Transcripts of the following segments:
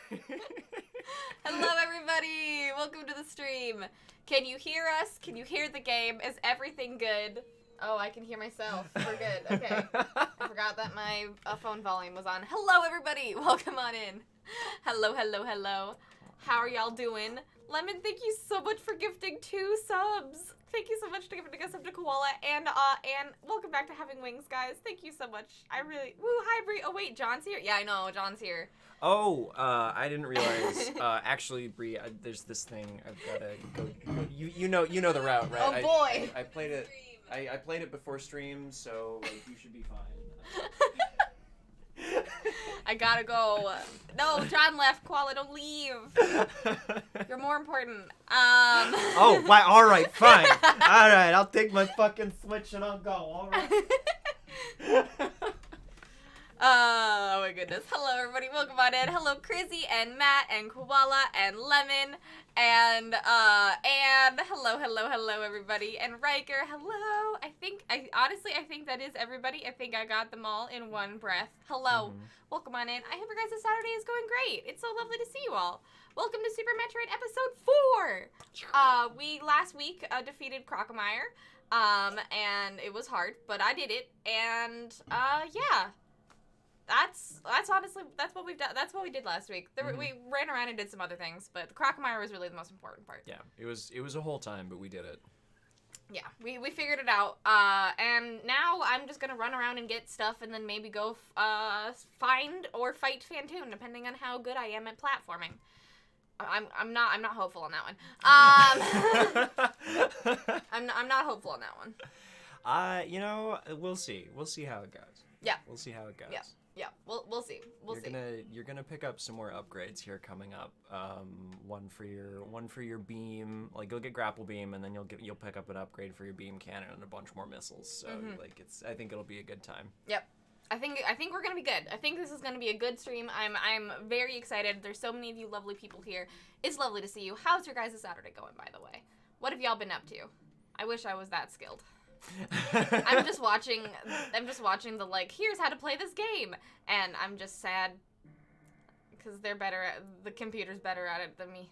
Hello, everybody! Welcome to the stream. Can you hear us? Can you hear the game? Is everything good? Oh, I can hear myself. We're good. Okay. I forgot that my phone volume was on. Hello, everybody! Welcome on in. Hello, hello, hello. How are y'all doing? Lemon, thank you so much for gifting 2 subs. Thank you so much for gifting a sub to Koala, and welcome back to Having Wings, guys. Thank you so much. I really, hi, Bree. Oh, wait, John's here? Yeah, I know, John's here. Oh, I didn't realize. Actually, Bree, there's this thing I've gotta go. You know the route, right? Oh boy! I played it. I played it before stream, so like you should be fine. I gotta go. No, John left. Koala, don't leave. You're more important. Oh, why? All right, fine. All right, I'll take my fucking Switch and I'll go. All right. Oh my goodness. Hello, everybody. Welcome on in. Hello, Crizzy and Matt and Koala and Lemon and hello, everybody. And Riker, hello. I think that is everybody. I think I got them all in one breath. Hello. Welcome on in. I hope your guys' Saturday is going great. It's so lovely to see you all. Welcome to Super Metroid Episode 4. We last week defeated Crocomire, and it was hard, but I did it. And yeah. That's honestly what we've done. That's what we did last week. We ran around and did some other things, but the Crocomire was really the most important part. Yeah, it was a whole time, but we did it. Yeah, we figured it out. And now I'm just gonna run around and get stuff, and then maybe go find or fight Fantoon, depending on how good I am at platforming. I'm not hopeful on that one. I'm not hopeful on that one. We'll see. We'll see how it goes. Yeah. We'll see how it goes. Yeah. Yeah, we'll see. We'll see. You're gonna pick up some more upgrades here coming up. One for your beam. Like you'll get grapple beam, and then you'll pick up an upgrade for your beam cannon and a bunch more missiles. So I think it'll be a good time. Yep. I think we're gonna be good. I think this is gonna be a good stream. I'm very excited. There's so many of you lovely people here. It's lovely to see you. How's your guys' Saturday going, by the way? What have y'all been up to? I wish I was that skilled. I'm just watching the like, here's how to play this game, and I'm just sad because the computer's better at it than me.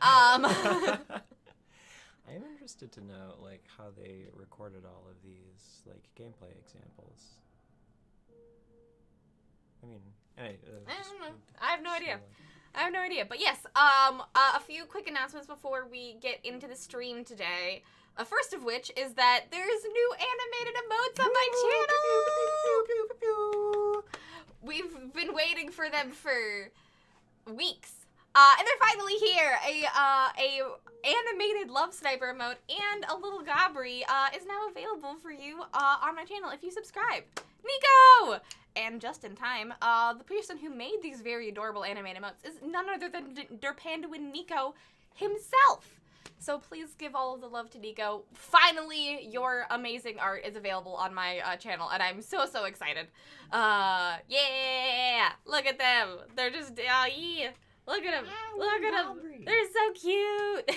I am interested to know like how they recorded all of these like gameplay examples. I mean, I don't know. I have no idea. But yes, a few quick announcements before we get into the stream today. First of which is that there's new animated emotes on my channel. We've been waiting for them for weeks. And they're finally here. A animated Love Sniper emote and a little Gabri is now available for you on my channel if you subscribe. Nico! And just in time, the person who made these very adorable animated emotes is none other than Derpanduin Nico himself. So please give all of the love to Nico. Finally, your amazing art is available on my channel, and I'm so excited. Yeah! Look at them. They're just, yeah. Look at them. Look at them. They're so cute.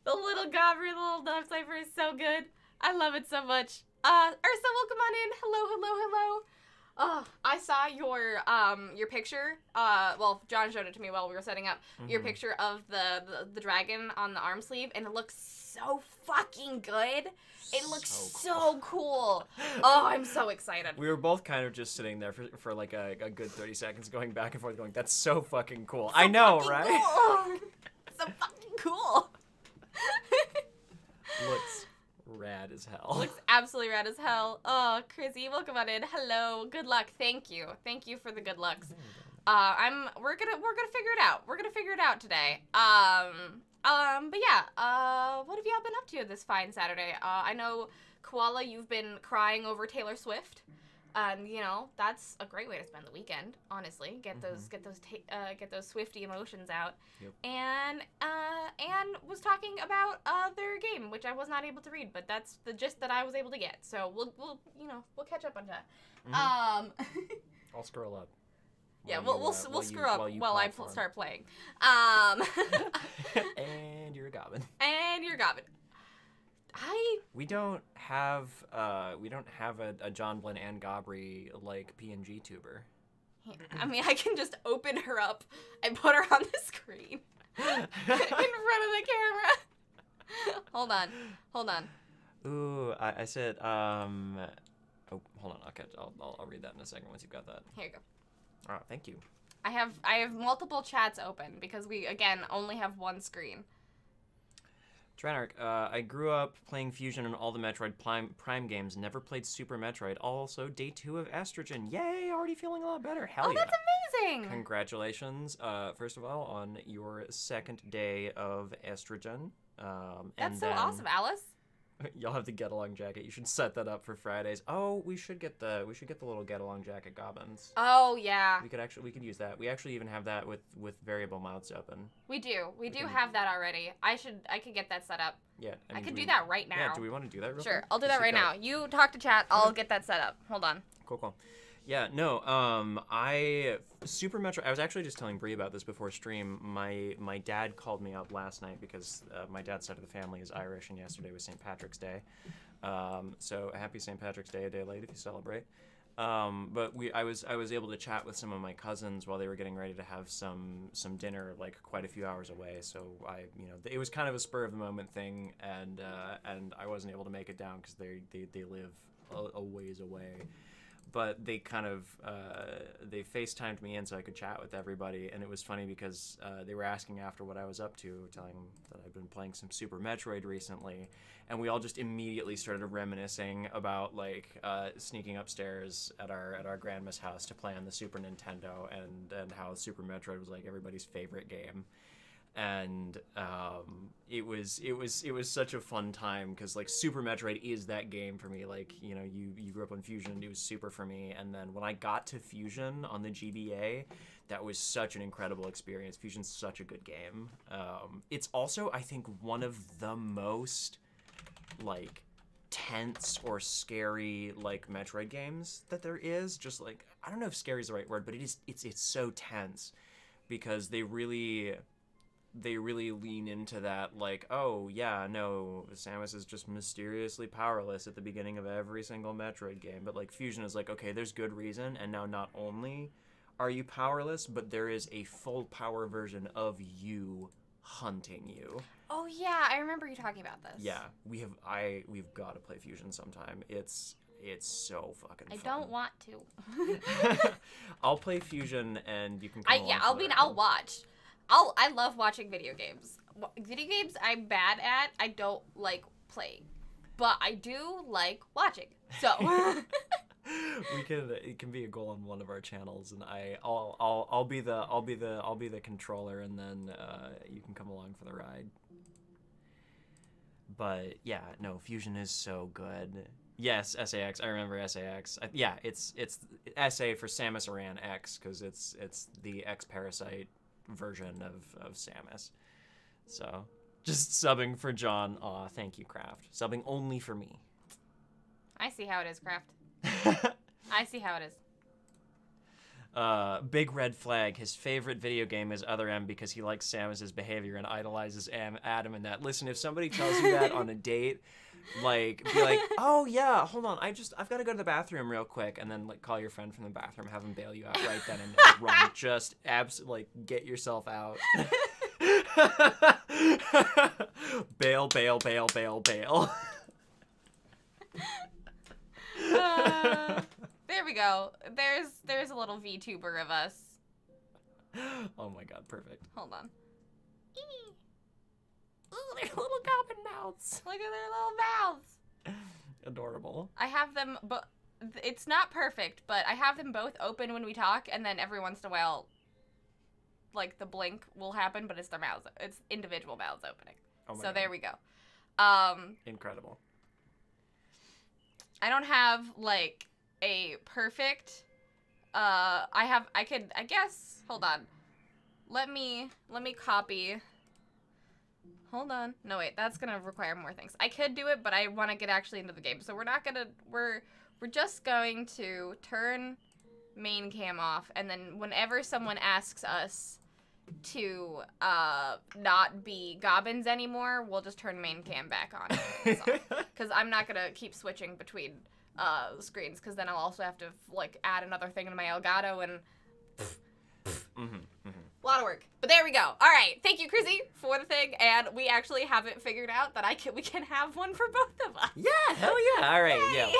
The little Gabri, the little Love Sniper is so good. I love it so much. Ursa, welcome on in. Hello. Oh, I saw your picture. Well, John showed it to me while we were setting up. Your picture of the dragon on the arm sleeve, and it looks so fucking good. It looks so cool. Oh, I'm so excited. We were both kind of just sitting there for like a good 30 seconds, going back and forth, going, "That's so fucking cool." So I know, right? Cool. So fucking cool. Looks rad as hell. Looks absolutely rad as hell. Oh, Crizzy, welcome on in. Hello. Good luck. Thank you for the good lucks. We're gonna figure it out. We're gonna figure it out today. But yeah. What have y'all been up to this fine Saturday? I know, Koala, you've been crying over Taylor Swift. You know, that's a great way to spend the weekend, honestly. Get those Swifty emotions out. Yep. And was talking about their game, which I was not able to read, but that's the gist that I was able to get. So we'll catch up on that. I'll scroll up. Yeah, we'll screw up while I start playing. And you're a goblin. We don't have a John Blinn and Gabri like PNG tuber. I mean, I can just open her up and put her on the screen in front of the camera. Hold on. Ooh, I said, oh, hold on, I'll read that in a second once you've got that. Here you go. Oh, thank you. I have multiple chats open because we, again, only have one screen. Tranarch, I grew up playing Fusion and all the Metroid Prime games, never played Super Metroid. Also, day 2 of Estrogen. Yay, already feeling a lot better. Hell yeah. That's amazing. Congratulations, first of all, on your 2nd day of Estrogen. That's so awesome, Alice. You'll have the get along jacket. You should set that up for Fridays. Oh, we should get the little get along jacket goblins. Oh yeah. We could use that. We actually even have that with variable mouths open. We do have that already. I could get that set up. Yeah. I could do that right now. Yeah. Do we want to do that real quick? Sure. I'll do that right now. You talk to chat. I'll get that set up. Hold on. Cool. Yeah, no, Super Metro, I was actually just telling Bree about this before stream. My dad called me up last night because my dad's side of the family is Irish, and yesterday was St. Patrick's Day. So happy St. Patrick's Day, a day late if you celebrate. But I was able to chat with some of my cousins while they were getting ready to have some dinner, like quite a few hours away. So it was kind of a spur of the moment thing, and I wasn't able to make it down because they live a ways away. But they kind of they FaceTimed me in so I could chat with everybody, and it was funny because they were asking after what I was up to, telling them that I've been playing some Super Metroid recently, and we all just immediately started reminiscing about sneaking upstairs at our grandma's house to play on the Super Nintendo, and how Super Metroid was like everybody's favorite game. And it was such a fun time because Super Metroid is that game for me. You grew up on Fusion, and it was Super for me, and then when I got to Fusion on the GBA, that was such an incredible experience. Fusion's such a good game. It's also, I think, one of the most tense or scary Metroid games that there is. Just I don't know if scary is the right word, but it's so tense because they really lean into that, oh yeah, no, Samus is just mysteriously powerless at the beginning of every single Metroid game, but Fusion is okay, there's good reason, and now not only are you powerless, but there is a full power version of you hunting you. Oh yeah, I remember you talking about this. Yeah, we've got to play Fusion sometime. It's so fucking fun. I don't want to. I'll play Fusion and you can come I'll watch. I love watching video games. Video games I'm bad at. I don't like playing, but I do like watching. So it can be a goal on one of our channels, and I'll be the controller, and then you can come along for the ride. But yeah, no, Fusion is so good. Yes, SAX. I remember SAX. It's SA for Samus Aran X because it's the X Parasite version of Samus. So just subbing for John. Aw, thank you, Craft. Subbing only for me. I see how it is, Craft. I see how it is. Big red flag. His favorite video game is Other M because he likes Samus's behavior and idolizes Adam in that. Listen, if somebody tells you that on a date, be like, oh yeah, hold on, I've got to go to the bathroom real quick, and then call your friend from the bathroom, have him bail you out right then and there. Run, just get yourself out. Bail. There we go. There's a little VTuber of us. Oh my god, perfect. Hold on. Ooh, their little goblin mouths. Look at their little mouths. Adorable. I have them, but it's not perfect, but I have them both open when we talk, and then every once in a while, the blink will happen, but it's their mouths. It's individual mouths opening. Oh my God. There we go. Incredible. I don't have, a perfect, I guess, hold on. Let me copy. Hold on. No, wait, that's gonna require more things. I could do it, but I want to get actually into the game. So we're just going to turn main cam off, and then whenever someone asks us to not be goblins anymore, we'll just turn main cam back on. Because I'm not gonna keep switching between screens, because then I'll also have to add another thing to my Elgato, and A lot of work. But there we go. All right. Thank you, Chrissy, for the thing. And we actually have it figured out that we can have one for both of us. Yeah, hell yeah. All right, Yay.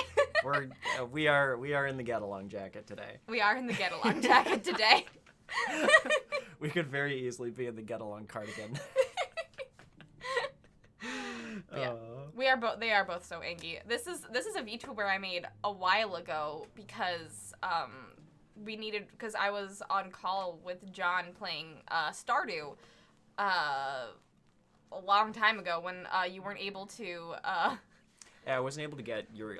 yeah. We are in the get along jacket today. We are in the get along jacket today. We could very easily be in the get along cardigan. Yeah. They are both so angy. This is a VTuber I made a while ago because because I was on call with John playing Stardew a long time ago when you weren't able to Yeah, I wasn't able to get your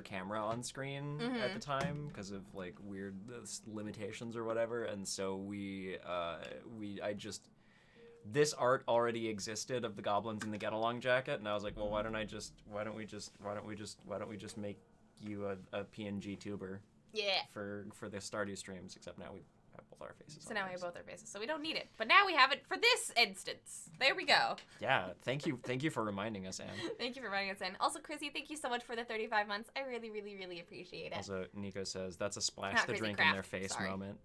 camera on screen at the time because of like weird limitations or whatever, and so this art already existed of the goblins in the get along jacket, and I was like, well, why don't we just make you a PNG tuber? Yeah. For the Stardew streams, except now we have both our faces. So now we have both our faces, so we don't need it. But now we have it for this instance. There we go. Yeah, thank you for reminding us, Anne. Thank you for reminding us, Anne. Also, Chrissy, thank you so much for the 35 months. I really, really, really appreciate it. Also, Nico says that's a splash Not the Chrissy drink Craft, in their face sorry. moment.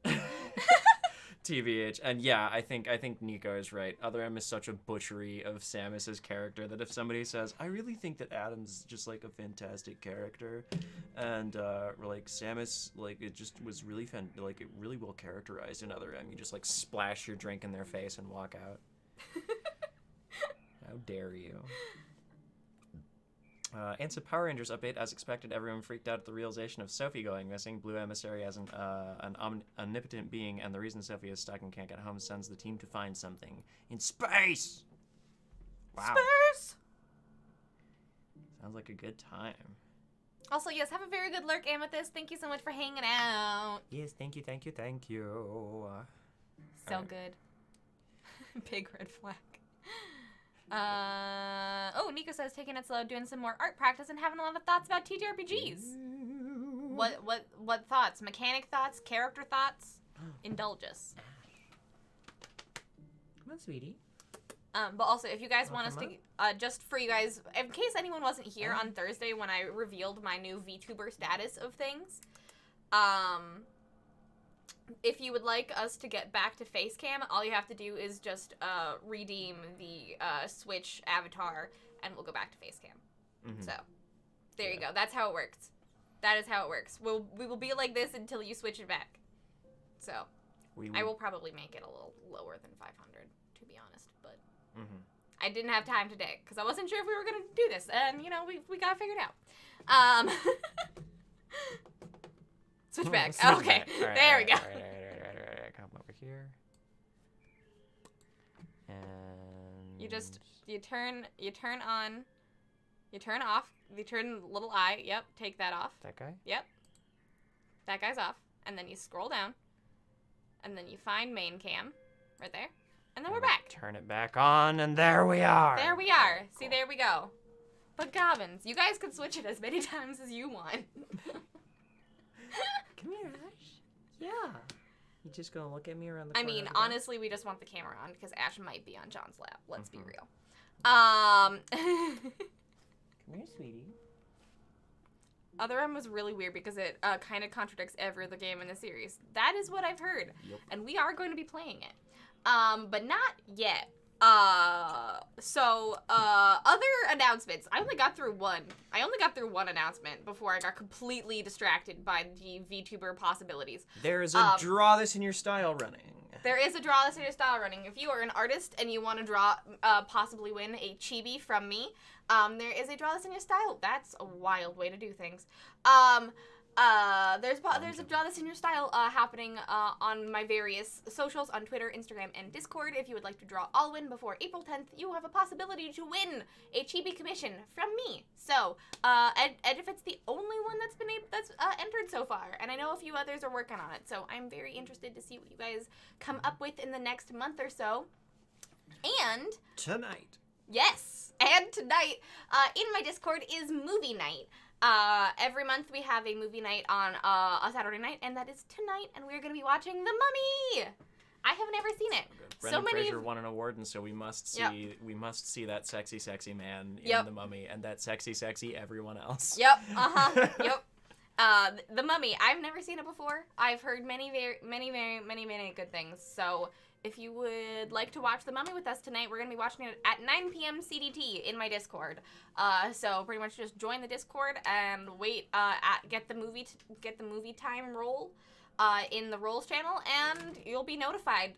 TBH. And yeah, I think Nico is right. Other M is such a butchery of Samus's character that if somebody says, I really think that Adam's just like a fantastic character, and like Samus, like it just was really it really well characterized in Other M, you just like splash your drink in their face and walk out. How dare you? Ants of Power Rangers update. As expected, everyone freaked out at the realization of Sophie going missing. Blue Emissary as an omnipotent being, and the reason Sophie is stuck and can't get home sends the team to find something in space. Wow. Spurs! Sounds like a good time. Also, yes, have a very good lurk, Amethyst. Thank you so much for hanging out. Yes, thank you. So Alright. good. Big red flag. Nico says taking it slow, doing some more art practice, and having a lot of thoughts about TTRPGs. What thoughts? Mechanic thoughts? Character thoughts? Indulge us. Come on, sweetie. But also, if you guys want us Welcome to, just for you guys, in case anyone wasn't here on Thursday when I revealed my new VTuber status of things, if you would like us to get back to Facecam, all you have to do is just redeem the Switch avatar, and we'll go back to Facecam. So, there you go. That's how it works. That is how it works. We will be like this until you switch it back. So, I will probably make it a little lower than 500, to be honest, but I didn't have time today, because I wasn't sure if we were going to do this, and, we got it figured out. Switch back. Okay, there we go. Right. Come over here. And You turn off, you turn little eye, yep, take that off. That guy? Yep. That guy's off. And then you scroll down. And then you find main cam, right there. And then we're back. Turn it back on, and there we are. There we are. Cool. See, there we go. But Gobbins, you guys can switch it as many times as you want. Come here, Ash. Yeah. You just gonna look at me around the corner? I mean, honestly, we just want the camera on because Ash might be on John's lap. Let's be real. Come here, sweetie. Other M was really weird because it kind of contradicts every other game in the series. That is what I've heard. Yep. And we are going to be playing it. But not yet. Other announcements. I only got through one announcement before I got completely distracted by the VTuber possibilities. There is a draw this in your style running. There is a draw this in your style running. If you are an artist and you want to draw, possibly win a chibi from me, there is a draw this in your style. That's a wild way to do things. There's a draw this in your style happening on my various socials on Twitter, Instagram, and Discord. If you would like to draw all win before April 10th, you have a possibility to win a chibi commission from me. So, Edifit's the only one that's entered so far, and I know a few others are working on it. So I'm very interested to see what you guys come up with in the next month or so. And tonight. Yes, and tonight in my Discord is movie night. Every month we have a movie night on a Saturday night, and that is tonight, and we're going to be watching The Mummy. I have never seen it. Brendan Fraser won an award, and so we must see that sexy man in The Mummy, and that sexy everyone else. Yep. Yep. The Mummy. I've never seen it before. I've heard many good things. So if you would like to watch The Mummy with us tonight, we're gonna be watching it at 9 p.m. CDT in my Discord. So pretty much just join the Discord and wait. Get the movie time roll. In the Rolls channel, and you'll be notified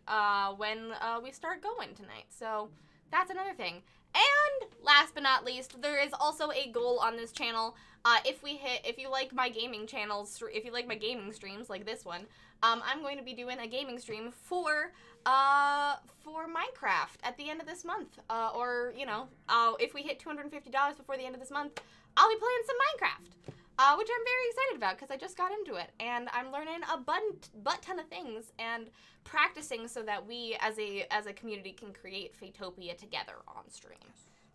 when we start going tonight. So that's another thing. And last but not least, there is also a goal on this channel. If you like my gaming channels, if you like my gaming streams like this one, I'm going to be doing a gaming stream for Minecraft at the end of this month. Or if we hit $250 before the end of this month, I'll be playing some Minecraft. Which I'm very excited about because I just got into it and I'm learning a butt ton of things and practicing so that we as a community can create Fatopia together on stream.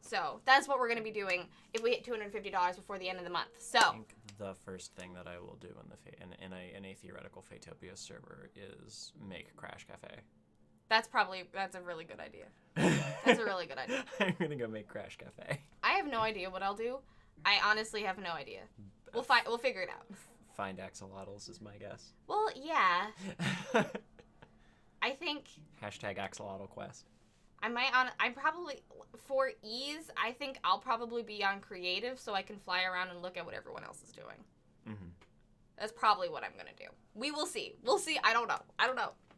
So that's what we're going to be doing if we hit $250 before the end of the month. So I think the first thing that I will do in a theoretical Fatopia server is make Crash Cafe. That's a really good idea. That's a really good idea. I'm gonna go make Crash Cafe. I have no idea what I'll do. I honestly have no idea. We'll figure it out. Find axolotls is my guess. Well, yeah. I think #axolotl quest. I probably, for ease, I think I'll probably be on creative so I can fly around and look at what everyone else is doing. Mm-hmm. That's probably what I'm gonna do. We will see. We'll see. I don't know.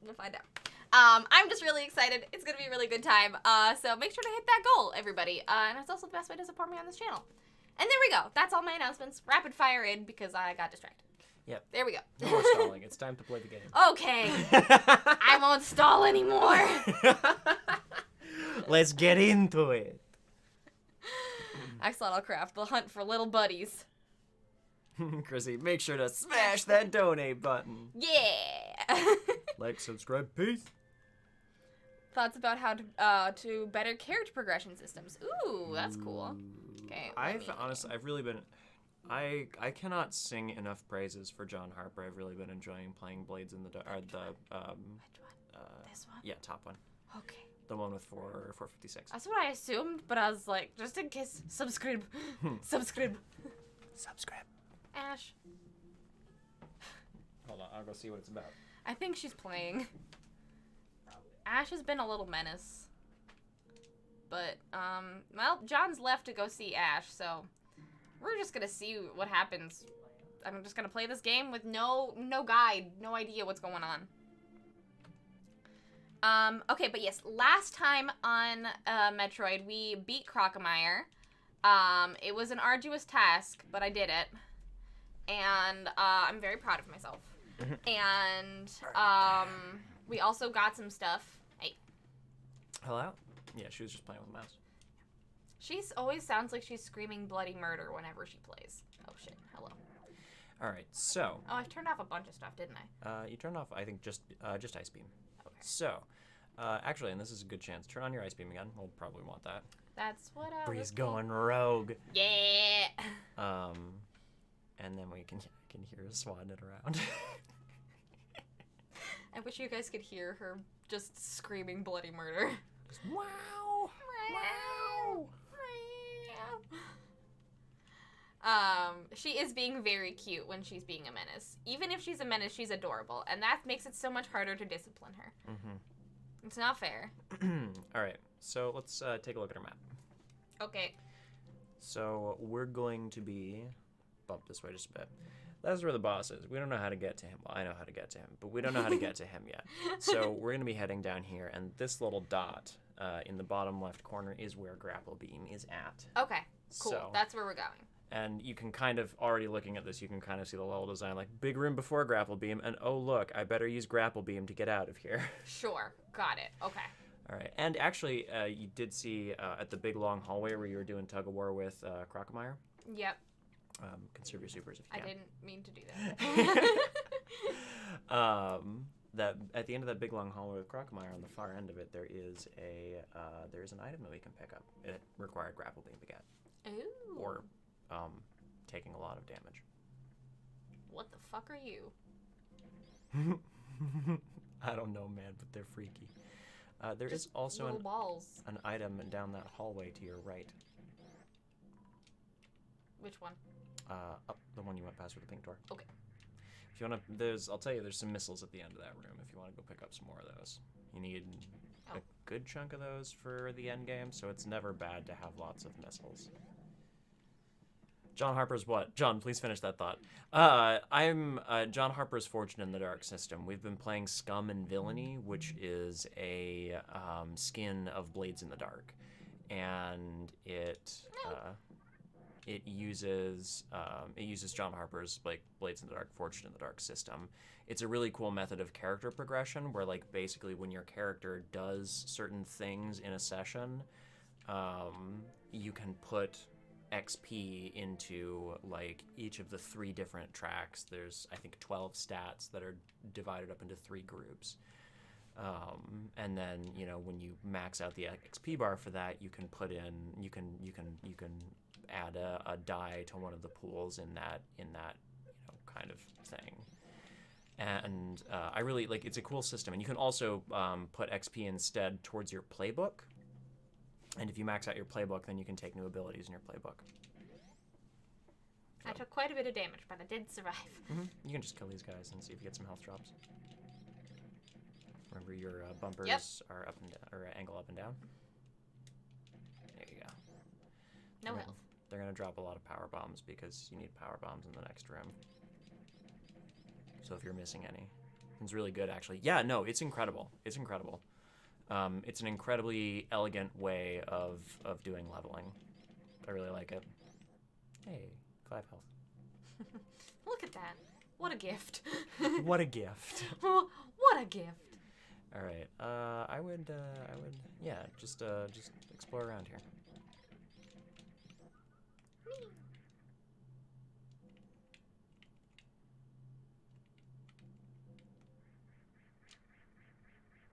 We'll find out. I'm just really excited. It's gonna be a really good time. So make sure to hit that goal, everybody. And it's also the best way to support me on this channel. And there we go. That's all my announcements. Rapid fire in because I got distracted. Yep. There we go. No more stalling. It's time to play the game. Okay. I won't stall anymore. Let's get into it. Axolotl Craft, the hunt for little buddies. Chrissy, make sure to smash that donate button. Yeah. Like, subscribe, peace. Thoughts about how to better character progression systems. Ooh, that's cool. Okay. I've really been. I cannot sing enough praises for John Harper. I've really been enjoying playing Blades in the Dark. Which one? This one? Yeah, top one. Okay. The one with 456. That's what I assumed, but I was like, just in case, subscribe. Subscribe. Subscribe. Ash. Hold on, I'll go see what it's about. I think she's playing. Ash has been a little menace. But, well, John's left to go see Ash, so we're just gonna see what happens. I'm just gonna play this game with no guide, no idea what's going on. Okay, but yes, last time on Metroid, we beat Crocomire. It was an arduous task, but I did it. And, I'm very proud of myself. And, we also got some stuff. Hey. Hello? Yeah, she was just playing with the mouse. She always sounds like she's screaming bloody murder whenever she plays. Oh, shit. Hello. Alright, so. Oh, I've turned off a bunch of stuff, didn't I? You turned off, I think, just Ice Beam. Okay. So, actually, and this is a good chance, turn on your Ice Beam again. We'll probably want that. That's what I Bree's was going rogue. Yeah. And then we can hear her swanning around. I wish you guys could hear her just screaming bloody murder. Just wow. Wow. She is being very cute when she's being a menace. Even if she's a menace, she's adorable, and that makes it so much harder to discipline her. Mm-hmm. It's not fair. All right, so let's take a look at our map. Okay. So we're going to be bump this way just a bit. That's where the boss is. We don't know how to get to him. Well, I know how to get to him, but we don't know how to get to him yet. So we're going to be heading down here, and this little dot in the bottom left corner is where Grapple Beam is at. Okay, cool. So, that's where we're going. And you can kind of, already looking at this, you can kind of see the level design, like, big room before Grapple Beam, and oh, look, I better use Grapple Beam to get out of here. Sure, got it. Okay. All right, and actually, you did see at the big long hallway where you were doing tug-of-war with Crocomire. Yep. Conserve your supers if you I can. didn't mean to do that. That at the end of that big long hallway with Crocomire, on the far end of it, there is an item that we can pick up. It required Grapple Beam to get. Ooh. Or taking a lot of damage. What the fuck are you? I don't know, man, but they're freaky. There is also an item down that hallway to your right. Which one? Up the one you went past with the pink door. Okay. If you want to, I'll tell you, there's some missiles at the end of that room. If you want to go pick up some more of those, you need a good chunk of those for the end game. So it's never bad to have lots of missiles. John Harper's what? John, please finish that thought. I'm John Harper's Fortune in the Dark system. We've been playing Scum and Villainy, which is a skin of Blades in the Dark, and it uses John Harper's like Blades in the Dark, Fortune in the Dark system. It's a really cool method of character progression where like basically when your character does certain things in a session, you can put XP into like each of the 3 different tracks. There's I think 12 stats that are divided up into 3 groups. And then when you max out the XP bar for that, you can put in you can add a die to one of the pools in that kind of thing. And I really like it's a cool system, and you can also put XP instead towards your playbook. And if you max out your playbook, then you can take new abilities in your playbook. I took quite a bit of damage, but I did survive. Mm-hmm. You can just kill these guys and see if you get some health drops. Remember your bumpers are up and down, or angle up and down. There you go. No health. They're gonna drop a lot of power bombs because you need power bombs in the next room. So if you're missing any, it's really good actually. Yeah, no, it's incredible. It's incredible. It's an incredibly elegant way of doing leveling. I really like it. Hey, 5 health. Look at that. What a gift. What a gift. What a gift. All right. I would just explore around here.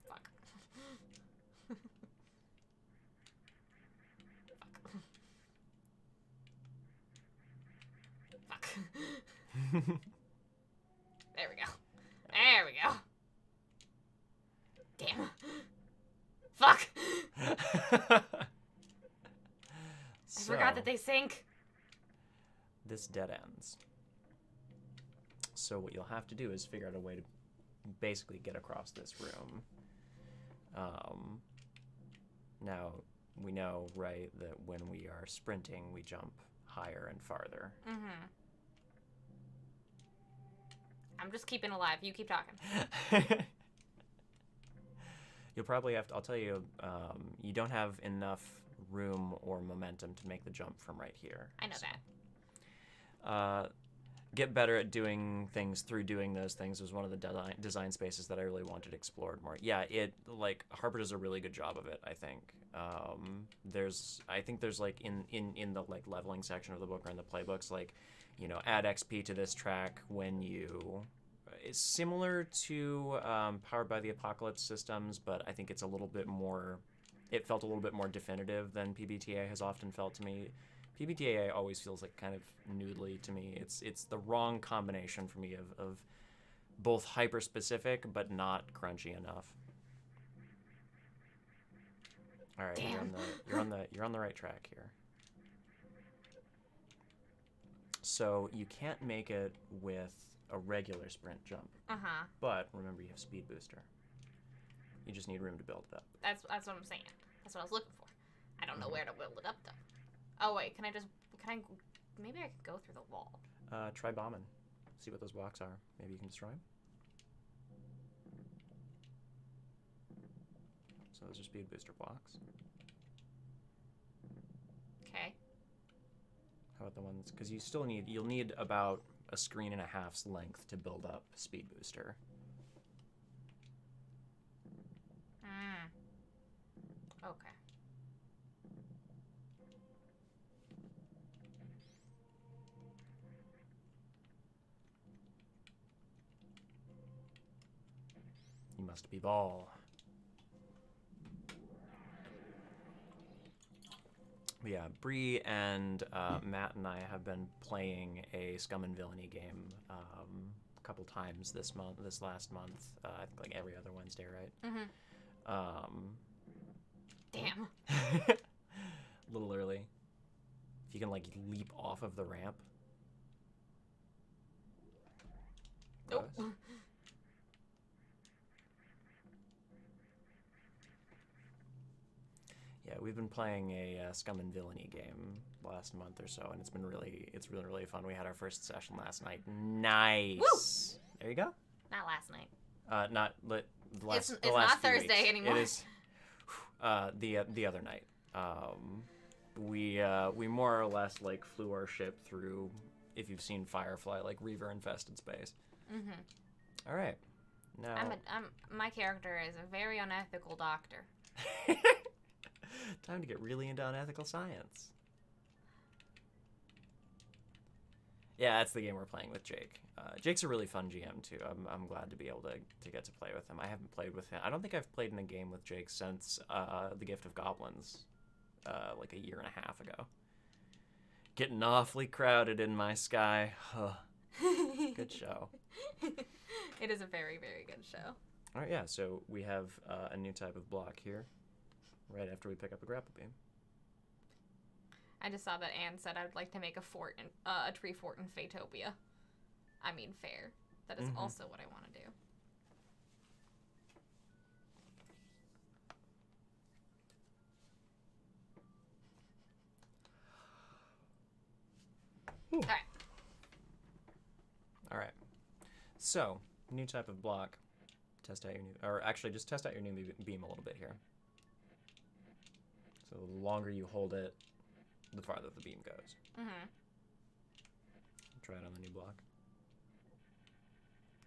Fuck. Fuck. There we go. There we go. Damn. Fuck. I forgot that they sink. This dead ends. So what you'll have to do is figure out a way to basically get across this room. Now, we know, right, that when we are sprinting, we jump higher and farther. Mm-hmm. I'm just keeping alive. You keep talking. You'll probably have to, I'll tell you, you don't have enough room or momentum to make the jump from right here. I know that. Get better at doing things through doing those things was one of the design spaces that I really wanted explored more. Yeah, Harper does a really good job of it, I think. There's like in the like leveling section of the book or in the playbooks, like, add XP to this track when you... It's similar to Powered by the Apocalypse systems, but I think it's a little bit more... It felt a little bit more definitive than PBTA has often felt to me. PBTA always feels like kind of noodly to me. It's the wrong combination for me of both hyper-specific but not crunchy enough. All right, you're on the right track here. So you can't make it with a regular sprint jump. Uh-huh. But remember, you have speed booster. You just need room to build it up. That's what I'm saying. That's what I was looking for. I don't know where to build it up, though. Oh, wait, maybe I could go through the wall. Try bombing. See what those blocks are. Maybe you can destroy them. So those are speed booster blocks. Okay. How about the ones, because you'll need about a screen and a half's length to build up speed booster. Okay. You must be Ball. But yeah, Bree and Matt and I have been playing a Scum and Villainy game a couple times this last month. I think like every other Wednesday, right? Mm-hmm. Damn. A little early. If you can like leap off of the ramp. suppose. Oh. Yeah, we've been playing a Scum and Villainy game last month or so, and it's really, really fun. We had our first session last night. Nice. Woo! There you go. Not last night. Not the last. It's the last not few Thursday weeks. anymore. It is. The other night. We more or less like flew our ship through. If you've seen Firefly, like Reaver infested space. Mm-hmm. All right. Now. My character is a very unethical doctor. Time to get really into unethical science. Yeah, that's the game we're playing with Jake. Jake's a really fun GM too. I'm glad to be able to get to play with him. I haven't played with him. I don't think I've played in a game with Jake since The Gift of Goblins, like a year and a half ago. Getting awfully crowded in my sky. Good show. It is a very, very good show. All right, yeah. So we have a new type of block here. Right after we pick up a grapple beam. I just saw that Anne said I would like to make a fort, a tree fort in Fatopia. I mean, fair. That is also what I want to do. All right. All right. So, new type of block. Test out your new, or actually, just test out your new beam a little bit here. So the longer you hold it, the farther the beam goes. Mm-hmm. Try it on the new block.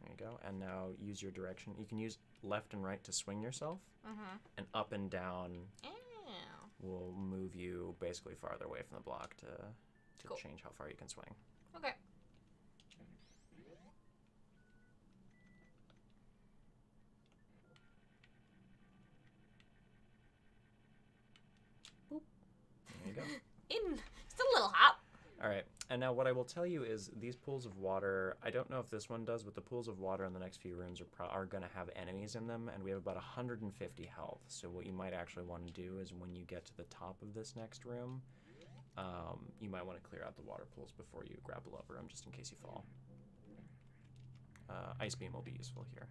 There you go. And now use your direction. You can use left and right to swing yourself, and up and down will move you basically farther away from the block to Cool. change how far you can swing. Okay. There you go. Just a little hop. All right. And now what I will tell you is these pools of water, I don't know if this one does, but the pools of water in the next few rooms are going to have enemies in them, and we have about 150 health. So what you might actually want to do is when you get to the top of this next room, you might want to clear out the water pools before you grapple over them, just in case you fall. Ice beam will be useful here.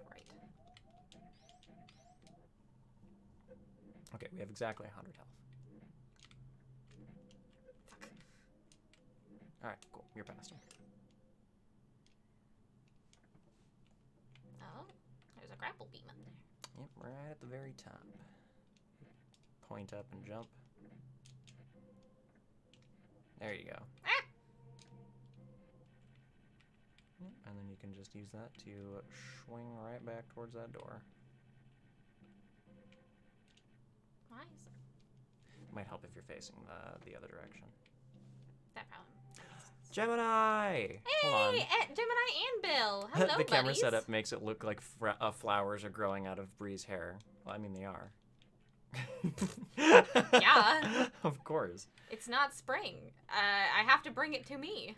Right. Okay, we have exactly 100 health. All right, cool. You're past him. Oh, there's a grapple beam up there. Yep, right at the very top. Point up and jump. There you go. Ah! Yep, and then you can just use that to swing right back towards that door. Why is it? Might help if you're facing the other direction. That problem. Gemini! Hold on. Hey, Gemini and Bill. Hello, The camera buddies. setup makes it look like flowers are growing out of Bree's hair. Well, I mean, they are. Yeah. Of course. It's not spring. I have to bring it to me.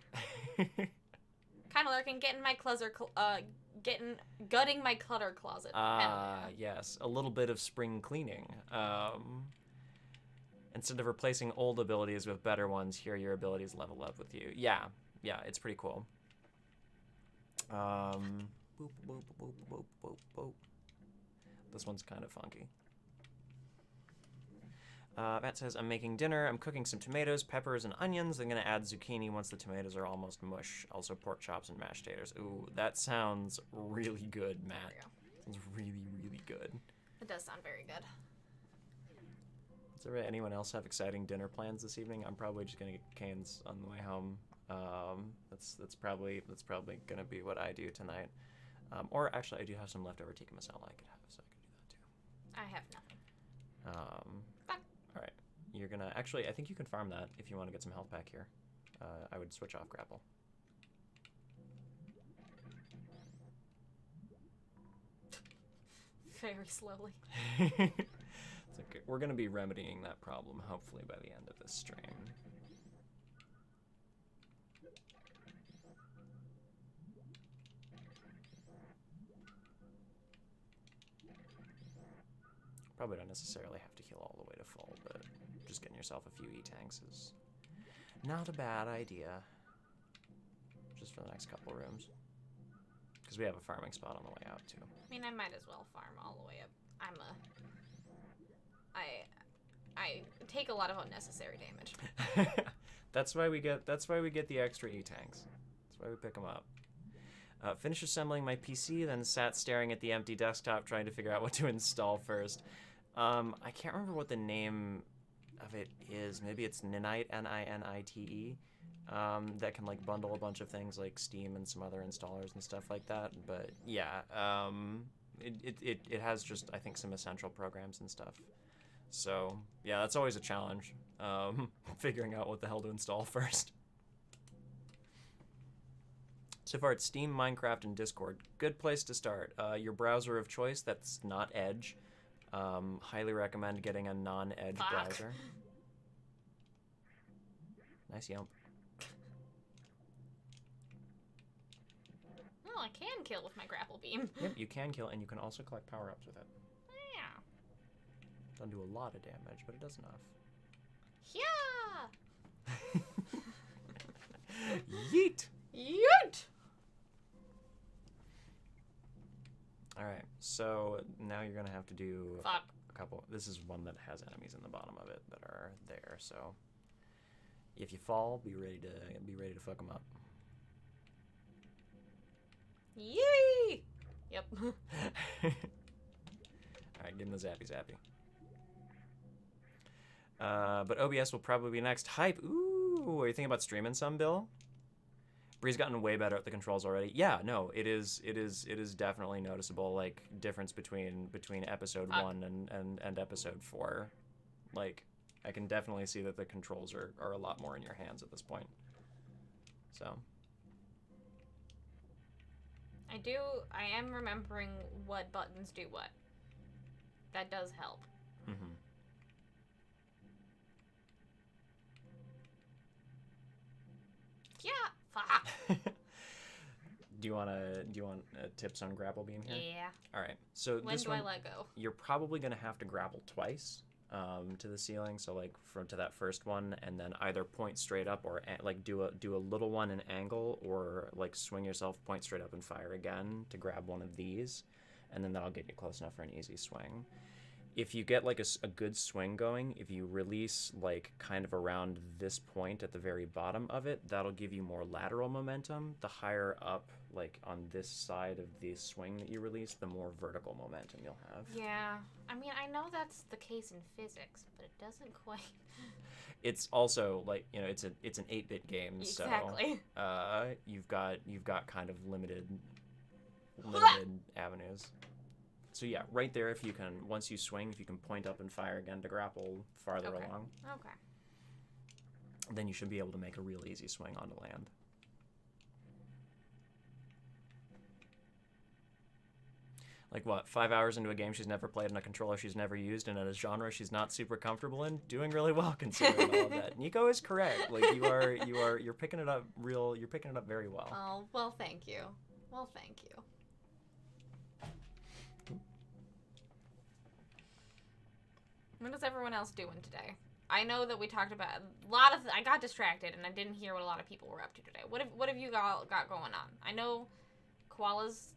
Kind of lurking, getting my gutting my clutter closet. Ah, yes. A little bit of spring cleaning. Instead of replacing old abilities with better ones, here your abilities level up with you. Yeah, it's pretty cool. Boop, boop, boop, boop, boop, boop. This one's kind of funky. Matt says, I'm making dinner. I'm cooking some tomatoes, peppers, and onions. I'm going to add zucchini once the tomatoes are almost mush. Also pork chops and mashed taters. Ooh, that sounds really good, Matt. Sounds really, really good. It does sound very good. Does anyone else have exciting dinner plans this evening? I'm probably just going to get canes on the way home. That's probably going to be what I do tonight. Or actually, I do have some leftover tikka masala I could have, so I could do that too. I have nothing. All right. You're gonna actually. I think you can farm that if you want to get some health back here. I would switch off grapple. Very slowly. It's okay. We're gonna be remedying that problem hopefully by the end of this stream. Probably don't necessarily have to heal all the way to full, but just getting yourself a few E-tanks is not a bad idea. Just for the next couple rooms. Because we have a farming spot on the way out, too. I mean, I might as well farm all the way up. I take a lot of unnecessary damage. That's why we get the extra E-tanks. That's why we pick them up. Finished assembling my PC, then sat staring at the empty desktop trying to figure out what to install first. I can't remember what the name of it is. Maybe it's Ninite, Ninite, that can like bundle a bunch of things like Steam and some other installers and stuff like that. But yeah, it has just, I think, some essential programs and stuff. So yeah, that's always a challenge, figuring out what the hell to install first. So far, it's Steam, Minecraft, and Discord. Good place to start. Your browser of choice, that's not Edge. Highly recommend getting a non-Edge browser. Nice yump. Well, I can kill with my grapple beam. Yep, you can kill, and you can also collect power-ups with it. Yeah. Doesn't do a lot of damage, but it does enough. Yeah! Yeet! Yeet! Alright, so now you're gonna have to do Fuck. a couple. This is one that has enemies in the bottom of it that are there, so if you fall, be ready to fuck them up. Yee! Yep. Alright, give him the zappy zappy. But OBS will probably be next. Hype! Ooh, are you thinking about streaming some, Bill? Bree's gotten way better at the controls already. Yeah, no, it is definitely noticeable, like, difference between episode 1 and episode 4. Like, I can definitely see that the controls are a lot more in your hands at this point. So. I am remembering what buttons do what. That does help. Mm-hmm. Yeah. Fuck. Do you want tips on grapple beam here? Yeah. All right. So When do I let go? You're probably gonna have to grapple twice to the ceiling. So like to that first one, and then either point straight up or like do a little one in angle, or like swing yourself, point straight up, and fire again to grab one of these, and then that'll get you close enough for an easy swing. If you get like a good swing going, if you release like kind of around this point at the very bottom of it, that'll give you more lateral momentum. The higher up, like on this side of the swing that you release, the more vertical momentum you'll have. Yeah. I mean, I know that's the case in physics, but it doesn't quite. It's also like, you know, it's an 8-bit game, exactly. So you've got kind of limited avenues. So yeah, right there, if you can, once you swing, if you can point up and fire again to grapple farther along. Okay. Then you should be able to make a real easy swing onto land. Like what, 5 hours into a game she's never played on a controller she's never used, and in a genre she's not super comfortable in, doing really well considering all of that. Nico is correct. Like you're picking it up very well. Oh, well, thank you. Well, thank you. What is everyone else doing today? I know that we talked about a lot of. I got distracted and I didn't hear what a lot of people were up to today. What have you got going on? I know Koala's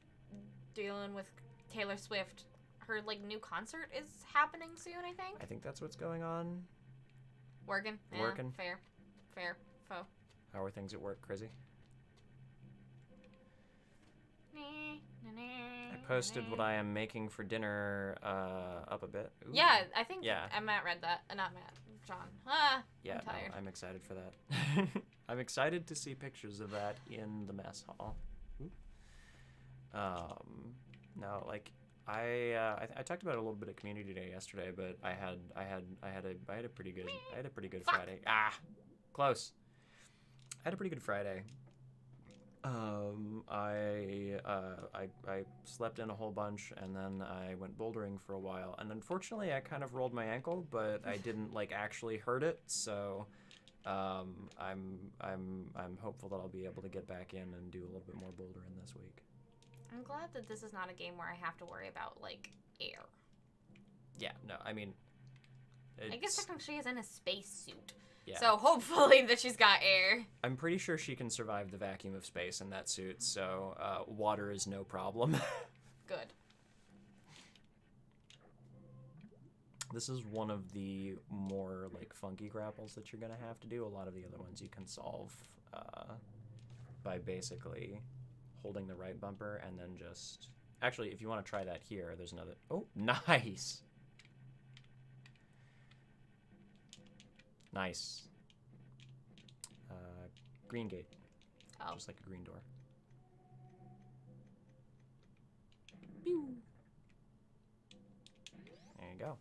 dealing with Taylor Swift. Her like new concert is happening soon, I think. I think that's what's going on. Working. Fair. Faux. How are things at work, Crizzy? I posted what I am making for dinner up a bit. Ooh. Yeah, I think Matt read that. Not Matt. John. Yeah, I'm tired. No, I'm excited for that. I'm excited to see pictures of that in the mess hall. No, like I talked about it a little bit at Community Day yesterday, but I had a pretty good Friday. Close. I had a pretty good Friday. I slept in a whole bunch, and then I went bouldering for a while, and unfortunately I kind of rolled my ankle, but I didn't like actually hurt it, so I'm hopeful that I'll be able to get back in and do a little bit more bouldering this week. I'm glad that this is not a game where I have to worry about like air. Yeah, no, I mean, I guess technically she is in a space suit. Yeah. So hopefully that she's got air. I'm pretty sure she can survive the vacuum of space in that suit, so water is no problem. Good. This is one of the more like funky grapples that you're gonna have to do. A lot of the other ones you can solve by basically holding the right bumper and then just... Actually, if you want to try that here, there's another... Oh, nice! Nice. Green gate. Oh. Just like a green door. Pew. There you go.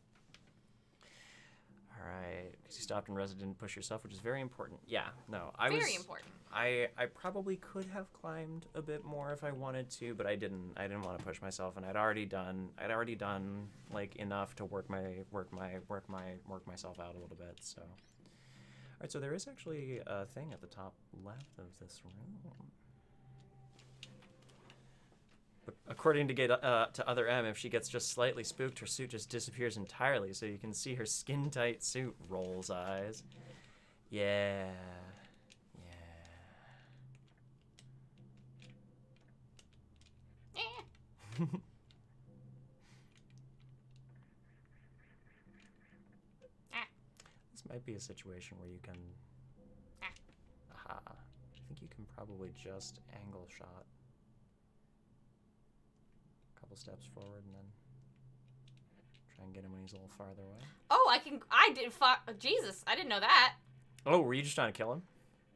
Alright. Because you stopped and rested and pushed yourself, which is very important. Yeah, no. Very important. I probably could have climbed a bit more if I wanted to, but I didn't. I didn't want to push myself, and I'd already done like enough to work myself out a little bit, so. Alright, so there is actually a thing at the top left of this room. But according to Other M, if she gets just slightly spooked, her suit just disappears entirely, so you can see her skin-tight suit rolls eyes. Yeah. Eh. This might be a situation where you can... Aha. I think you can probably just angle shot. A couple steps forward and then try and get him when he's a little farther away. Oh, I did. Jesus, I didn't know that. Oh, were you just trying to kill him?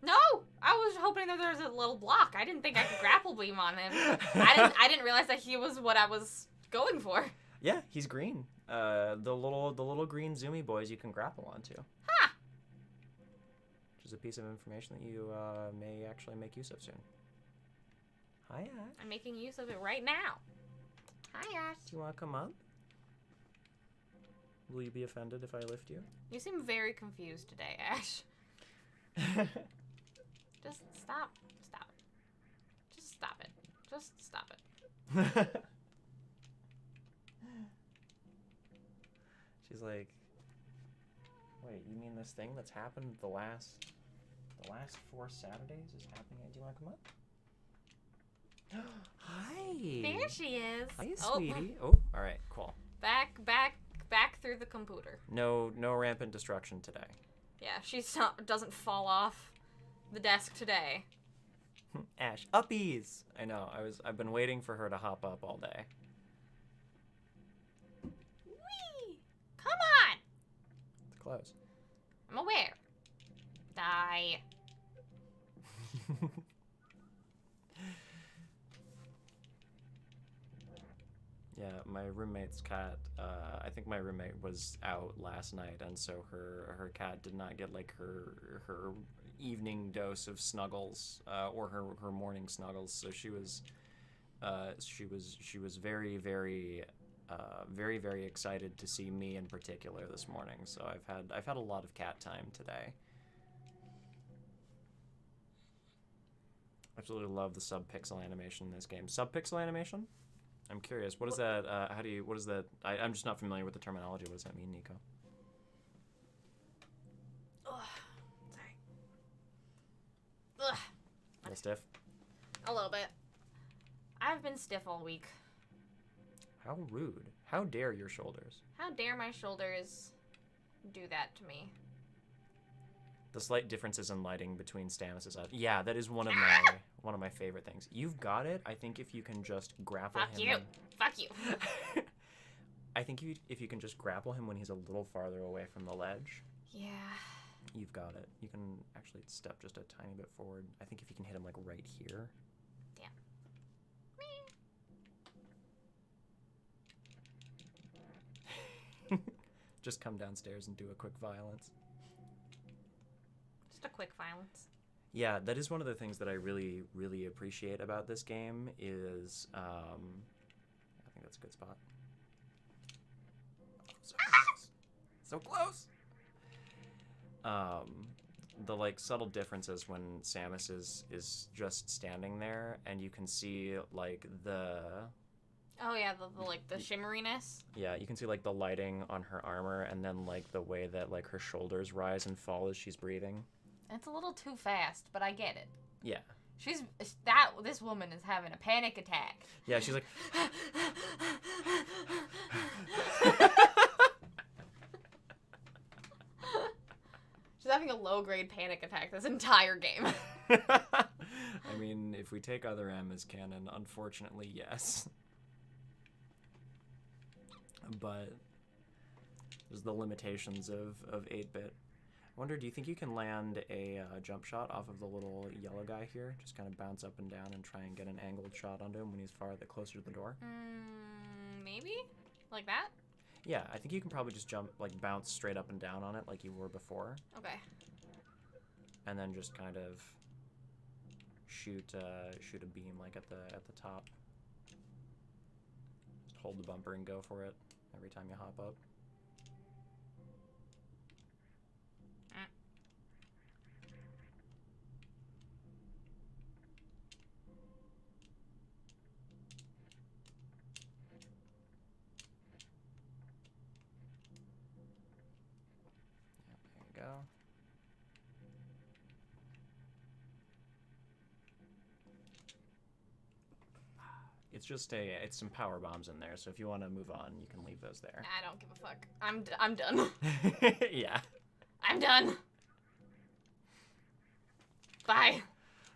No, I was hoping that there was a little block. I didn't think I could grapple beam on him. I didn't realize that he was what I was going for. Yeah, he's green. The little green zoomy boys you can grapple onto. Huh. Which is a piece of information that you may actually make use of soon. Hi, Ash. I'm making use of it right now. Hi, Ash. Do you want to come up? Will you be offended if I lift you? You seem very confused today, Ash. Just stop. Stop it. Just stop it. Just stop it. She's like, wait, you mean this thing that's happened the last 4 Saturdays is happening? Do you want to come up? Hi. There she is. Hi, sweetie. Oh, all right, cool. Back through the computer. No rampant destruction today. Yeah, she doesn't fall off the desk today. Ash, uppies. I know. I've been waiting for her to hop up all day. Whee! Come on. It's close. I'm aware. Die. Yeah, my roommate's cat, I think my roommate was out last night, and so her cat did not get like her evening dose of snuggles, or her morning snuggles, so she was very, very, very, very excited to see me in particular this morning. So I've had a lot of cat time today. Absolutely love the sub-pixel animation in this game. Sub-pixel animation? I'm curious. What is that? What is that? I'm just not familiar with the terminology. What does that mean, Nico? Ugh. Sorry. Ugh. A little stiff? A little bit. I've been stiff all week. How rude. How dare your shoulders? How dare my shoulders do that to me? The slight differences in lighting between Stamos's eyes. Yeah, that is one of my favorite things. You've got it. I think if you can just grapple Fuck him. Fuck you. I think if you can just grapple him when he's a little farther away from the ledge. Yeah. You've got it. You can actually step just a tiny bit forward. I think if you can hit him like right here. Yeah. Just come downstairs and do a quick violence. Just a quick violence. Yeah, that is one of the things that I really, really appreciate about this game is, I think that's a good spot. So close. So close! The, like, subtle differences when Samus is just standing there, and you can see, like, the Oh yeah, the shimmeriness. Yeah, you can see like the lighting on her armor, and then like the way that like her shoulders rise and fall as she's breathing. It's a little too fast, but I get it. Yeah. This woman is having a panic attack. Yeah, she's like. She's having a low-grade panic attack this entire game. I mean, if we take other M as canon, unfortunately, yes. But there's the limitations of 8-bit. I wonder, do you think you can land a jump shot off of the little yellow guy here? Just kind of bounce up and down and try and get an angled shot onto him when he's closer to the door? Maybe? Like that? Yeah, I think you can probably just jump, like bounce straight up and down on it like you were before. Okay. And then just kind of shoot a beam like at the top. Just hold the bumper and go for it every time you hop up. Go. It's some power bombs in there, so if you want to move on, you can leave those there. I don't give a fuck. I'm done. Yeah. I'm done. Bye.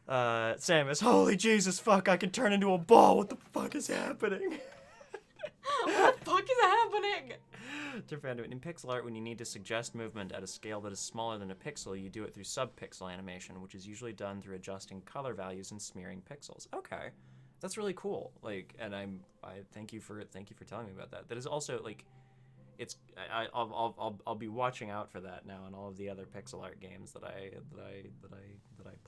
Samus, holy Jesus, fuck, I can turn into a ball. What the fuck is happening? What the fuck is happening? In pixel art, when you need to suggest movement at a scale that is smaller than a pixel, you do it through subpixel animation, which is usually done through adjusting color values and smearing pixels. Okay, that's really cool. Like, and I thank you for telling me about that. That is also like, I'll be watching out for that now in all of the other pixel art games that I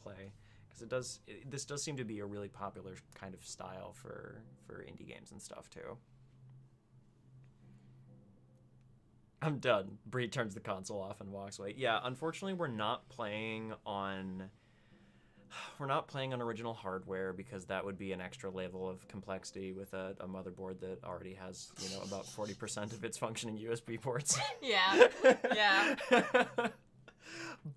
play, because this does seem to be a really popular kind of style for indie games and stuff too. I'm done. Bree turns the console off and walks away. Yeah, unfortunately, we're not playing on original hardware because that would be an extra level of complexity with a motherboard that already has, about 40% of its functioning USB ports. Yeah. Yeah.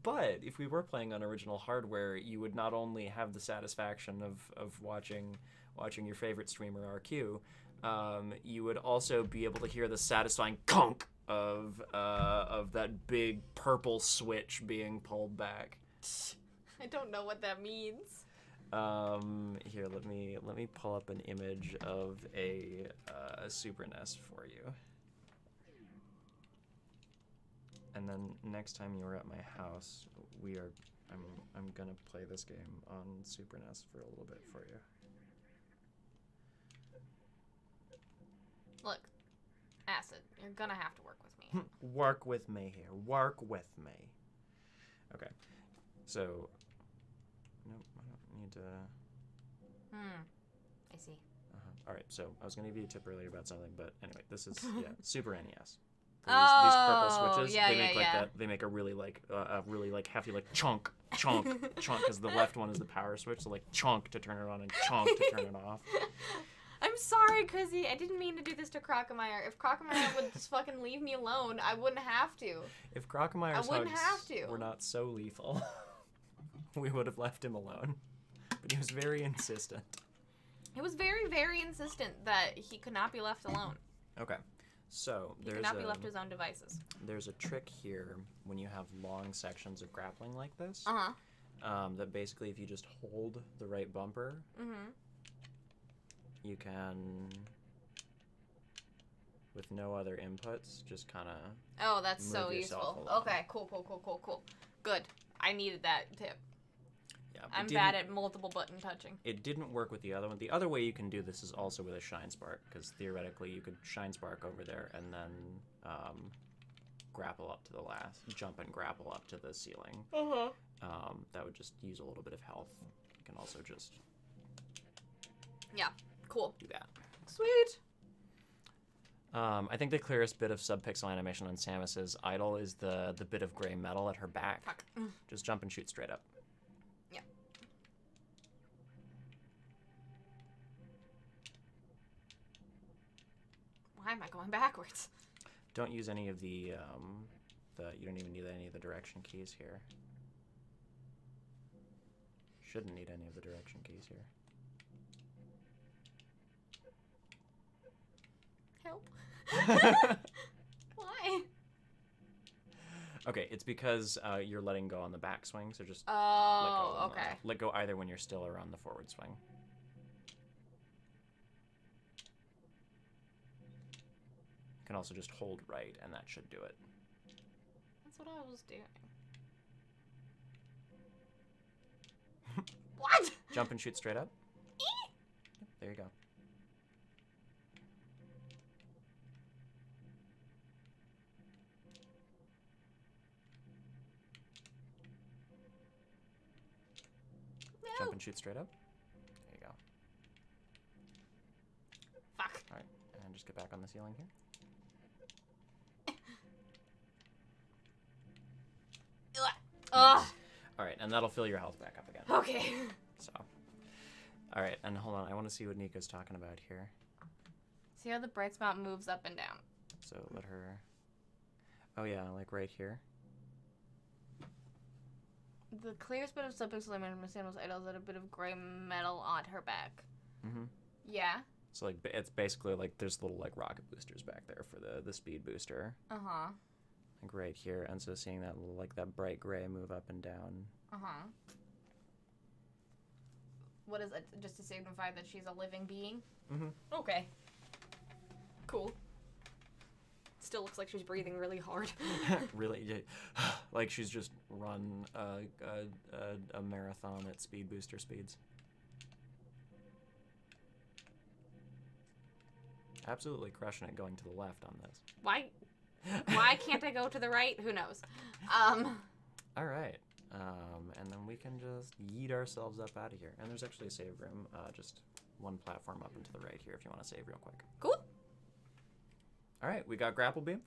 But if we were playing on original hardware, you would not only have the satisfaction of watching your favorite streamer RQ, you would also be able to hear the satisfying conk of that big purple switch being pulled back. I don't know what that means. Here, let me pull up an image of a Super NES for you. And then next time you're at my house, I'm gonna play this game on Super NES for a little bit for you. Look, Acid, you're gonna have to work with me. Work with me here. Work with me. Okay. So, nope, I don't need to... I see. All right, so I was going to give you a tip earlier about something, but anyway, this is, Super NES. These purple switches, yeah, they make yeah. that. They make a really hefty chunk, because the left one is the power switch, so like chunk to turn it on and chunk to turn it off. I'm sorry, Chrissy. I didn't mean to do this to Crocomire. If Crocomire would just fucking leave me alone, I wouldn't have to. If Crocomire's hugs were not so lethal, we would have left him alone. But he was very insistent. He was very, very insistent that he could not be left alone. Okay. So he could not be left to his own devices. There's a trick here when you have long sections of grappling like this. That basically, if you just hold the right bumper, you can, with no other inputs, just kind of. Oh, that's so useful. Okay, cool. Good. I needed that tip. Yeah, I'm bad at multiple button touching. It didn't work with the other one. The other way you can do this is also with a shine spark, because theoretically you could shine spark over there and then grapple up to the last, jump and grapple up to the ceiling. That would just use a little bit of health. You can also just. Yeah. Cool. Do that. Sweet. I think the clearest bit of subpixel animation on Samus's idol is the bit of gray metal at her back. Fuck. Just jump and shoot straight up. Yeah. Why am I going backwards? Don't use any of the you don't even need any of the direction keys here. Shouldn't need any of the direction keys here. Help. Why? Okay, it's because you're letting go on the backswing, so just Oh, okay. let go either when you're still or on the forward swing. You can also just hold right, and that should do it. That's what I was doing. What? Jump and shoot straight up. Yep, there you go. No. Jump and shoot straight up. There you go. Fuck. All right, and just get back on the ceiling here. Ugh. All right, and that'll fill your health back up again. Okay. So, all right, and hold on, I want to see what Nico's talking about here. See how the bright spot moves up and down? So let her. Oh yeah, like right here. The clearest bit of subpixel image from Samuel's idols had a bit of gray metal on her back. Mm-hmm. Yeah. So like it's basically like there's little like rocket boosters back there for the speed booster. Uh-huh. Like right here, and so seeing that little, like that bright gray move up and down. Uh-huh. What is it? Just to signify that she's a living being? Mm-hmm. Okay. Cool. Still looks like she's breathing really hard. Really, yeah. Like she's just run a marathon at speed booster speeds. Absolutely crushing it going to the left on this. Why can't I go to the right? Who knows? All right. And then we can just yeet ourselves up out of here. And there's actually a save room, just one platform up and to the right here if you want to save real quick. Cool. All right, we got grapple beam.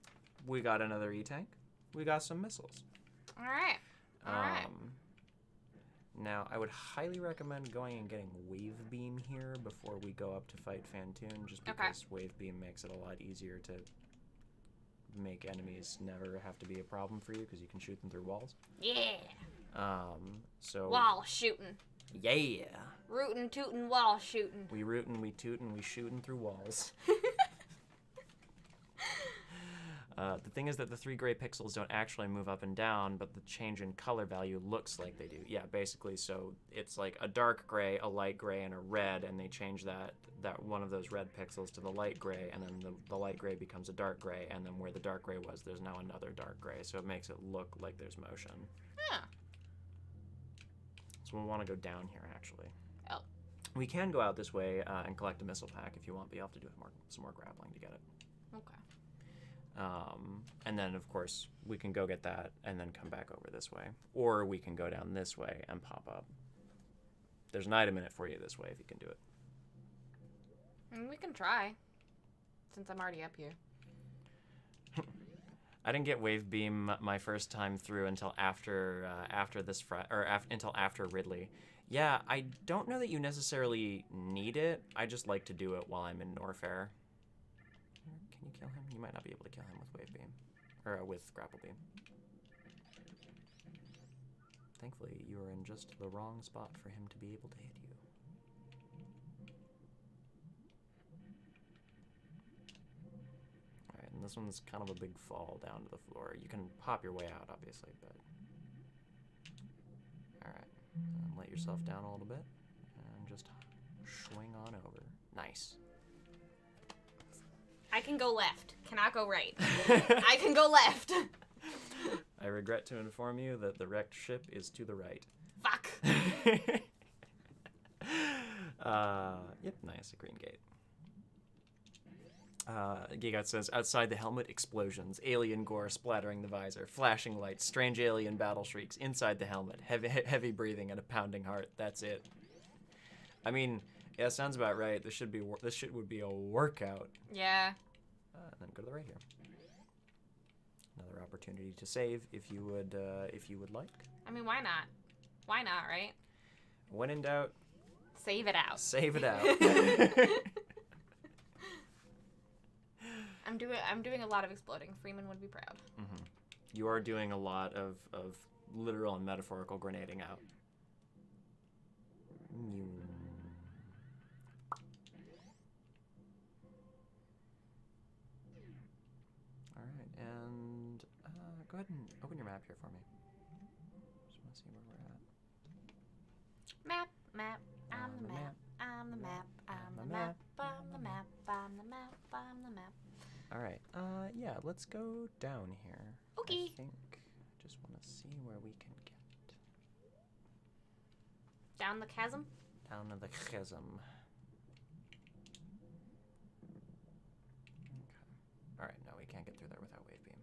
We got another E-tank. We got some missiles. All right. All right. Now, I would highly recommend going and getting wave beam here before we go up to fight Fantoon, just because wave beam makes it a lot easier to make enemies never have to be a problem for you because you can shoot them through walls. Yeah. So Wall shooting. Yeah. Rootin' tootin' wall shooting. We rootin', we tootin', we shootin' through walls. The thing is that the 3 gray pixels don't actually move up and down, but the change in color value looks like they do. Yeah, basically, so it's like a dark gray, a light gray, and a red, and they change that one of those red pixels to the light gray, and then the light gray becomes a dark gray, and then where the dark gray was, there's now another dark gray, so it makes it look like there's motion. Yeah. So we want to go down here, actually. Oh. We can go out this way and collect a missile pack if you want, but you have to do some more grappling to get it. Okay. And then, of course, we can go get that and then come back over this way. Or we can go down this way and pop up. There's an item in it for you this way if you can do it. We can try, since I'm already up here. I didn't get wave beam my first time through until after until after Ridley. Yeah, I don't know that you necessarily need it. I just like to do it while I'm in Norfair. Can you kill him? You might not be able to kill him with wave beam, or with grapple beam. Thankfully, you are in just the wrong spot for him to be able to hit you. Alright, and this one's kind of a big fall down to the floor. You can pop your way out, obviously, but... Alright, and let yourself down a little bit, and just swing on over. Nice. I can go left. Cannot go right. I can go left. I regret to inform you that the wrecked ship is to the right. Fuck. Yep, nice, a green gate. Gigot says, outside the helmet, explosions, alien gore splattering the visor, flashing lights, strange alien battle shrieks, inside the helmet, heavy breathing and a pounding heart. That's it. I mean, yeah, sounds about right. This would be a workout. Yeah. And then go to the right here. Another opportunity to save if you would like. I mean, why not? Why not, right? When in doubt, save it out. Save it out. I'm doing a lot of exploding. Freeman would be proud. Mm-hmm. You are doing a lot of literal and metaphorical grenading out. Alright, and go ahead and open your map here for me. Just want to see where we're at. Map. I'm the map. I'm the map. I'm the map. I'm the map. I'm the map. I'm the map. Alright, yeah, let's go down here. Okay. I think just want to see where we can get. Down the chasm? Down to the chasm. Okay. Alright, no, we can't get through there without wave beam.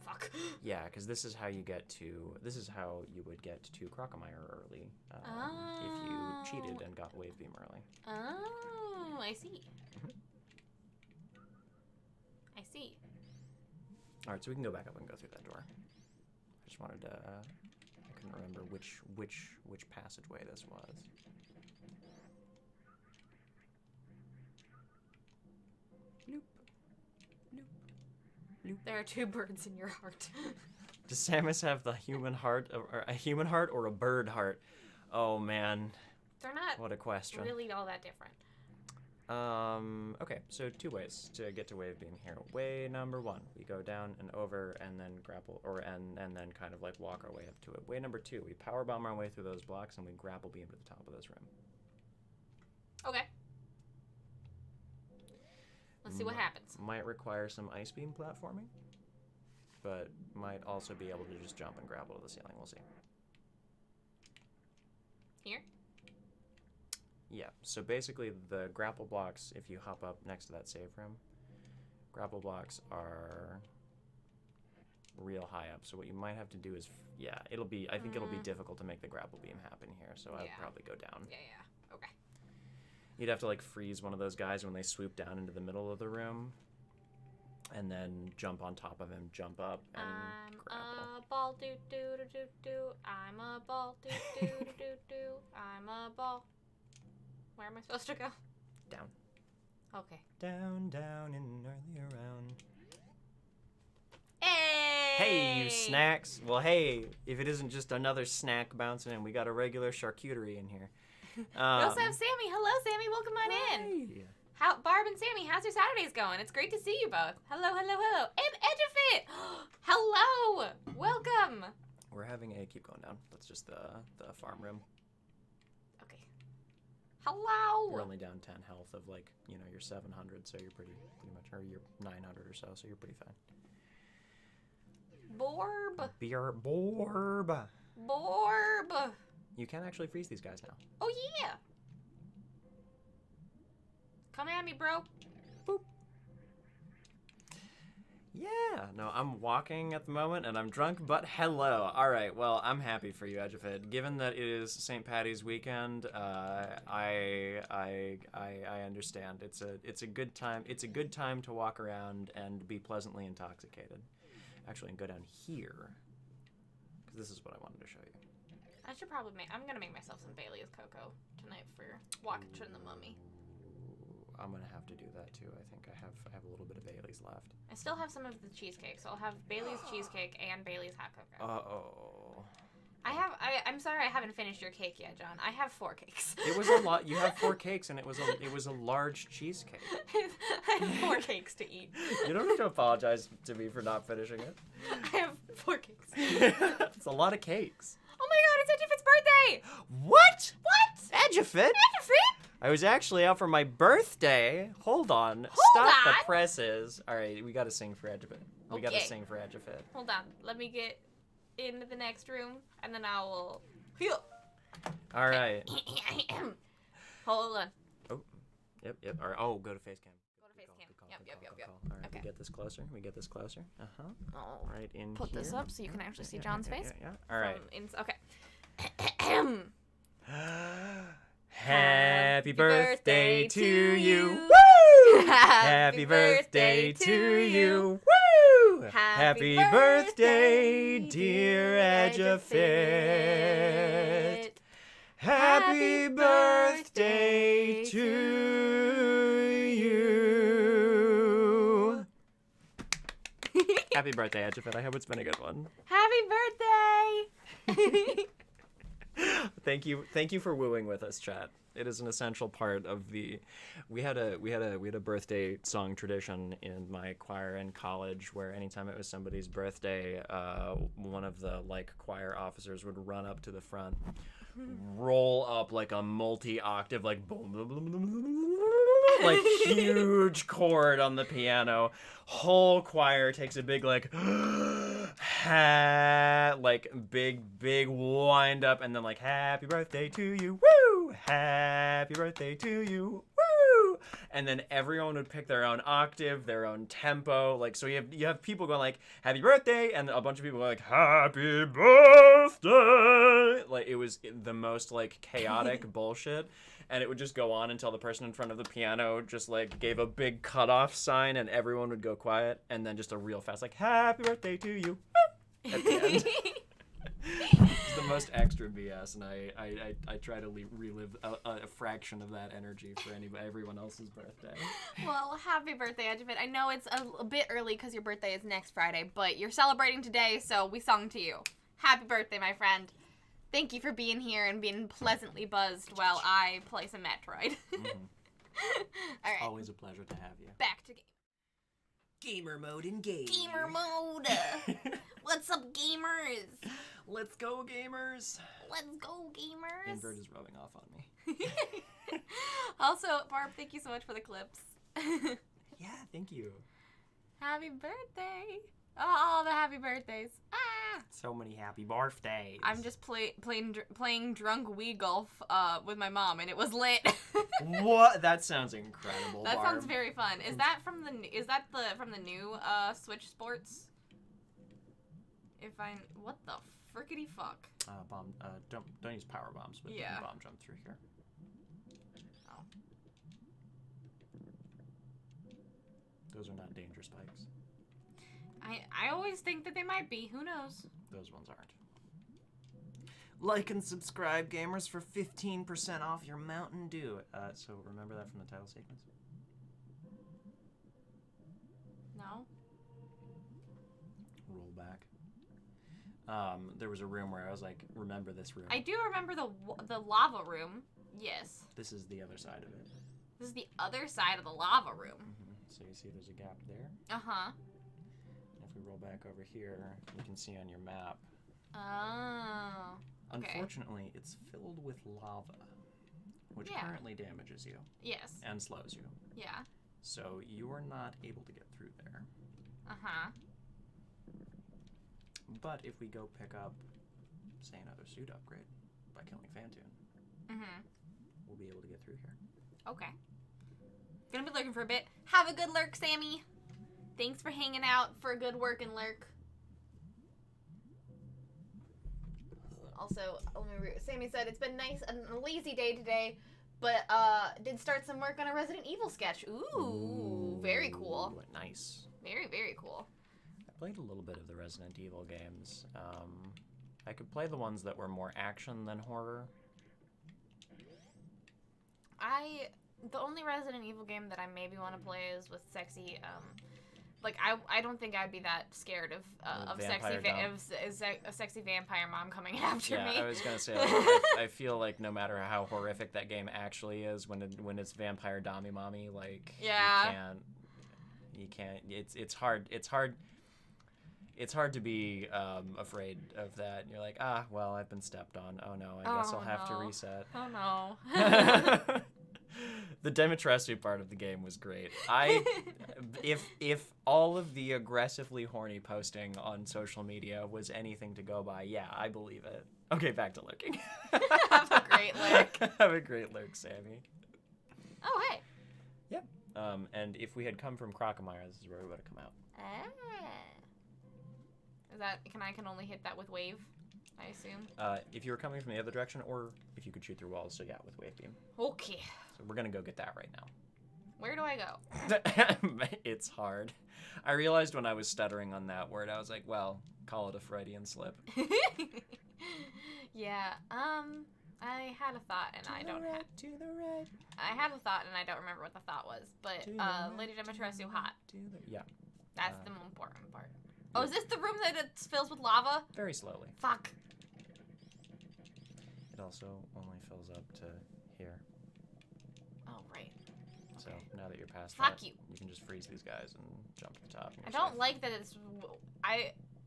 Fuck. Yeah, because this is how you get to. This is how you would get to Crocomire early. If you cheated and got wave beam early. Oh, I see. I see. All right, so we can go back up and go through that door. I just wanted to. I couldn't remember which passageway this was. Bloop, bloop, bloop. There are two birds in your heart. Does Samus have the human heart, or a human heart, or a bird heart? Oh man. They're not What a question. really all that different. Okay, so two ways to get to wave beam here. Way number one, we go down and over and then grapple, and then kind of like walk our way up to it. Way number two, we power bomb our way through those blocks and we grapple beam to the top of this room. Okay. Let's see what happens. Might require some ice beam platforming, but might also be able to just jump and grapple to the ceiling. We'll see. Here? Yeah, so basically the grapple blocks, if you hop up next to that save room, grapple blocks are real high up. So what you might have to do is, yeah, I think it'll be difficult to make the grapple beam happen here, so I'd probably go down. Yeah, okay. You'd have to like freeze one of those guys when they swoop down into the middle of the room, and then jump on top of him, jump up, and grapple. I'm a ball, do. I'm a ball, do. I'm a ball. Where am I supposed to go? Down. Okay. Down, and early around. Hey! Hey, you snacks. Well, hey, if it isn't just another snack bouncing in, we got a regular charcuterie in here. We also have Sammy. Hello, Sammy. Welcome on in. Hi. Barb and Sammy, how's your Saturdays going? It's great to see you both. Hello. And Edgefit. Hello. Welcome. We're having a keep going down. That's just the farm room. Okay. Hello. You're only down 10 health of like, you're 700, so you're pretty much, or you're 900 or so you're pretty fine. Borb. You can actually freeze these guys now. Oh yeah. Come at me, bro. Boop. Yeah, no, I'm walking at the moment and I'm drunk, but hello. All right, well, I'm happy for you, Edgefit. Given that it is St. Patty's weekend, I understand. It's a good time. It's a good time to walk around and be pleasantly intoxicated. Actually, and go down here, because this is what I wanted to show you. I should probably I'm gonna make myself some Bailey's cocoa tonight for watching the mummy. I'm gonna have to do that too. I think I have a little bit of Bailey's left. I still have some of the cheesecake, so I'll have Bailey's cheesecake and Bailey's hot cocoa. Uh-oh. I'm sorry I haven't finished your cake yet, John. I have 4 cakes. It was a lot. You have 4 cakes, and it was a large cheesecake. I have 4 cakes to eat. You don't need to apologize to me for not finishing it. I have 4 cakes. It's a lot of cakes. Oh my god, it's Edgefit's birthday! What? What? Edgefit? Edgefit? I was actually out for my birthday. Hold on. Stop the presses. All right, we got to sing for Edgefit. We got to sing for Edgefit. Hold on. Let me get into the next room, and then I will heal. All right. Hold on. Oh, yep. All right. Oh, go to face cam. Go to face cam. Yep. All right, Okay. we get this closer. Uh-huh. I'll Right in put here. this up so you can actually see John's face. Yeah. All right. Okay. Happy birthday to you. Woo! Happy birthday to you. Woo! Happy birthday, dear Edgefit. Happy birthday to you. Happy birthday, Edgefit. I hope it's been a good one. Happy birthday! Thank you for wooing with us, chat. It is an essential part of the. We had a birthday song tradition in my choir in college where anytime it was somebody's birthday, one of the choir officers would run up to the front, roll up like a multi-octave boom, boom, boom, boom, boom, huge chord on the piano. Whole choir takes a big big wind up, and then happy birthday to you, woo! Happy birthday to you, woo! And then everyone would pick their own octave, their own tempo. So you have people going happy birthday, and a bunch of people go happy birthday. It was the most chaotic bullshit. And it would just go on until the person in front of the piano just gave a big cutoff sign, and everyone would go quiet, and then just a real fast happy birthday to you at the end. It's the most extra BS, and I try to relive a fraction of that energy for everyone else's birthday. Well, happy birthday, Edgefit. I know it's a bit early because your birthday is next Friday, but you're celebrating today, so we sung to you. Happy birthday, my friend. Thank you for being here and being pleasantly buzzed while I play some Metwoid. Mm-hmm. All right. Always a pleasure to have you. Back to game. Gamer mode engaged. Gamer mode. What's up, gamers? Let's go, gamers. Let's go, gamers. Invert is rubbing off on me. Also, Barb, thank you so much for the clips. Yeah, thank you. Happy birthday. Oh, all the happy birthdays. Ah! So many happy birthdays. I'm just playing drunk Wii golf with my mom, and it was lit. What? That sounds incredible. That Barb. sounds very fun. Is that from the new Switch Sports? What the frickety fuck? Bomb. Don't use power bombs, but you can bomb jump through here. Oh. Those are not danger spikes. I always think that they might be. Who knows? Those ones aren't. Like and subscribe, gamers, for 15% off your Mountain Dew. So remember that from the title sequence? No. Roll back. There was a room where I was remember this room. I do remember the lava room. Yes. This is the other side of it. This is the other side of the lava room. Mm-hmm. So you see there's a gap there. Uh-huh. If we roll back over here, you can see on your map. Oh. Okay. Unfortunately, it's filled with lava, which currently damages you. Yes. And slows you. Yeah. So you are not able to get through there. Uh-huh. But if we go pick up, say, another suit upgrade by killing Fantoon, we'll be able to get through here. Okay. Gonna be lurking for a bit. Have a good lurk, Sammy. Thanks for hanging out for a good working lurk. Also, Sammy said it's been nice and a lazy day today, but did start some work on a Resident Evil sketch. Ooh, very cool. Nice. Very, very cool. I played a little bit of the Resident Evil games. I could play the ones that were more action than horror. The only Resident Evil game that I maybe want to play is with sexy, I don't think I'd be that scared of a sexy vampire mom coming after me. Yeah, I was gonna say, I feel like no matter how horrific that game actually is, when it's vampire dommy mommy, you can't. It's hard to be afraid of that. And you're like, well, I've been stepped on. Oh no, I guess I'll have to reset. Oh no. The Dimitrescu part of the game was great. If all of the aggressively horny posting on social media was anything to go by, yeah, I believe it. Okay, back to lurking. Have a great lurk. Have a great lurk, Sammy. Oh, hey. Yep. And if we had come from Crocomire, this is where we would have come out. Is that, I can only hit that with wave, I assume? If you were coming from the other direction, or if you could shoot through walls, so yeah, with wave beam. Okay. So we're gonna go get that right now. Where do I go? It's hard. I realized when I was stuttering on that word, I was like, well, call it a Freudian slip. Yeah, I had a thought and I don't have... To the right. I had a thought and I don't remember what the thought was, but Lady Dimitrescu hot. Yeah. That's the important part. Oh, is this the room that it fills with lava? Very slowly. Fuck. It also only fills up to here. Oh, right. So now that you're past Fuck that, you. you can just freeze these guys and jump to the top. I don't like that it's...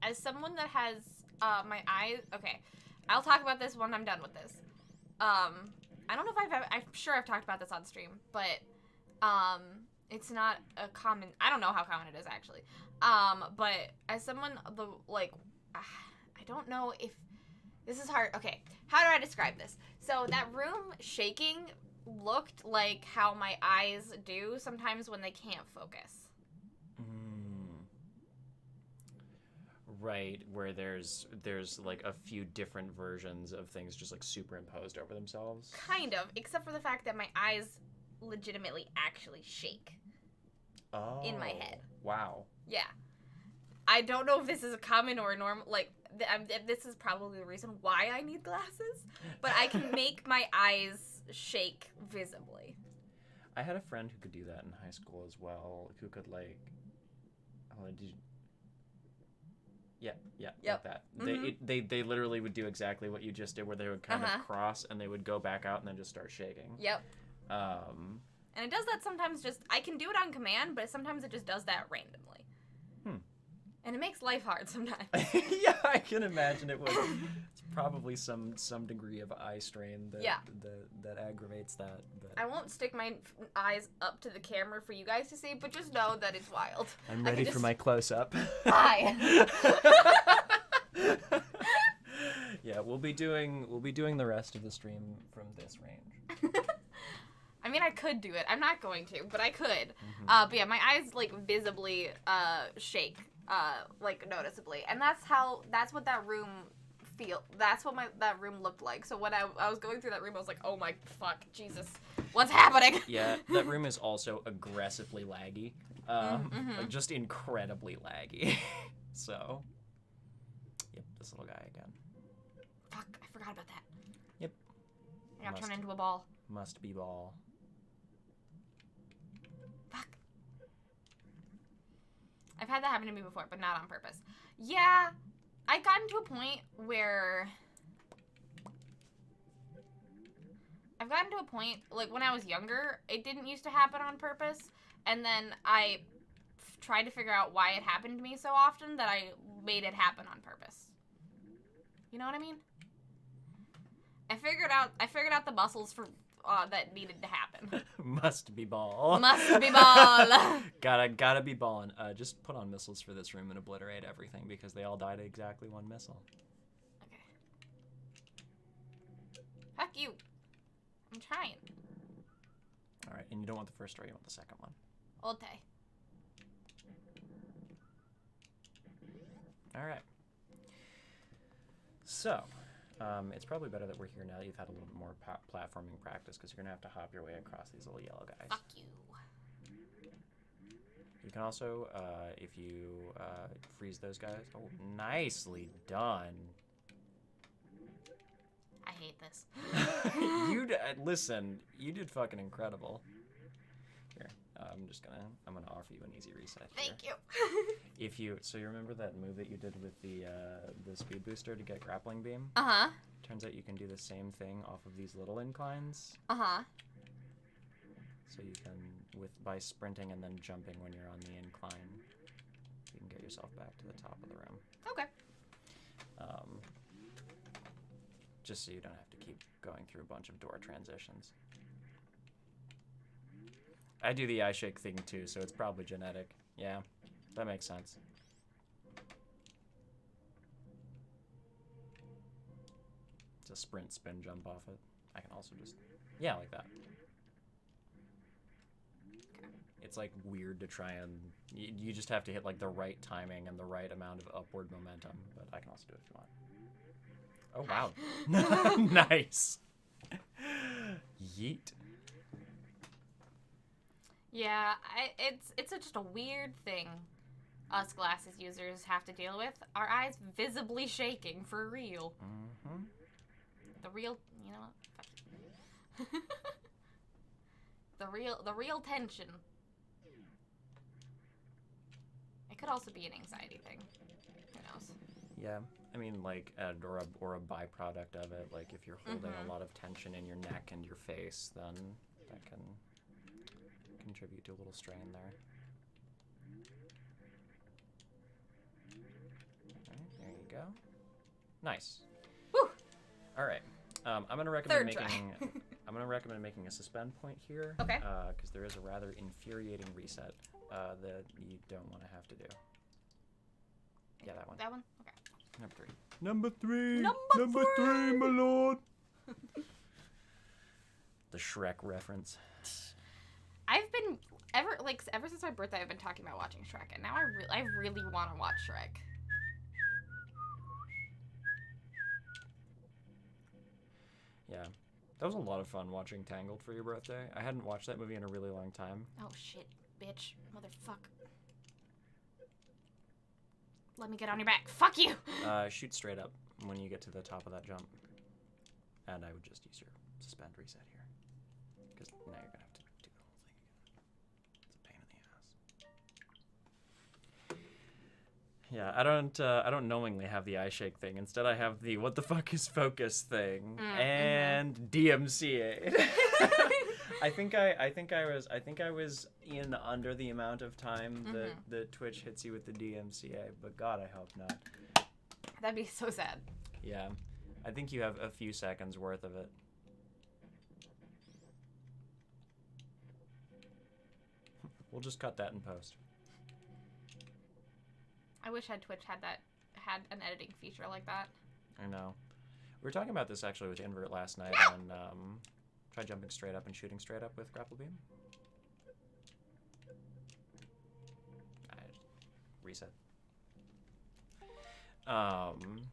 As someone that has my eyes... Okay, I'll talk about this when I'm done with this. I don't know if I'm sure I've talked about this on stream, but it's not a common... I don't know how common it is, actually. But as someone, I don't know if... This is hard. Okay, how do I describe this? So that room shaking looked like how my eyes do sometimes when they can't focus. Right, where there's like a few different versions of things just like superimposed over themselves. Kind of, except for the fact that my eyes legitimately actually shake. Oh. In my head. Wow. Yeah. I don't know if this is a common or a normal, like, this is probably the reason why I need glasses, but I can make my eyes shake visibly. I had a friend who could do that in high school as well, who could like, Yep. like that. They literally would do exactly what you just did, where they would kind of cross and they would go back out and then just start shaking. Yep. And it does that sometimes I can do it on command, but sometimes it just does that randomly. And it makes life hard sometimes. Yeah, I can imagine it would. It's probably some degree of eye strain that aggravates that. But I won't stick my eyes up to the camera for you guys to see, but just know that it's wild. I'm ready for my close-up. Hi. Yeah, we'll be doing the rest of the stream from this range. I mean, I could do it. I'm not going to, but I could. But yeah, my eyes like visibly shake, like noticeably, and that's what that room that's what that room looked like. So when I was going through that room, I was like, oh my fuck, Jesus, what's happening? Yeah, that room is also aggressively laggy, like just incredibly laggy. So, yep, this little guy again. Fuck, I forgot about that. Yep. I got turned into a ball. Must be ball. Fuck. I've had that happen to me before, but not on purpose. Yeah, I gotten to a point where... I've gotten to a point, like, when I was younger, it didn't used to happen on purpose, and then I tried to figure out why it happened to me so often that I made it happen on purpose. You know what I mean? I figured out the muscles for that needed to happen. Must be ball. Must be ball. gotta be ballin'. Just put on missiles for this room and obliterate everything because they all died to exactly one missile. Okay. Fuck you. I'm trying. All right, and you don't want the first story, you want the second one. Okay. All right. So, it's probably better that we're here now that you've had a little bit more platforming practice, because you're going to have to hop your way across these little yellow guys. Fuck you. You can also, if you freeze those guys... Oh, nicely done. I hate this. Listen, you did fucking incredible. Here, I'm gonna offer you an easy reset here. Thank you. If you, so you remember that move that you did with the speed booster to get grappling beam? Uh-huh. Turns out you can do the same thing off of these little inclines. Uh-huh. So you can, by sprinting and then jumping when you're on the incline, you can get yourself back to the top of the room. Okay. Just so you don't have to keep going through a bunch of door transitions. I do the eye shake thing too, so it's probably genetic. Yeah, that makes sense. It's a sprint spin jump off it. I can also just, yeah, like that. It's like weird to try and, you just have to hit like the right timing and the right amount of upward momentum, but I can also do it if you want. Oh, wow. Nice. Yeet. Yeah, it's just a weird thing us glasses users have to deal with. Our eyes visibly shaking for real. Mm-hmm. The real, you know what? Fuck. the real tension. could also be an anxiety thing. Who knows? Yeah. I mean, like, or a byproduct of it. Like, if you're holding a lot of tension in your neck and your face, then that can contribute to a little strain there. All right, there you go. Nice. Woo! All right. I'm gonna recommend Third making. try. I'm gonna recommend making a suspend point here. Okay. Because there is a rather infuriating reset that you don't want to have to do. Yeah, that one. That one? Okay. Number 3. Number 3. Number three, my lord. The Shrek reference. I've been ever since my birthday. I've been talking about watching Shrek, and now I really want to watch Shrek. Yeah, that was a lot of fun watching Tangled for your birthday. I hadn't watched that movie in a really long time. Oh shit, bitch, motherfuck. Let me get on your back. Fuck you. Shoot straight up when you get to the top of that jump, and I would just use your suspend reset here, because now you're gonna have to do the whole thing again. It's a pain in the ass. Yeah, I don't knowingly have the eye shake thing. Instead, I have the what the fuck is focus thing and DMCA. I think I was in under the amount of time that Twitch hits you with the DMCA, but God, I hope not. That'd be so sad. Yeah, I think you have a few seconds worth of it. We'll just cut that in post. I wish Twitch had an editing feature like that. I know. We were talking about this actually with Invert last night on try jumping straight up and shooting straight up with grapple beam. Reset. Talking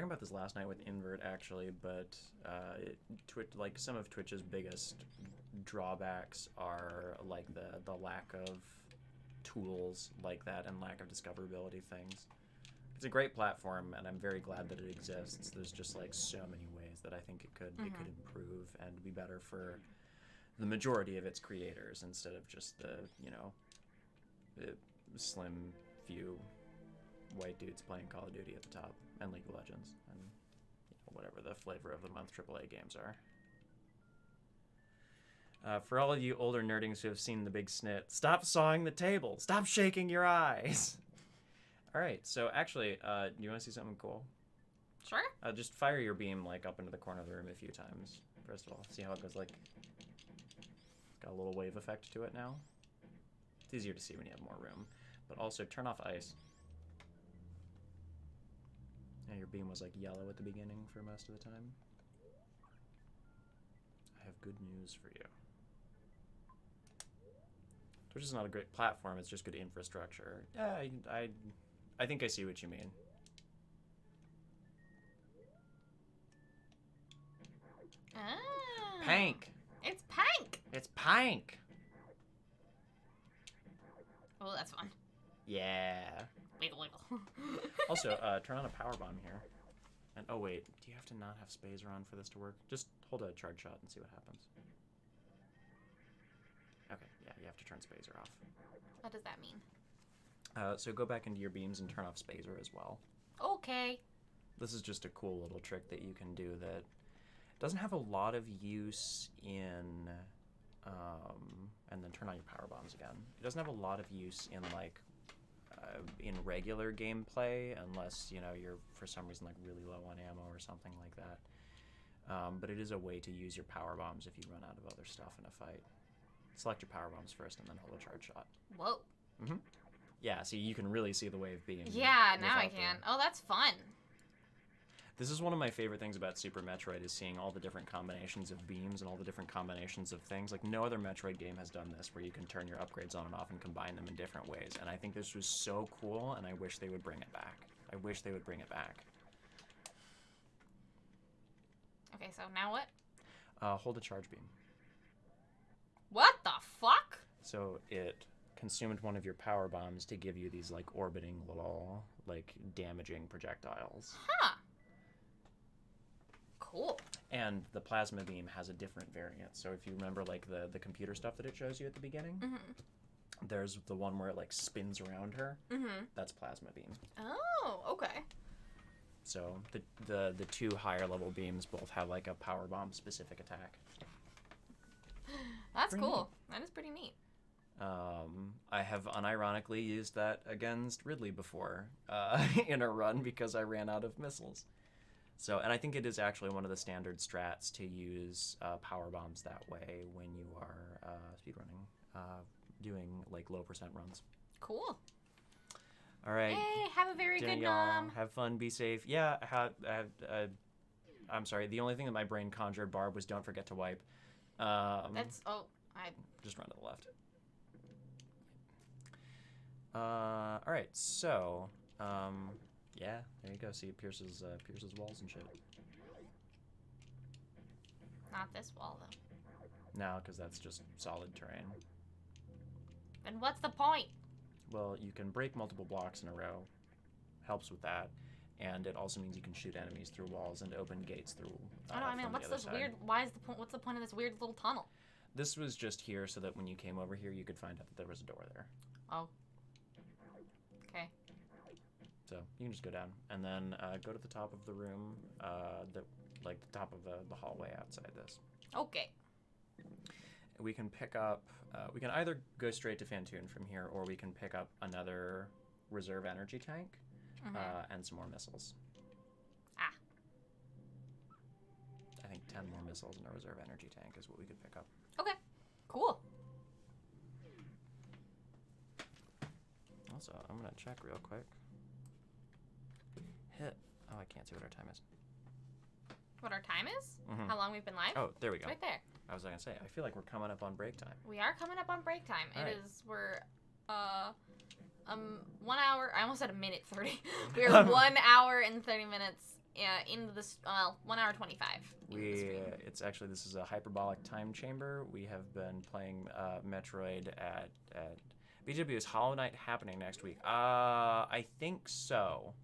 about this last night with Invert actually, but like some of Twitch's biggest drawbacks are like the lack of tools like that and lack of discoverability things. It's a great platform, and I'm very glad that it exists. There's just like so many ways that I think it could improve and be better for the majority of its creators instead of just the slim few white dudes playing Call of Duty at the top and League of Legends and whatever the flavor of the month AAA games are. For all of you older nerdings who have seen The Big Snit, stop sawing the table. Stop shaking your eyes. All right, so actually, do you want to see something cool? Sure. Just fire your beam like up into the corner of the room a few times. First of all, see how it goes like. Got a little wave effect to it now. It's easier to see when you have more room. But also turn off ice. And your beam was like yellow at the beginning for most of the time. I have good news for you. Twitch is not a great platform, it's just good infrastructure. Yeah, I think I see what you mean. Ah, Pank! It's Pank! It's Pank! Oh, that's fun. Yeah. Wiggle, wiggle. Also, turn on a power bomb here. And oh wait, do you have to not have Spazer on for this to work? Just hold a charge shot and see what happens. Okay, yeah, you have to turn Spazer off. What does that mean? So go back into your beams and turn off Spazer as well. Okay. This is just a cool little trick that you can do that doesn't have a lot of use in, and then turn on your power bombs again. It doesn't have a lot of use in like, in regular gameplay unless, you're for some reason like really low on ammo or something like that. But it is a way to use your power bombs if you run out of other stuff in a fight. Select your power bombs first and then hold a charge shot. Whoa. Mm-hmm. Yeah, so you can really see the wave beam. Yeah, now I can. Oh, that's fun. This is one of my favorite things about Super Metroid is seeing all the different combinations of beams and all the different combinations of things. Like, no other Metroid game has done this, where you can turn your upgrades on and off and combine them in different ways. And I think this was so cool, and I wish they would bring it back. I wish they would bring it back. Okay, so now what? Hold a charge beam. What the fuck? So it consumed one of your power bombs to give you these, like, orbiting little, like, damaging projectiles. Huh. Cool. And the plasma beam has a different variant. So if you remember, like, the computer stuff that it shows you at the beginning, There's the one where it like spins around her. Mm-hmm. That's plasma beam. Oh, okay. So the two higher level beams both have like a power bomb specific attack. That's Pretty cool. That is pretty neat. I have unironically used that against Ridley before in a run because I ran out of missiles. So, and I think it is actually one of the standard strats to use power bombs that way when you are speedrunning, doing like low percent runs. Cool. All right. Hey, have a very good y'all. Have fun. Be safe. Yeah. I'm sorry. The only thing that my brain conjured, Barb, was don't forget to wipe. I Just run to the left. All right. So, yeah, there you go. See, it pierces walls and shit. not this wall though. No, because that's just solid terrain. Then what's the point? Well, you can break multiple blocks in a row. Helps with that. And it also means you can shoot enemies through walls and open gates through. I don't know. What's this weird? Why is the point? What's the point of this weird little tunnel? This was just here so that when you came over here, you could find out that there was a door there. Oh. Okay. So you can just go down and then go to the top of the room, like the top of the hallway outside this. Okay. We can pick up. We can either go straight to Fantoon from here, or we can pick up another reserve energy tank and some more missiles. Ah. I think 10 more missiles and a reserve energy tank is what we could pick up. Okay. Cool. Also, I'm gonna check real quick. Hit. Oh, I can't see what our time is. What our time is? Mhm. How long we've been live? Oh, there we It's go. right there. I was gonna say, I feel like we're coming up on break time. We are coming up on break time. All right. We're 1 hour. I almost said a minute 30. We're 1 hour and 30 minutes into this. 1 hour 25. This is a hyperbolic time chamber. We have been playing Metroid at BW's Hollow Knight happening next week. I think so.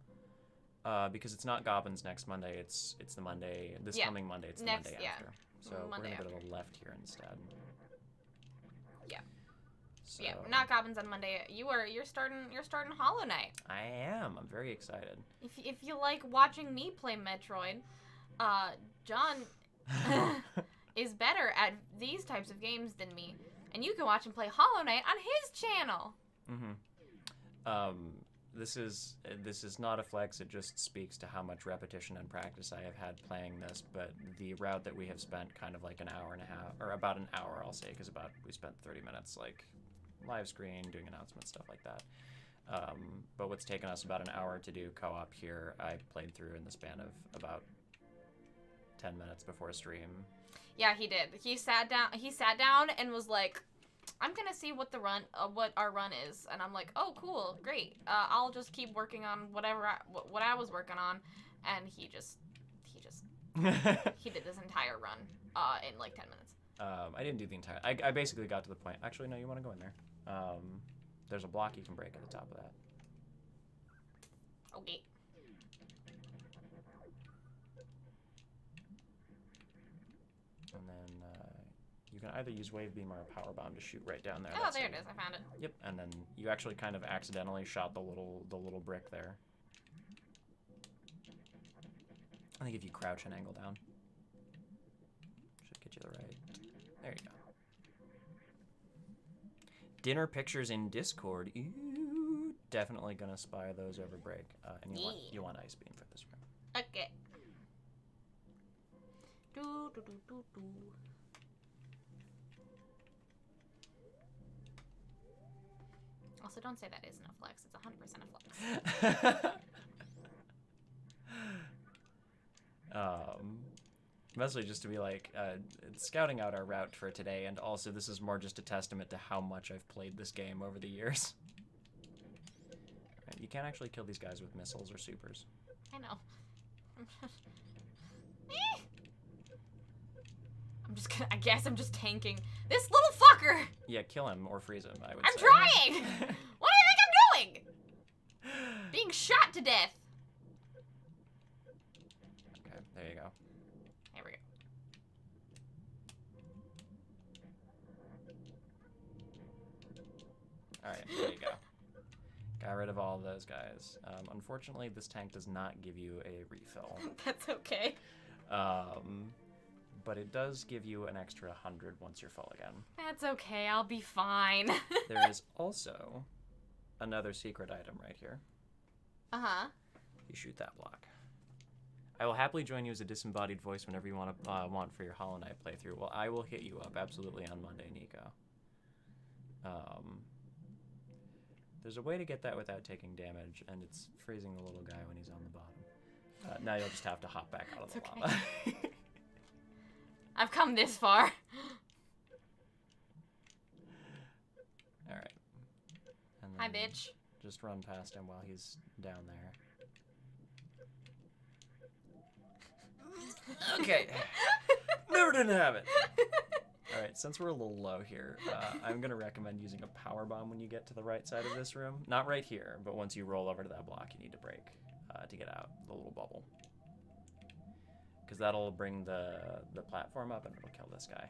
Because it's not Goblins next Monday. It's the Monday. Coming Monday. It's the Monday after. So Monday we're gonna go to the left here instead. Yeah. So, Yeah, not Goblins on Monday. You're starting Hollow Knight. I am. I'm very excited. If you like watching me play Metroid, John is better at these types of games than me, and you can watch him play Hollow Knight on his channel. This is not a flex. It just speaks to how much repetition and practice I have had playing this. But the route that we have spent kind of like an hour and a half, or about an hour, I'll say, because we spent 30 minutes like live screen, doing announcements, stuff like that. But what's taken us about an hour to do co-op here, I played through in the span of about 10 minutes before stream. Yeah, he did. He sat down and was like, I'm gonna see what our run is, and I'm like, oh, cool, great. I'll just keep working on what I was working on, and he did this entire run in like 10 minutes. I didn't do the entire. I basically got to the point. Actually, no, you want to go in there. There's a block you can break at the top of that. Okay. And then you can either use wave beam or a power bomb to shoot right down there. Oh, there it is. I found it. Yep, and then you actually kind of accidentally shot the little brick there. I think if you crouch and angle down, should get you the right. There you go. Dinner pictures in Discord. Ooh, definitely gonna spy those over break. And you want ice beam for this room. Okay. Do. Also, don't say that isn't a flex. It's 100% a flex. Mostly just to be like scouting out our route for today, and also this is more just a testament to how much I've played this game over the years. Right, you can't actually kill these guys with missiles or supers. I know. I guess I'm just tanking this little fucker. Yeah, kill him or freeze him, I would I'm say. trying. What do you think I'm doing? Being shot to death. Okay, there you go. There we go. All right, there you go. Got rid of all of those guys. Unfortunately, this tank does not give you a refill. That's okay. But it does give you an extra 100 once you're full again. That's okay. I'll be fine. There is also another secret item right here. Uh-huh. You shoot that block. I will happily join you as a disembodied voice whenever you want for your Hollow Knight playthrough. Well, I will hit you up absolutely on Monday, Nico. There's a way to get that without taking damage, and it's freezing the little guy when he's on the bottom. Now you'll just have to hop back out of the lava. I've come this far. Alright. Hi, bitch. Just run past him while he's down there. Okay. Never didn't have it. Alright, since we're a little low here, I'm going to recommend using a power bomb when you get to the right side of this room. Not right here, but once you roll over to that block, you need to break to get out the little bubble. Because that'll bring the platform up and it'll kill this guy.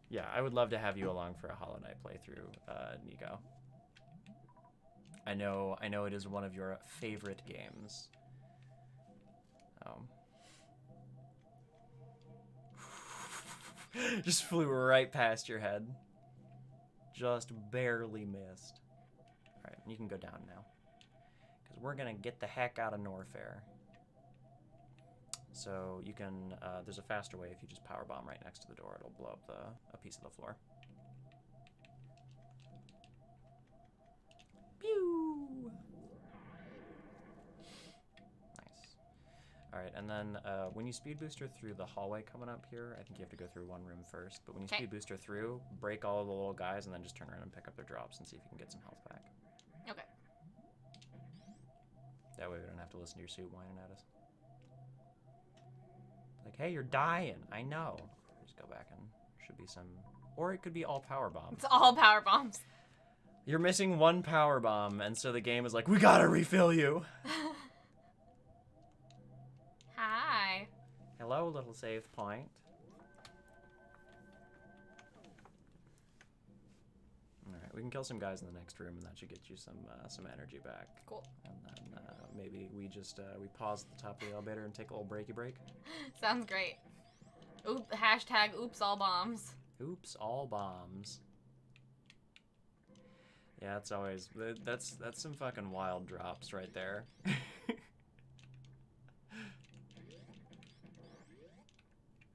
Yeah, I would love to have you along for a Hollow Knight playthrough, Nico. I know it is one of your favorite games. Just flew right past your head. Just barely missed. Alright, you can go down now. Because we're going to get the heck out of Norfair. So you can, there's a faster way if you just power bomb right next to the door. It'll blow up a piece of the floor. Pew! Nice. Alright, and then when you speed booster through the hallway coming up here, I think you have to go through one room first, but when you speed booster through, break all of the little guys and then just turn around and pick up their drops and see if you can get some health back. Okay. That way we don't have to listen to your suit whining at us. Like, hey, you're dying. I know. Just go back and should be some... Or it could be all power bombs. It's all power bombs. You're missing one power bomb, and so the game is like, we gotta refill you. Hi. Hello, little save point. Alright, we can kill some guys in the next room, and that should get you some energy back. Cool. And then maybe we just we pause at the top of the elevator and take a little breaky break. Sounds great. Hashtag oops all bombs. Oops all bombs. Yeah, it's always that's some fucking wild drops right there. I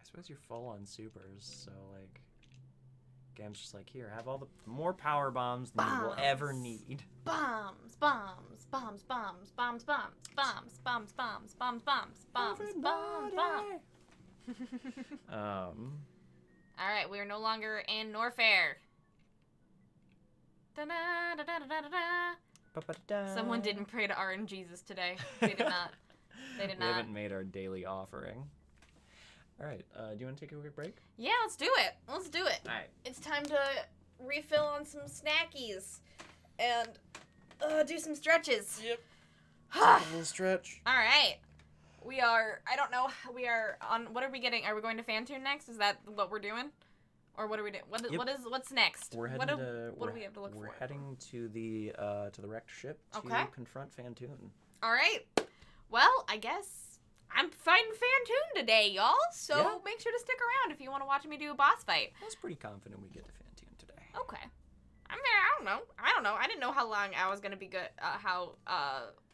suppose you're full on supers, so like game's just like, here, have all the more power bombs than you will ever need. Bombs, bombs, bombs, bombs, bombs, bombs, bombs, bombs, bombs, bombs, bombs, bombs, bombs, bombs. All right, we are no longer in Norfair. Someone didn't pray to RNGesus today. They did not. They did not. We haven't made our daily offering. All right, do you want to take a quick break? Yeah, let's do it. Let's do it. All right. It's time to refill on some snackies and do some stretches. Yep. A little stretch. All right. We are, I don't know, we are on, what are we getting? Are we going to Fantune next? Is that what we're doing? Or what are we doing? What's next? We're heading what do we have to look for? We're heading to the wrecked ship to confront Fantune. All right. Well, I guess I'm fighting Fantune today, y'all. So make sure to stick around if you want to watch me do a boss fight. I was pretty confident we'd get to Fantune today. Okay. I mean, I don't know. I didn't know how long I was gonna be good. How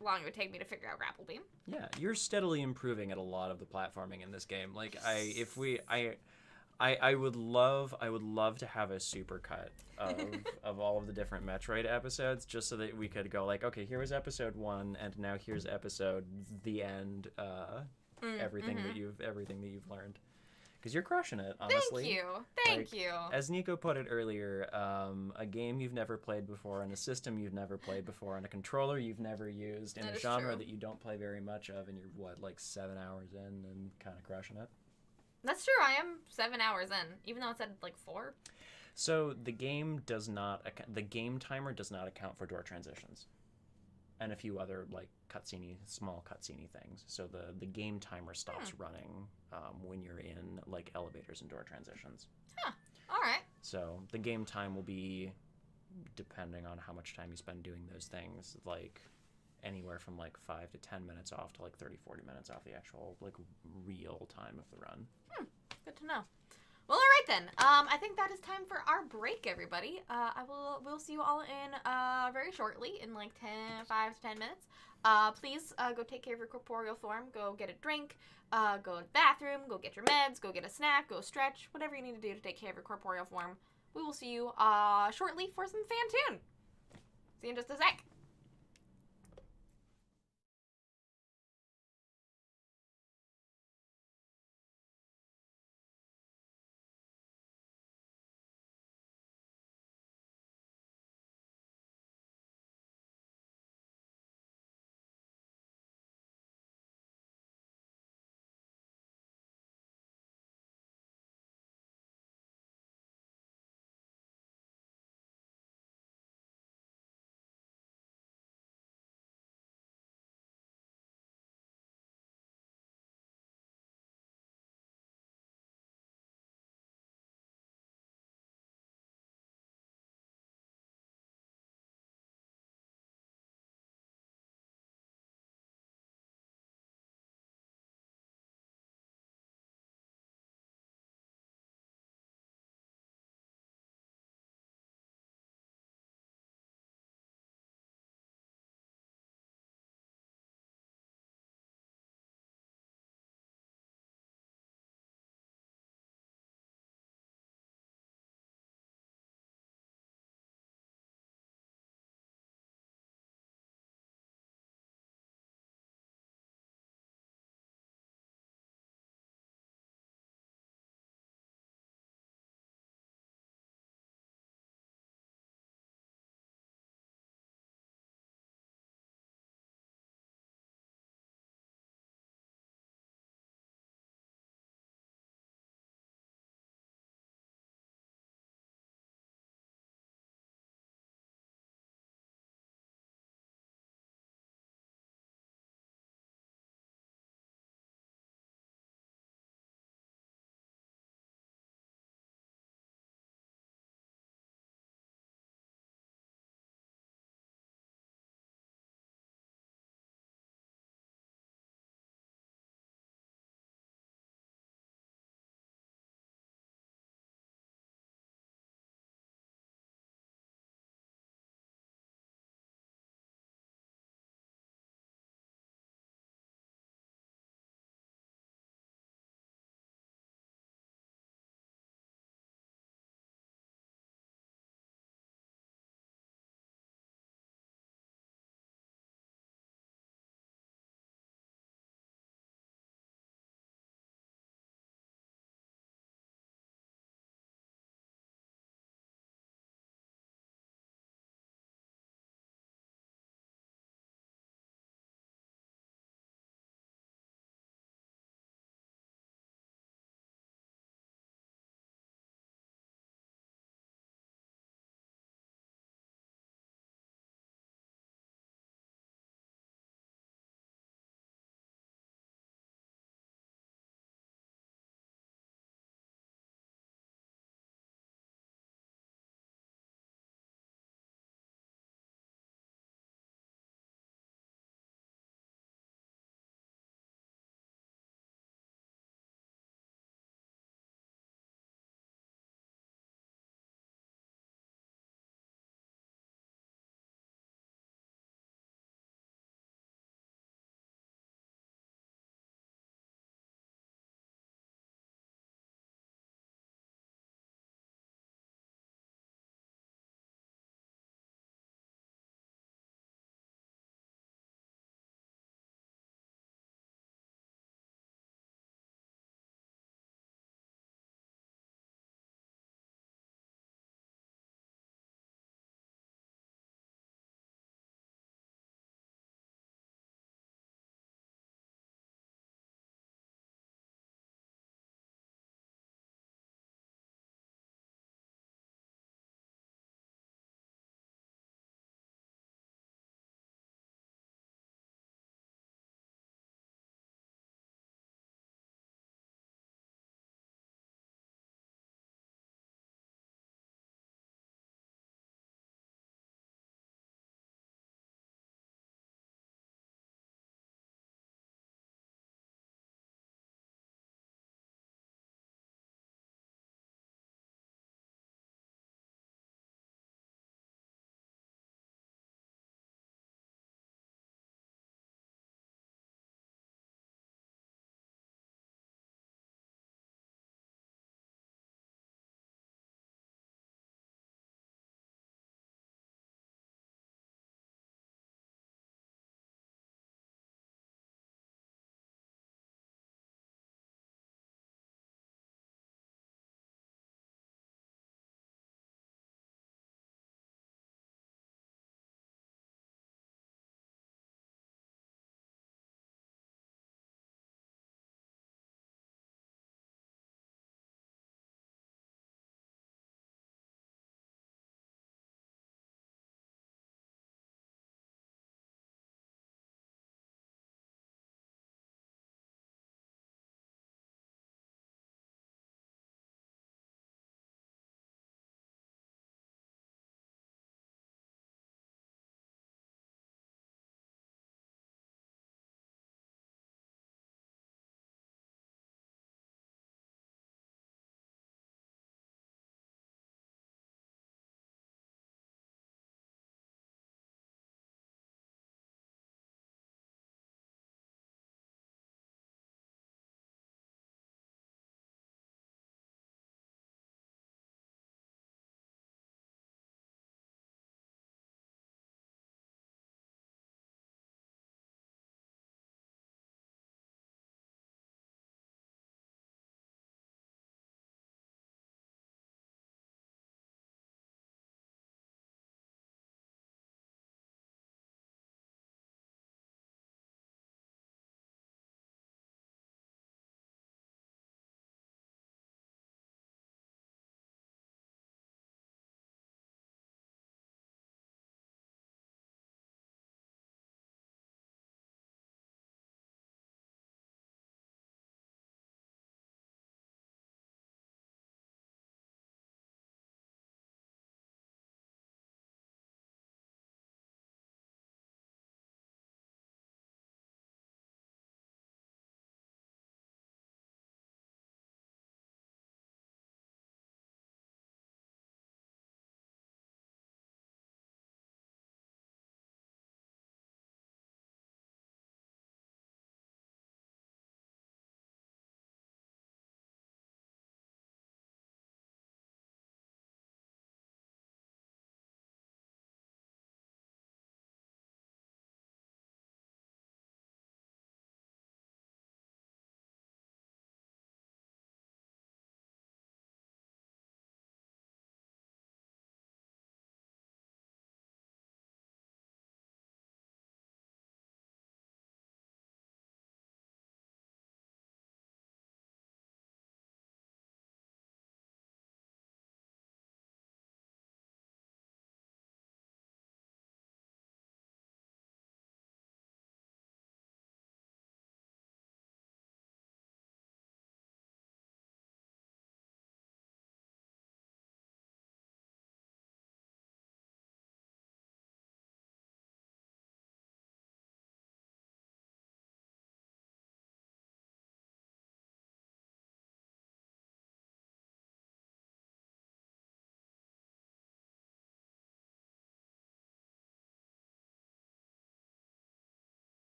long it would take me to figure out grapple beam. Yeah, you're steadily improving at a lot of the platforming in this game. Like I would love to have a supercut of all of the different Metroid episodes, just so that we could go like, okay, here was episode 1, and now here's episode the end. Everything that you've learned, because you're crushing it. Honestly, thank you. As Nico put it earlier, a game you've never played before, and a system you've never played before, and a controller you've never used, in a genre that you don't play very much of, and you're like 7 hours in and kind of crushing it. That's true. I am 7 hours in, even though it said like 4. So the game timer does not account for door transitions. and a few other like small cutscene things. So the game timer stops running when you're in like elevators and door transitions. Huh. All right. So the game time will be, depending on how much time you spend doing those things, like anywhere from like 5 to 10 minutes off to like 30-40 minutes off the actual like real time of the run. Good to know. Well, all right then. I think that is time for our break, everybody. We'll see you all in very shortly, in like 5 to 10 minutes. Please go take care of your corporeal form. Go get a drink. Go to the bathroom. Go get your meds. Go get a snack. Go stretch. Whatever you need to do to take care of your corporeal form. We will see you shortly for some Fantoon. See you in just a sec.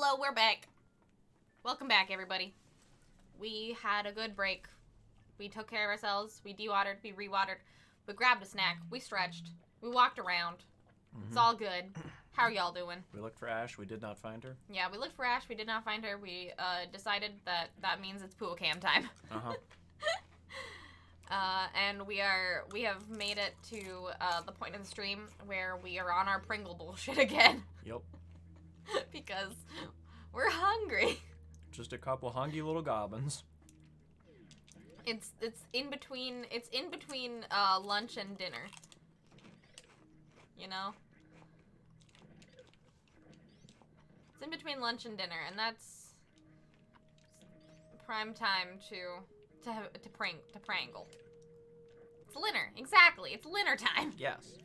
Hello, we're back. Welcome back, everybody. We had a good break. We took care of ourselves. We dewatered. We rewatered. We grabbed a snack. We stretched. We walked around. It's all good. How are y'all doing? We looked for Ash. We did not find her. Yeah, we looked for Ash. We did not find her. We decided that means it's pool cam time. Uh-huh. And we have made it to the point in the stream where we are on our Pringle bullshit again. Yep. Because we're hungry. Just a couple hungry little goblins. It's in between lunch and dinner. You know? It's in between lunch and dinner, and that's prime time to prangle. It's Linner, exactly. It's Linner time. Yes.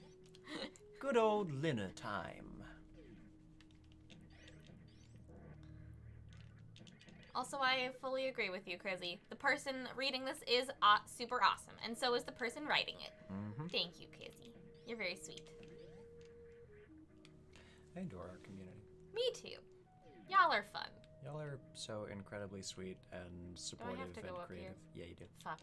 Good old Linner time. Also, I fully agree with you, Crizzy. The person reading this is super awesome, and so is the person writing it. Mm-hmm. Thank you, Crizzy. You're very sweet. I adore our community. Me too. Y'all are fun. Y'all are so incredibly sweet and supportive have to and go up creative. here? Yeah, you do. Fuck.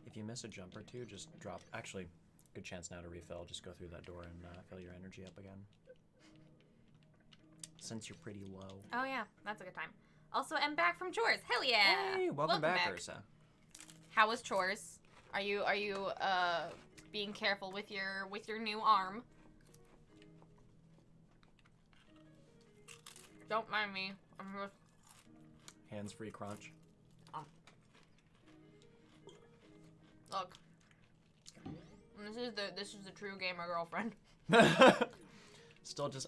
If you miss a jump or two, just drop. Actually, good chance now to refill. Just go through that door and fill your energy up again. Since you're pretty low. Oh yeah, that's a good time. Also, I'm back from chores. Hell yeah! Hey, welcome back, Ursa. How was chores? Are you being careful with your new arm? Don't mind me. I'm just... Hands-free crunch. Look. This is the true gamer girlfriend. Still, just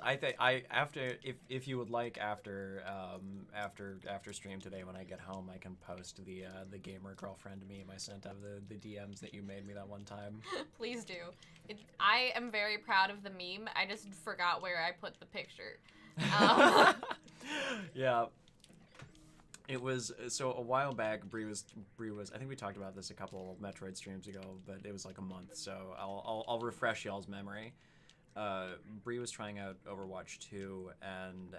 if you would like after stream today when I get home, I can post the gamer girlfriend meme I sent out of the DMs that you made me that one time. Please do. I am very proud of the meme. I just forgot where I put the picture. Yeah. It was so a while back. Bree was. I think we talked about this a couple Metroid streams ago, but it was like a month. So I'll refresh y'all's memory. Bree was trying out Overwatch 2 and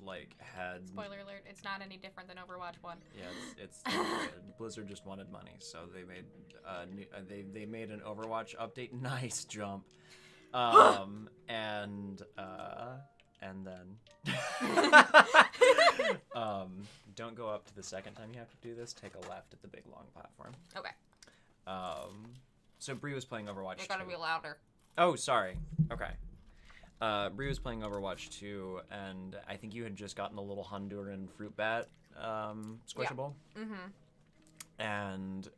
like had. Spoiler alert! It's not any different than Overwatch 1. Yeah, it's Blizzard just wanted money, so they made they made an Overwatch update. Nice jump. And then don't go up to the second time you have to do this. Take a left at the big long platform. Okay. So Bree was playing Overwatch 2. You gotta be louder. Oh, sorry. Okay. Bree was playing Overwatch 2, and I think you had just gotten the little Honduran fruit bat squishable. Yeah. Mm-hmm. And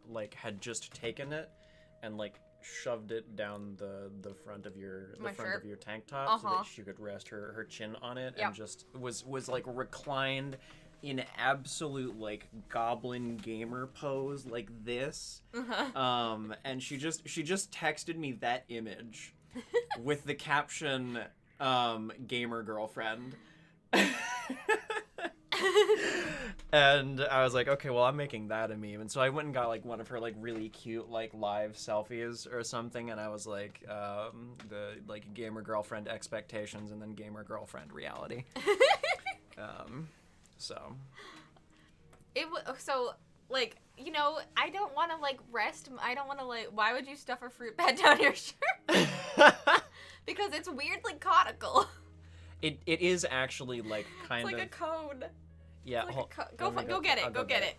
like had just taken it and like shoved it down the front of your of your tank top so that she could rest her chin on it. Yep. And just was like reclined in absolute like goblin gamer pose like this. And she just texted me that image with the caption gamer girlfriend. And I was like, okay, well, I'm making that a meme. And so I went and got like one of her like really cute like live selfies or something, and I was like, the like gamer girlfriend expectations and then gamer girlfriend reality. So like, you know, I don't want to like rest. I don't want to like. Why would you stuff a fruit bat down your shirt? Because it's weirdly conical. It is actually like kind of like a cone. Yeah, like go get it. Go get it.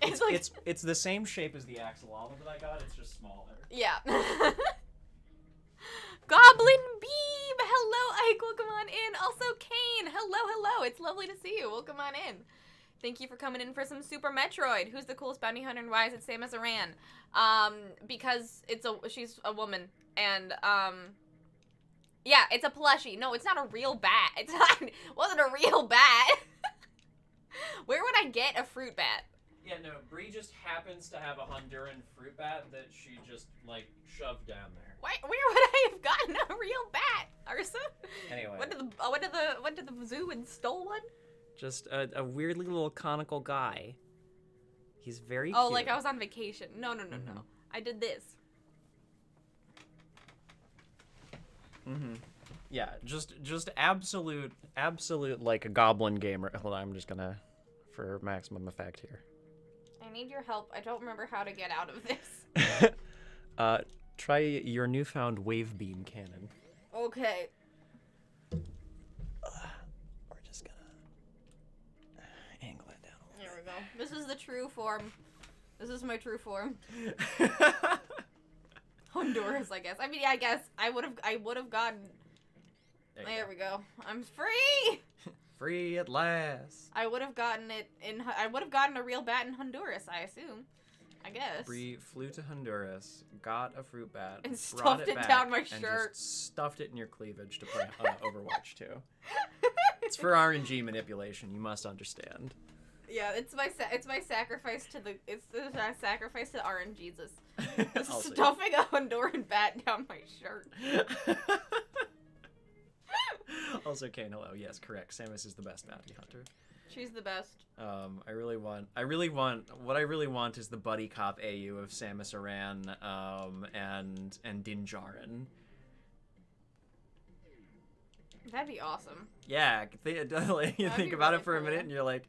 It's the same shape as the axolotl that I got. It's just smaller. Yeah. Goblin Beam, hello Ike, welcome on in. Also Kane, hello. It's lovely to see you. Welcome on in. Thank you for coming in for some Super Metroid. Who's the coolest bounty hunter and why is it same as Iran? Because she's a woman and yeah, it's a plushie. No, it's not a real bat. It wasn't a real bat. Where would I get a fruit bat? Yeah, no, Bree just happens to have a Honduran fruit bat that she just, like, shoved down there. Where would I have gotten a real bat, Ursa? Anyway. Went to the zoo and stole one? Just a weirdly little conical guy. He's very Oh, cute. like I was on vacation. No. I did this. Yeah, just absolute like a goblin gamer. Hold on, I'm just gonna for maximum effect here. I need your help. I don't remember how to get out of this. Try your newfound wave beam cannon. Okay. We're just gonna angle it down. There we go. This is the true form. This is my true form. Honduras, I guess. I mean, yeah, I guess I would have gotten. There we go. I'm free. Free at last. I would have gotten it in. I would have gotten a real bat in Honduras, I assume. I guess. Bree flew to Honduras, got a fruit bat, and brought stuffed it back, down my and shirt. just stuffed it in your cleavage to play Overwatch 2. It's for RNG manipulation. You must understand. Yeah, it's my sacrifice to the sacrifice to RNG. This stuffing a Honduran bat down my shirt. Also, Kane, hello. Yes, correct. Samus is the best bounty hunter. She's the best. What I really want is the buddy cop AU of Samus Aran, and Din Djarin. That'd be awesome. Yeah, you think about it for a minute, and you're like,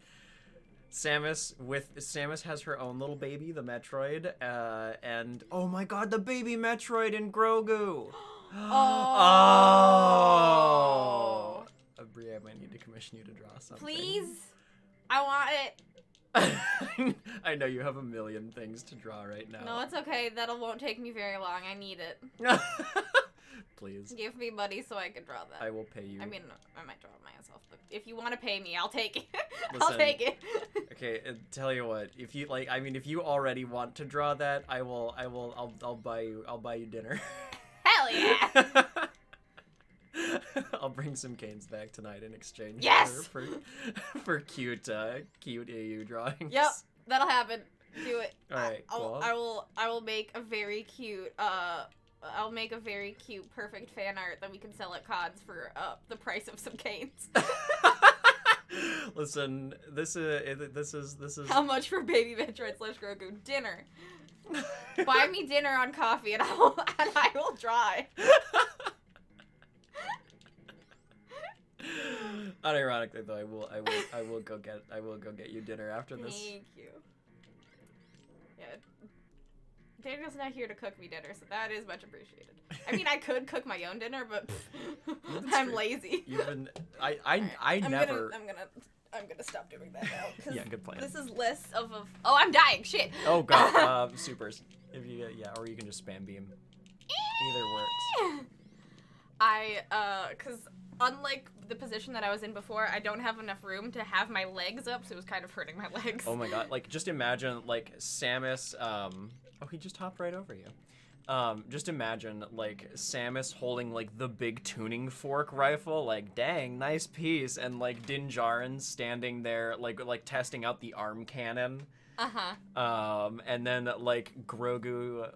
Samus has her own little baby, the Metroid, and oh my god, the baby Metroid and Grogu. Oh. Brie, I might need to commission you to draw something. Please, I want it. I know you have a million things to draw right now. No, it's okay. That won't take me very long. I need it. Please. Give me money so I can draw that. I will pay you. I mean, I might draw it myself, but if you want to pay me, I'll take it. Listen, I'll take it. Okay, tell you what. If you like, I mean, if you already want to draw that, I'll buy you dinner. Hell yeah. I'll bring some canes back tonight in exchange for cute AU drawings. Yep, that'll happen. Do it. All right, cool. I will make a very cute perfect fan art that we can sell at cons for the price of some canes. Listen, this is how much for Baby Metroid / Grogu dinner? Buy me dinner on coffee and I will try. Unironically though, I will go get you dinner after this. Thank you. Yeah. Daniel's not here to cook me dinner, so that is much appreciated. I mean, I could cook my own dinner, but I'm lazy. I'm gonna stop doing that now. Yeah, good plan. This is lists of oh, I'm dying. Shit. Oh god. Supers. If you or you can just spam beam. Either works. Cause unlike the position that I was in before, I don't have enough room to have my legs up, so it was kind of hurting my legs. Oh my god, like, just imagine, like, Samus, oh, he just hopped right over you. Just imagine, like, Samus holding, like, the big tuning fork rifle, like, dang, nice piece, and, like, Din Djarin standing there, like, testing out the arm cannon. Uh-huh. And then, like, Grogu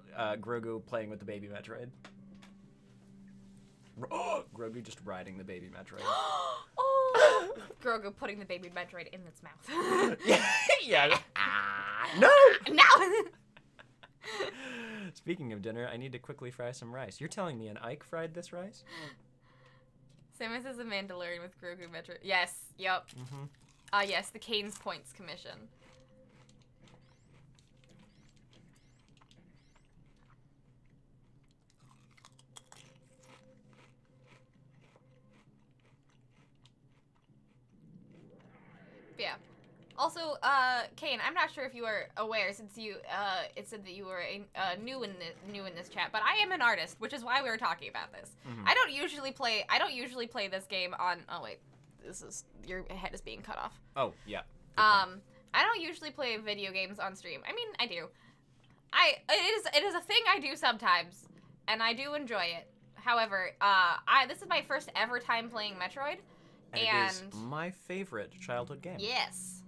playing with the baby Metroid. Grogu just riding the baby Metroid. Oh! Grogu putting the baby Metroid in its mouth. Yeah. No! No! Speaking of dinner, I need to quickly fry some rice. You're telling me an Ike fried this rice? Samus is a Mandalorian with Grogu Metroid. Yes, yep. Mm-hmm. Yes, the Kane's Points Commission. Yeah. Also, Kane, I'm not sure if you are aware, since you, it said that you were new in this chat, but I am an artist, which is why we were talking about this. Mm-hmm. I don't usually play this game on. Oh wait, your head is being cut off. Oh yeah. I don't usually play video games on stream. I mean, I do. It is a thing I do sometimes, and I do enjoy it. However, this is my first ever time playing Metroid. And it is my favorite childhood game. Yes.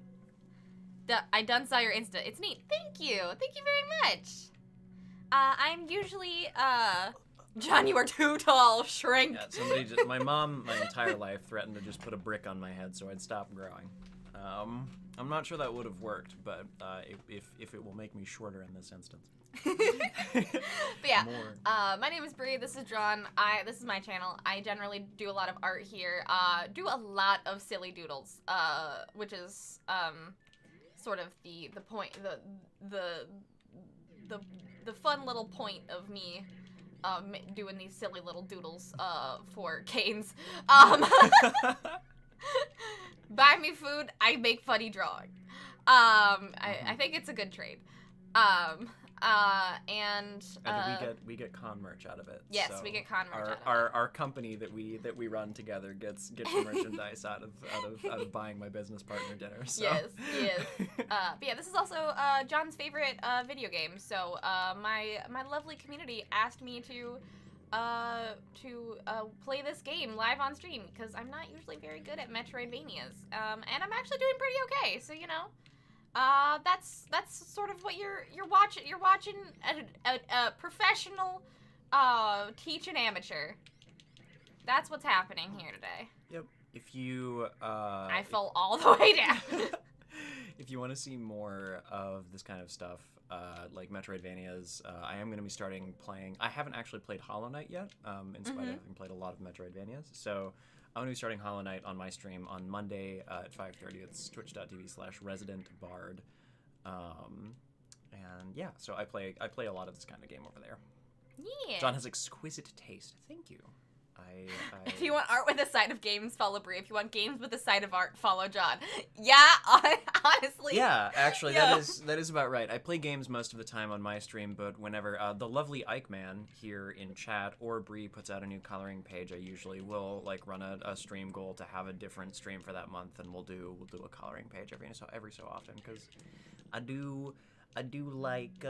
I done saw your Insta. It's neat. Thank you. Thank you very much. I'm usually, John, you are too tall. Shrink. Yeah, my mom, my entire life, threatened to just put a brick on my head so I'd stop growing. I'm not sure that would have worked, but if it will make me shorter in this instance. But yeah, my name is Bree. This is John. This is my channel. I generally do a lot of art here. Do a lot of silly doodles, which is sort of the point, the fun little point of me doing these silly little doodles for canes. Buy me food, I make funny drawing. I think it's a good trade. And we get con merch out of it. Yes, so we get con merch out of it. Our company that we run together gets the merchandise out of buying my business partner dinner. So. Yes. But yeah, this is also John's favorite video game. So my lovely community asked me to play this game live on stream because I'm not usually very good at Metroidvanias, and I'm actually doing pretty okay. So that's sort of what you're watching. You're watching a professional teach an amateur. That's what's happening here today. Yep. If you I fell all the way down. If you want to see more of this kind of stuff, like Metroidvanias, I am going to be starting playing. I haven't actually played Hollow Knight yet, in spite of having played a lot of Metroidvanias. So I'm going to be starting Hollow Knight on my stream on Monday at 5:30. It's twitch.tv/residentbard. And yeah, so I play a lot of this kind of game over there. Yeah. John has exquisite taste. Thank you. If you want art with a side of games, follow Brie. If you want games with a side of art, follow John. Yeah, honestly. Yeah, actually, that is about right. I play games most of the time on my stream, but whenever the lovely Ike Man here in chat or Brie puts out a new coloring page, I usually will run a stream goal to have a different stream for that month, and we'll do a coloring page every so often because I do like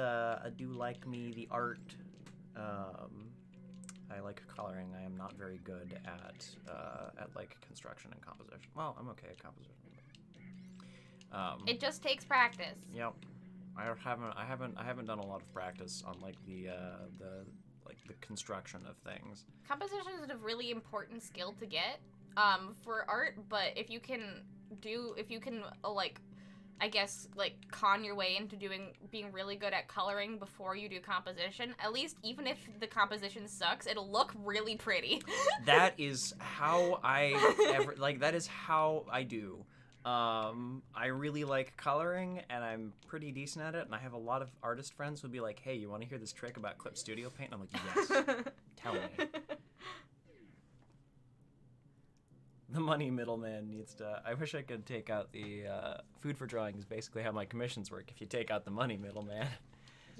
me the art. I like coloring. I am not very good at construction and composition. Well, I'm okay at composition. It just takes practice. Yep. I haven't done a lot of practice on the construction of things. Composition is a really important skill to get for art, but if you can I guess con your way into being really good at coloring before you do composition, at least even if the composition sucks, it'll look really pretty. That is how that is how I do. I really like coloring and I'm pretty decent at it, and I have a lot of artist friends who'll be like, "Hey, you want to hear this trick about Clip Studio Paint?" And I'm like, "Yes." Tell me. The money middleman needs to... I wish I could take out the... food for drawing is basically how my commissions work. If you take out the money middleman.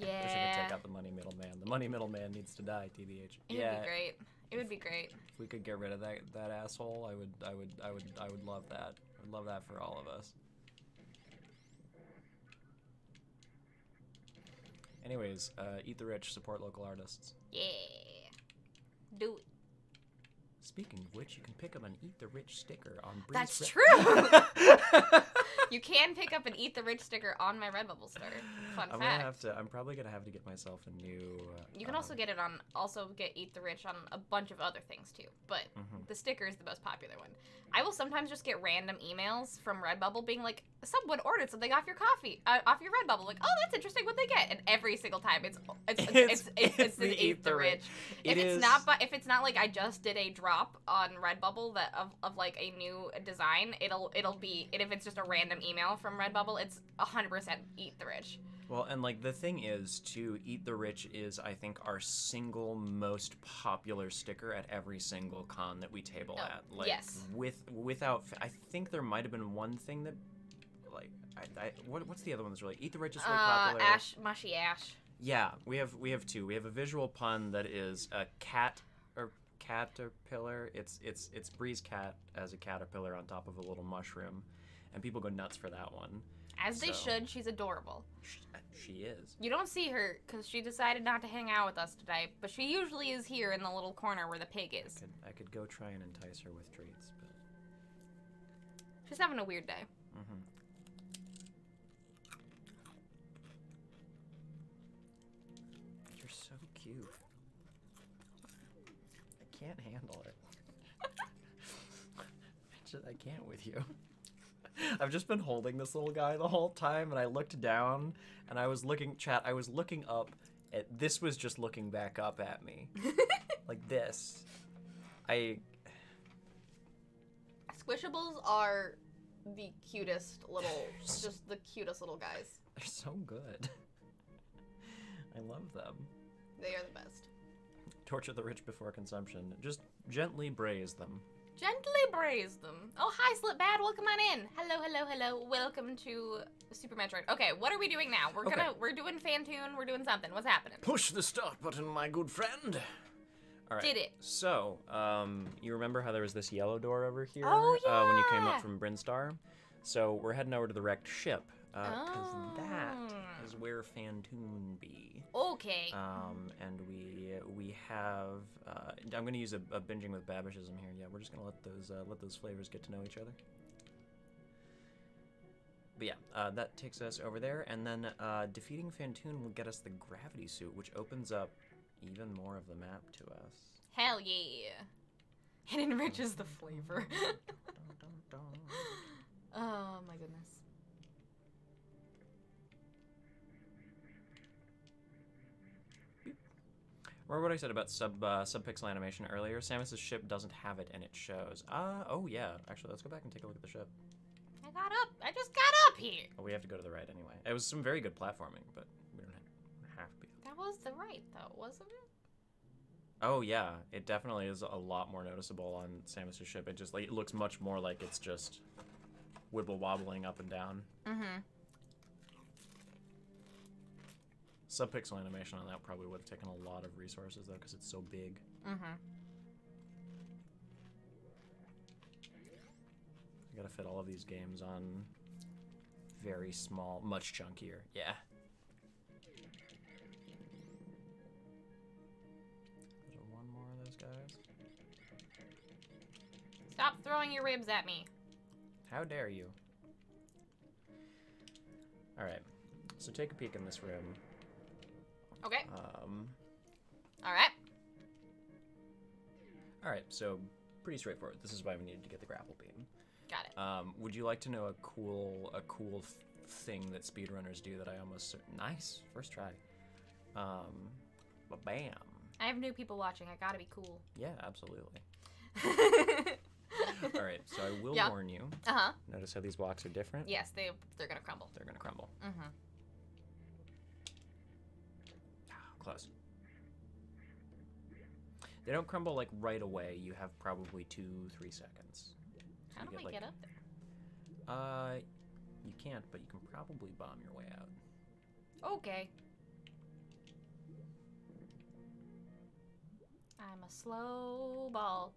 Yeah. I wish I could take out the money middleman. The money middleman needs to die, TBH. It would be great. It would be great. If we could get rid of that asshole, I would love that. I would love that for all of us. Anyways, eat the rich, support local artists. Yeah. Do it. Speaking of which, you can pick up an Eat the Rich sticker on Bree's That's true! You can pick up an Eat the Rich sticker on my Redbubble store. Fun fact. I'm probably gonna have to get myself a new... you can also get Eat the Rich on a bunch of other things too, but the sticker is the most popular one. I will sometimes just get random emails from Redbubble being like, someone ordered something off your off your Redbubble. Like, oh, that's interesting what they get. And every single time it's the Eat the Rich. If it's not like I just did a drop on Redbubble of like a new design, it'll be, and if it's just a random email from Redbubble, it's 100% Eat the Rich. Well, and the thing is, to Eat the Rich is, I think, our single most popular sticker at every single con that we table at. Yes. Without, I think there might have been one thing that, what's the other one that's really... Eat the Rich is really popular. Mushy Ash. Yeah, we have two. We have a visual pun that is a cat or caterpillar. It's Bree's cat as a caterpillar on top of a little mushroom, and people go nuts for that one. As they should. She's adorable. She is. You don't see her because she decided not to hang out with us today, but she usually is here in the little corner where the pig is. I could go try and entice her with treats, but... She's having a weird day. You're so cute. I can't handle it. I can't with you. I've just been holding this little guy the whole time, and I looked down, and I was looking up. This was just looking back up at me. Like this. Squishables are the cutest little, just the cutest little guys. They're so good. I love them. They are the best. Torture the rich before consumption. Just gently braise them. Gently braise them. Oh, hi, Slipbad. Welcome on in. Hello, hello, hello. Welcome to Super Metroid. Okay, what are we doing now? We're doing Fantoon. We're doing something. What's happening? Push the start button, my good friend. All right. Did it. So, you remember how there was this yellow door over here? Oh, yeah. When you came up from Brinstar? So, we're heading over to the wrecked ship. Because that is where Fantoon be. Okay. And we have... I'm going to use a binging with Babishism here. Yeah, we're just going to let those flavors get to know each other. But yeah, that takes us over there. And then defeating Fantoon will get us the gravity suit, which opens up even more of the map to us. Hell yeah. It enriches the flavor. Oh my goodness. Remember what I said about subpixel animation earlier? Samus's ship doesn't have it, and it shows. Oh yeah. Actually, let's go back and take a look at the ship. I just got up here. Oh, we have to go to the right anyway. It was some very good platforming, but we don't have to be. That was the right, though, wasn't it? Oh yeah, it definitely is a lot more noticeable on Samus's ship. It just it looks much more like it's just wibble wobbling up and down. Mm-hmm. Subpixel animation on that probably would have taken a lot of resources though, because it's so big. Mm-hmm. I gotta fit all of these games on very small, much chunkier. Yeah. There's one more of those guys. Stop throwing your ribs at me. How dare you? Alright, so take a peek in this room. Okay. All right, so pretty straightforward. This is why we needed to get the grapple beam. Got it. Would you like to know a cool thing that speedrunners do that I almost nice first try? Bam. I have new people watching. I gotta be cool. Yeah, absolutely. All right, so I will warn you. Uh-huh. Notice how these blocks are different? Yes, they're gonna crumble. They're gonna crumble. Mm-hmm. Close. They don't crumble like right away. You have probably 2-3 seconds. So How do I get up there? You can't, but you can probably bomb your way out. Okay. I'm a slow ball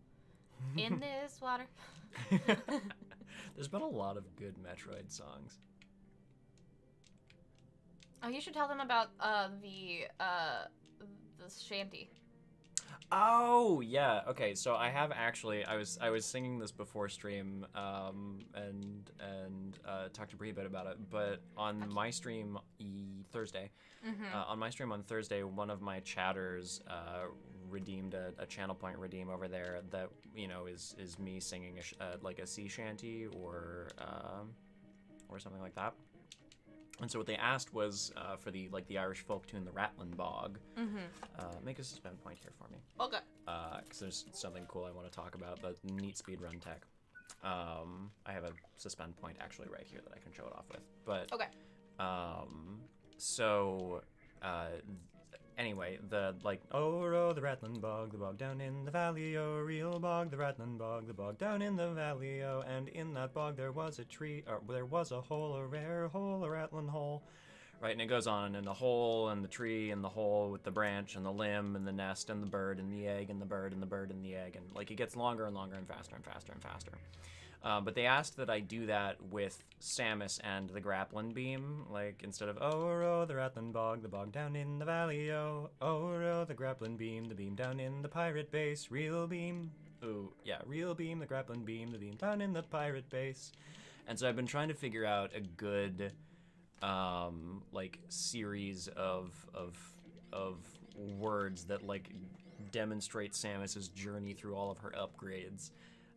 in this water. There's been a lot of good Metroid songs. Oh, you should tell them about the shanty. Oh yeah, okay. So I have actually, I was singing this before stream, and talked to Bree a bit about it. But on my stream Thursday, on my stream on Thursday, one of my chatters redeemed a channel point redeem over there that is me singing like a sea shanty or something like that. And so what they asked was for the Irish folk tune, the Ratlin Bog. Make a suspend point here for me. Okay. Because there's something cool I want to talk about, the neat speedrun tech. I have a suspend point actually right here that I can show it off with. But okay. Anyway, oh, row the Ratlin Bog, the bog down in the valley, oh, real bog, the Ratlin Bog, the bog down in the valley, oh, and in that bog there was a tree, or there was a hole, a rare hole, a Ratlin hole. Right, and it goes on, and the hole, and the tree, and the hole with the branch, and the limb, and the nest, and the bird, and the egg, and the bird, and the bird, and the egg, and it gets longer and longer and faster and faster and faster. But they asked that I do that with Samus and the grappling beam, instead of oh, row the Ratlin Bog, the bog down in the valley, oh, row the grappling beam, the beam down in the pirate base, real beam, ooh, yeah, real beam, the grappling beam, the beam down in the pirate base. And so I've been trying to figure out a good, series of words that, demonstrate Samus's journey through all of her upgrades.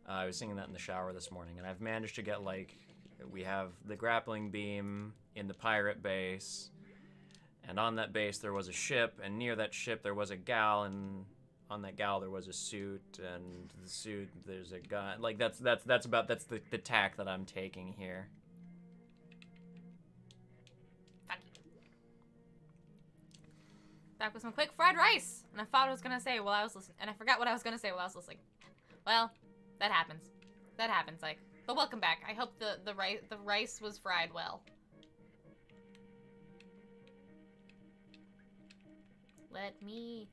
I was singing that in the shower this morning, and I've managed to get we have the grappling beam in the pirate base, and on that base there was a ship, and near that ship there was a gal, and on that gal there was a suit, and the suit there's a gun. Like that's the tack that I'm taking here. Back with some quick fried rice. And I thought I was gonna say while I was listening, and I forgot what I was gonna say while I was listening. Well, that happens. That happens, like. But welcome back. I hope the rice was fried well. Let me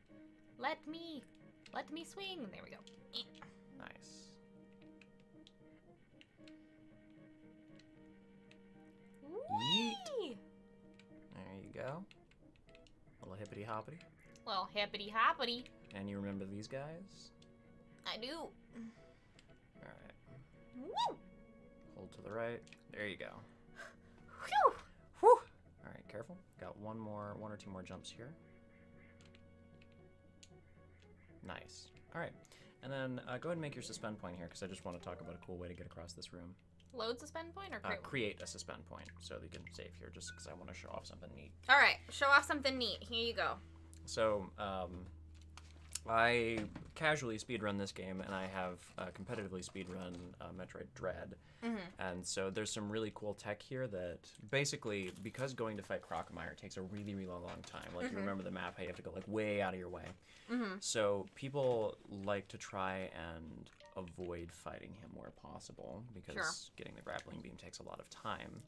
swing. There we go. Nice. Whee! There you go. A little hippity hoppity. Little hippity hoppity. And you remember these guys? I do. Alright. Woo! Hold to the right. There you go. Whew! Whew! Alright, careful. Got one or two more jumps here. Nice. Alright. And then go ahead and make your suspend point here, because I just want to talk about a cool way to get across this room. Load suspend point or create one? Create a suspend point so that you can save here, just because I want to show off something neat. Alright, show off something neat. Here you go. So, I casually speedrun this game, and I have competitively speedrun Metroid Dread. Mm-hmm. And so there's some really cool tech here that basically, because going to fight Crocomire takes a really, really long time. Like, you remember the map, how you have to go like way out of your way. Mm-hmm. So people like to try and avoid fighting him where possible, because getting the grappling beam takes a lot of time.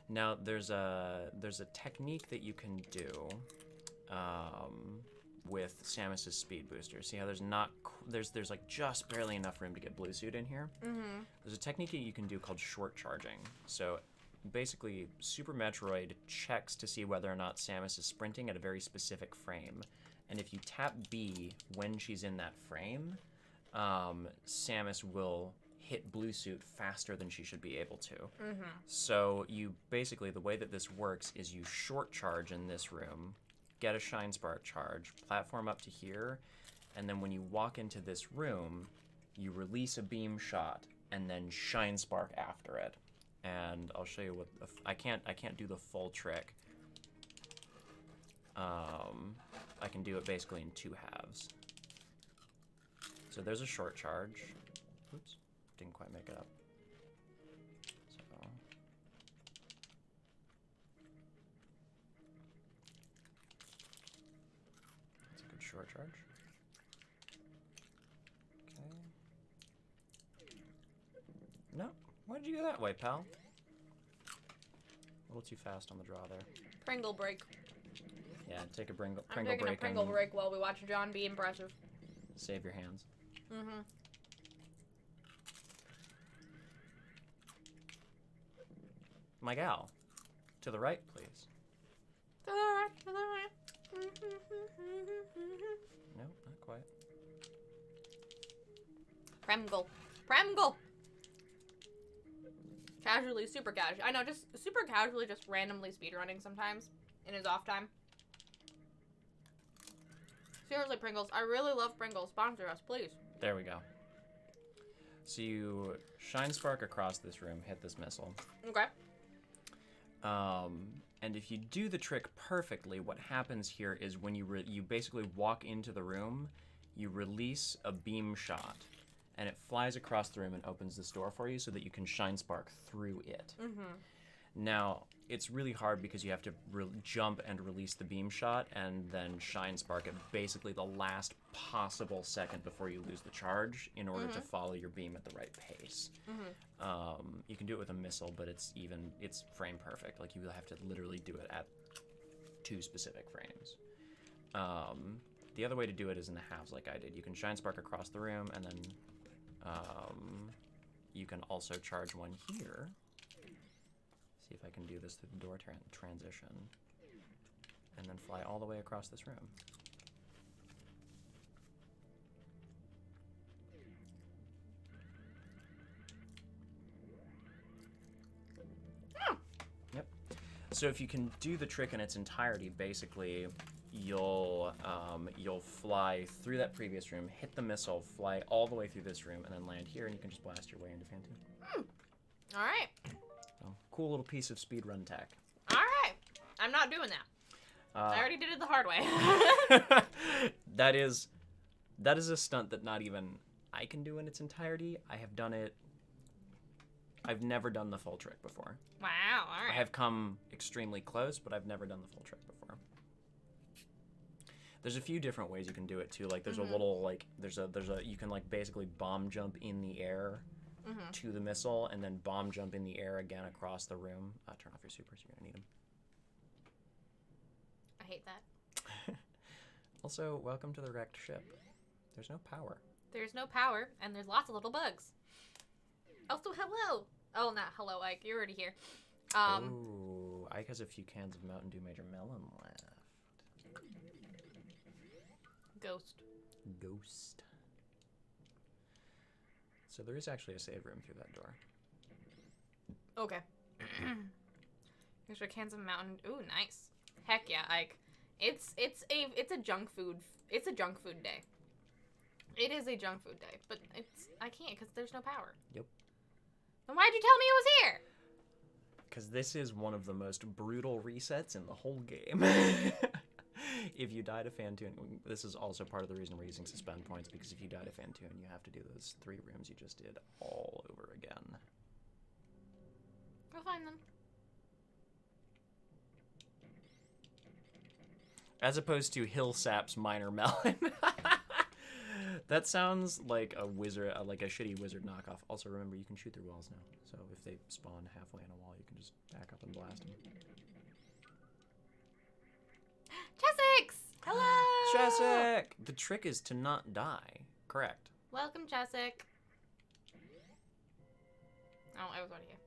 Now, there's a technique that you can do with Samus's speed booster. See how there's like just barely enough room to get blue suit in here? Mm-hmm. There's a technique that you can do called short charging. So basically, Super Metroid checks to see whether or not Samus is sprinting at a very specific frame. And if you tap B when she's in that frame, Samus will hit blue suit faster than she should be able to. Mm-hmm. So you basically, the way that this works is you short charge in this room, get a Shine Spark charge, platform up to here, and then when you walk into this room, you release a beam shot and then Shine Spark after it. And I'll show you what I can't do the full trick. I can do it basically in two halves. So there's a short charge. Oops, didn't quite make it up. So that's a good short charge. Okay. No, why did you go that way, pal? A little too fast on the draw there. Pringle break. Yeah, take a Pringle I'm break. taking a Pringle break while we watch John be impressive. Save your hands. Mm-hmm. My gal, to the right, please. To the right, to the right. No, not quite. Premgle. Premgle! Casually, super casual. I know, just super casually, just randomly speedrunning sometimes in his off time. Seriously, Pringles. I really love Pringles. Sponsor us, please. There we go. So you Shine Spark across this room, hit this missile. Okay. And if you do the trick perfectly, what happens here is when you basically walk into the room, you release a beam shot, and it flies across the room and opens this door for you so that you can Shine Spark through it. Mm-hmm. Now, it's really hard because you have to jump and release the beam shot and then Shine Spark at basically the last possible second before you lose the charge in order to follow your beam at the right pace. You can do it with a missile, but it's frame perfect. Like, you will have to literally do it at 2 specific frames. The other way to do it is in the halves like I did. You can Shine Spark across the room, and then you can also charge one here. See if I can do this through the door transition. And then fly all the way across this room. Yep. So if you can do the trick in its entirety, basically you'll fly through that previous room, hit the missile, fly all the way through this room, and then land here, and you can just blast your way into Phantom. All right. cool little piece of speedrun tech. All right. I'm not doing that. I already did it the hard way. That is a stunt that not even I can do in its entirety. I have done it. I've never done the full trick before. Wow, all right. I have come extremely close, but I've never done the full trick before. There's a few different ways you can do it too. Like there's a little like there's a you can like basically bomb jump in the air to the missile and then bomb jump in the air again across the room. Turn off your supers, you're gonna need them. I hate that. Also, welcome to the wrecked ship. There's no power. There's no power, and there's lots of little bugs. Also, hello. Oh, not hello, Ike. You're already here. Ooh, Ike has a few cans of Mountain Dew Major Melon left. Ghost. So there is actually a save room through that door. Okay. Here's your cans of Mountain. Ooh, nice. Heck yeah, Ike. It's a junk food. It's a junk food day. It is a junk food day, but I can't because there's no power. Yep. Then why'd you tell me it was here? Because this is one of the most brutal resets in the whole game. If you die to Fantoon, this is also part of the reason we're using suspend points, because if you die to Fantoon, you have to do those 3 rooms you just did all over again. We'll find them. As opposed to Hillsap's Minor Melon. That sounds like a wizard, like a shitty wizard knockoff. Also, remember, you can shoot through walls now. So if they spawn halfway in a wall, you can just back up and blast them. Chessex! Hello! Chessex! The trick is to not die. Correct. Welcome, Chessex. Oh, I was already here.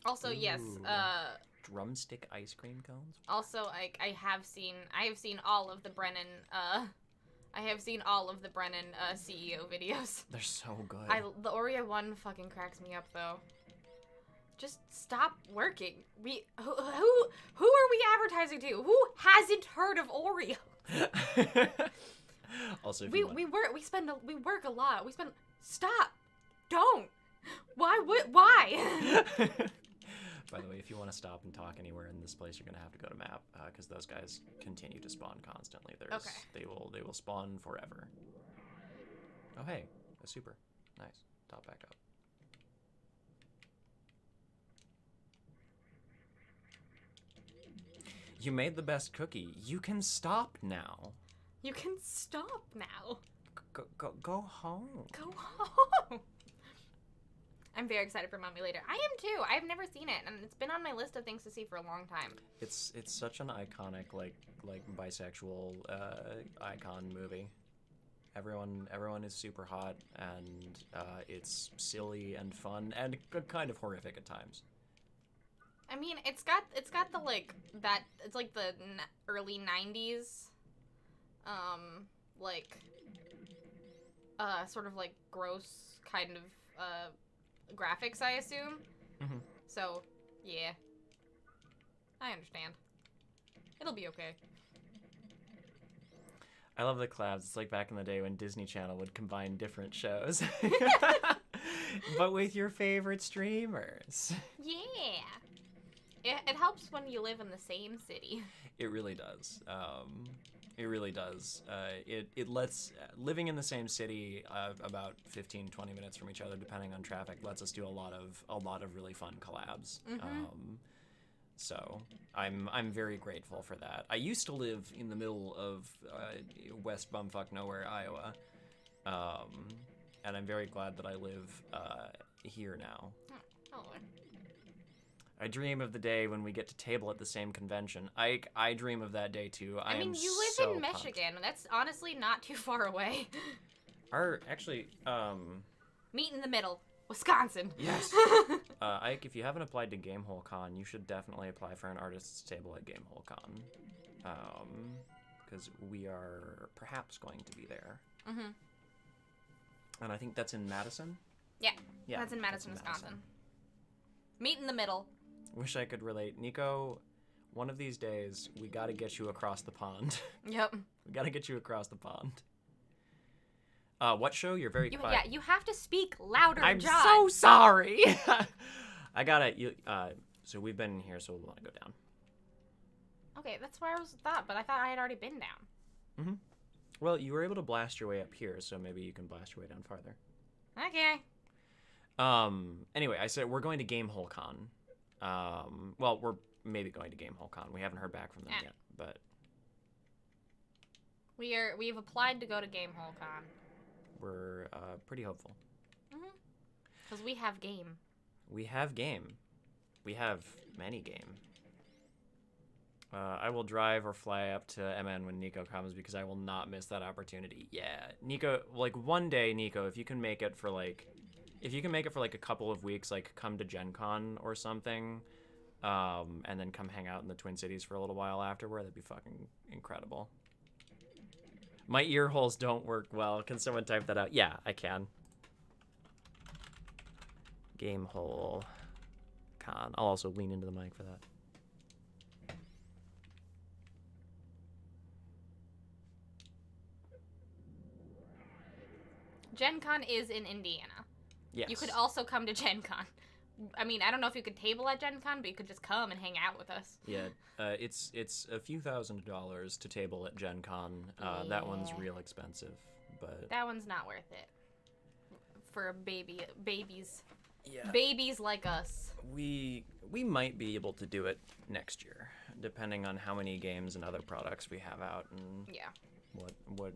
Also, yes, drumstick ice cream cones? Also, I have seen all of the Brennan, CEO videos. They're so good. The Oreo one fucking cracks me up, though. Just stop working. Who are we advertising to? Who hasn't heard of Oreo? Also, we work a lot. Stop. Don't. Why? By the way, if you want to stop and talk anywhere in this place, you're gonna have to go to map, because those guys continue to spawn constantly. They will spawn forever. Oh hey, a super. Nice. Top back up. You made the best cookie. You can stop now. You can stop now. Go home. Go home. I'm very excited for Mommy Later. I am too. I've never seen it, and it's been on my list of things to see for a long time. It's such an iconic like bisexual icon movie. Everyone is super hot, and it's silly and fun and kind of horrific at times. I mean, it's got the like that. It's like the early '90s, like sort of like gross kind of graphics, I assume. Mm-hmm. So, yeah, I understand. It'll be okay. I love the collabs. It's like back in the day when Disney Channel would combine different shows, but with your favorite streamers. Yeah. It helps when you live in the same city. It really does. It really does. It lets living in the same city, about 15-20 minutes from each other, depending on traffic, lets us do a lot of really fun collabs. Mm-hmm. So I'm very grateful for that. I used to live in the middle of West Bumfuck Nowhere, Iowa, and I'm very glad that I live here now. Oh. I dream of the day when we get to table at the same convention. I dream of that day too. I mean, you live in Michigan. Pumped. That's honestly not too far away. Meet in the middle, Wisconsin. Yes. Ike, if you haven't applied to Gamehole Con, you should definitely apply for an artist's table at Gamehole Con. Because we are perhaps going to be there. Mm-hmm. And I think that's in Madison? Yeah, that's in Madison, Wisconsin. Meet in the middle. Wish I could relate. Nico, one of these days, we gotta get you across the pond. Yep. We gotta get you across the pond. What show? You're very quiet. Yeah, you have to speak louder, I'm John. so sorry. I got it. So we've been here, so we'll want to go down. Okay, that's where I thought, but I thought I had already been down. Mm-hmm. Well, you were able to blast your way up here, so maybe you can blast your way down farther. Okay. Anyway, I said we're going to Gamehole Con. Well, we're maybe going to Gamehole Con. We haven't heard back from them yet, but we've applied to go to Gamehole Con. We're pretty hopeful. Because we have game. We have game. We have many game. I will drive or fly up to MN when Nico comes because I will not miss that opportunity. Yeah, Nico. Like one day, Nico, if you can make it for like a couple of weeks, like come to Gen Con or something, and then come hang out in the Twin Cities for a little while afterward, that'd be fucking incredible. My ear holes don't work well. Can someone type that out? Yeah, I can. Gamehole Con. I'll also lean into the mic for that. Gen Con is in Indiana. Yes. You could also come to Gen Con. I mean, I don't know if you could table at Gen Con, but you could just come and hang out with us. Yeah, it's a few $1,000s to table at Gen Con. That one's real expensive, but that one's not worth it for babies. Yeah. Babies like us. We might be able to do it next year, depending on how many games and other products we have out and yeah.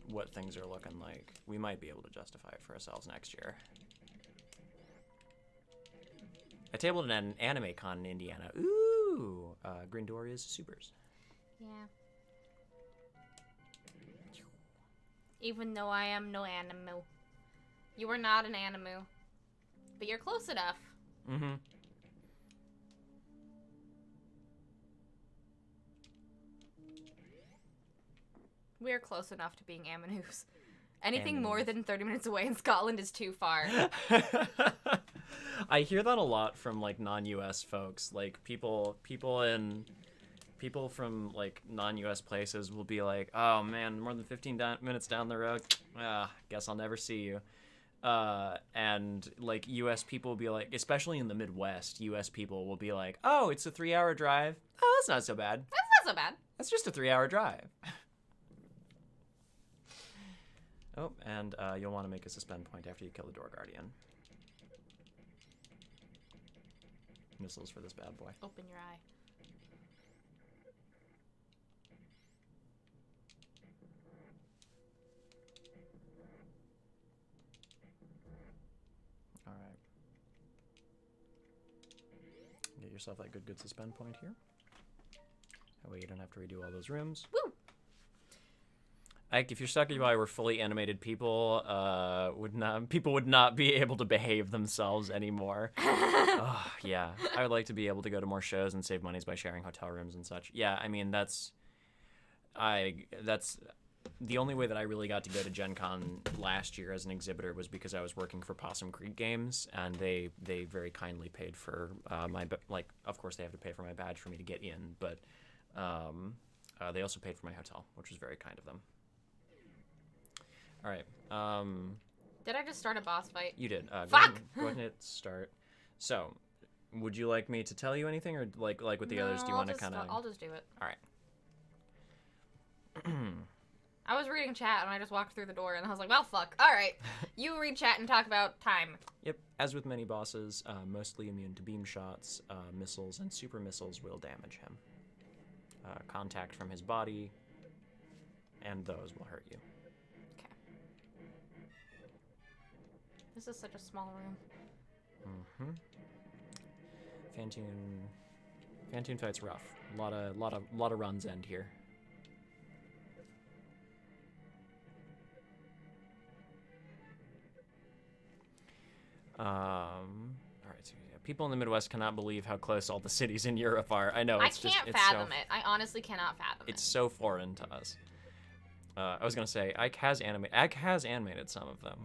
What things are looking like. We might be able to justify it for ourselves next year. I tabled at an anime con in Indiana. Ooh, Grindoria's Supers. Yeah. Even though I am no animu. You are not an animu. But you're close enough. Mm-hmm. We're close enough to being Aminus. Anything more than 30 minutes away in Scotland is too far. I hear that a lot from like non-US folks. Like people from like non-US places will be like, "Oh man, more than 15 minutes down the road, guess I'll never see you." And like US people will be like, especially in the Midwest, US people will be like, "Oh, it's a 3-hour drive. Oh, that's not so bad. That's not so bad. That's just a 3-hour drive." Oh, and you'll want to make a suspend point after you kill the Door Guardian. Missiles for this bad boy. Open your eye. All right. Get yourself that good suspend point here. That way you don't have to redo all those rooms. Woo! Ike, if you're stuck while we're fully animated, people would not be able to behave themselves anymore. Oh, yeah, I would like to be able to go to more shows and save monies by sharing hotel rooms and such. Yeah, I mean that's the only way that I really got to go to Gen Con last year as an exhibitor was because I was working for Possum Creek Games, and they very kindly paid for of course they have to pay for my badge for me to get in, but they also paid for my hotel, which was very kind of them. All right. Did I just start a boss fight? You did. Fuck! Go ahead and hit start. So, would you like me to tell you anything, or like with the others, do you want to kind of... I'll just do it. All right. I was reading chat, and I just walked through the door, and I was like, well, fuck. All right. You read chat and talk about time. Yep. As with many bosses, mostly immune to beam shots, missiles, and super missiles will damage him. Contact from his body, and those will hurt you. This is such a small room. Mm-hmm. Fantoon fight's rough. A lot of runs end here. All right. So yeah, people in the Midwest cannot believe how close all the cities in Europe are. I know. I can't fathom it. I honestly cannot fathom it. It's so foreign to us. I was gonna say Ike has animated some of them.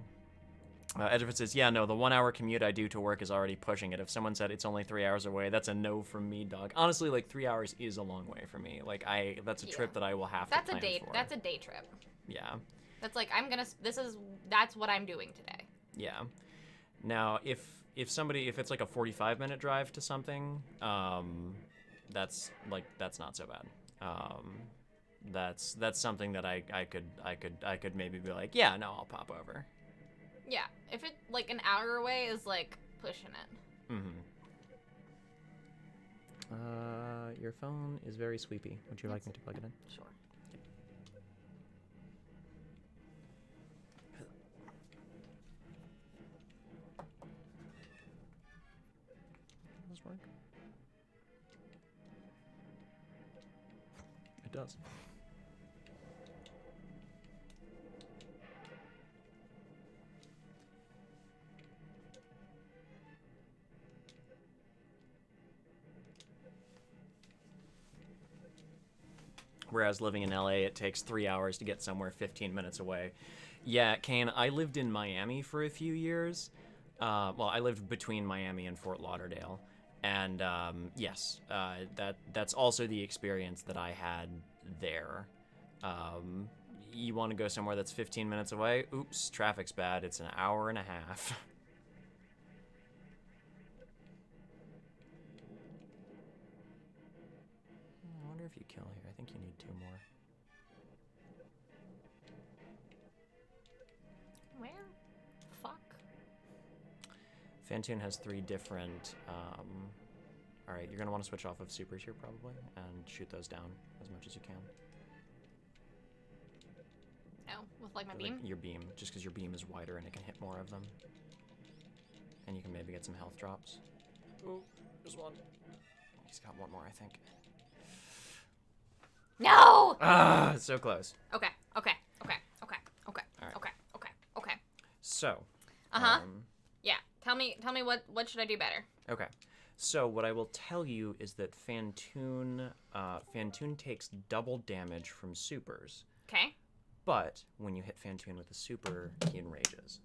Edward says, yeah, no, the 1-hour commute I do to work is already pushing it. If someone said it's only 3 hours away, that's a no from me, dog. Honestly, like 3 hours is a long way for me. Like that's a trip that I will have to plan for. That's a day trip. Yeah. That's like, that's what I'm doing today. Yeah. Now, if it's like a 45-minute drive to something, that's not so bad. That's something that I could maybe be like, yeah, no, I'll pop over. Yeah, if it like an hour away is like pushing it. Mm-hmm. Your phone is very sweepy. Would you like me to plug it in? Sure. Does this work? It does. Whereas living in LA, it takes 3 hours to get somewhere 15 minutes away. Yeah, Kane, I lived in Miami for a few years. Well, I lived between Miami and Fort Lauderdale. And yes, that's also the experience that I had there. You want to go somewhere that's 15 minutes away? Oops, traffic's bad. It's an hour and a half. I wonder if you kill here. I think you need 2 more. Where? Fuck. Fantoon has 3 different... Alright, you're going to want to switch off of supers here probably, and shoot those down as much as you can. Oh, with like my beam? Your beam, just because your beam is wider and it can hit more of them. And you can maybe get some health drops. Oh, there's one. He's got one more, I think. No! Ah, so close. Okay. Alright. Okay. So. Yeah. Tell me what should I do better? Okay. So what I will tell you is that Fantoon takes double damage from supers. Okay. But when you hit Fantoon with a super, he enrages.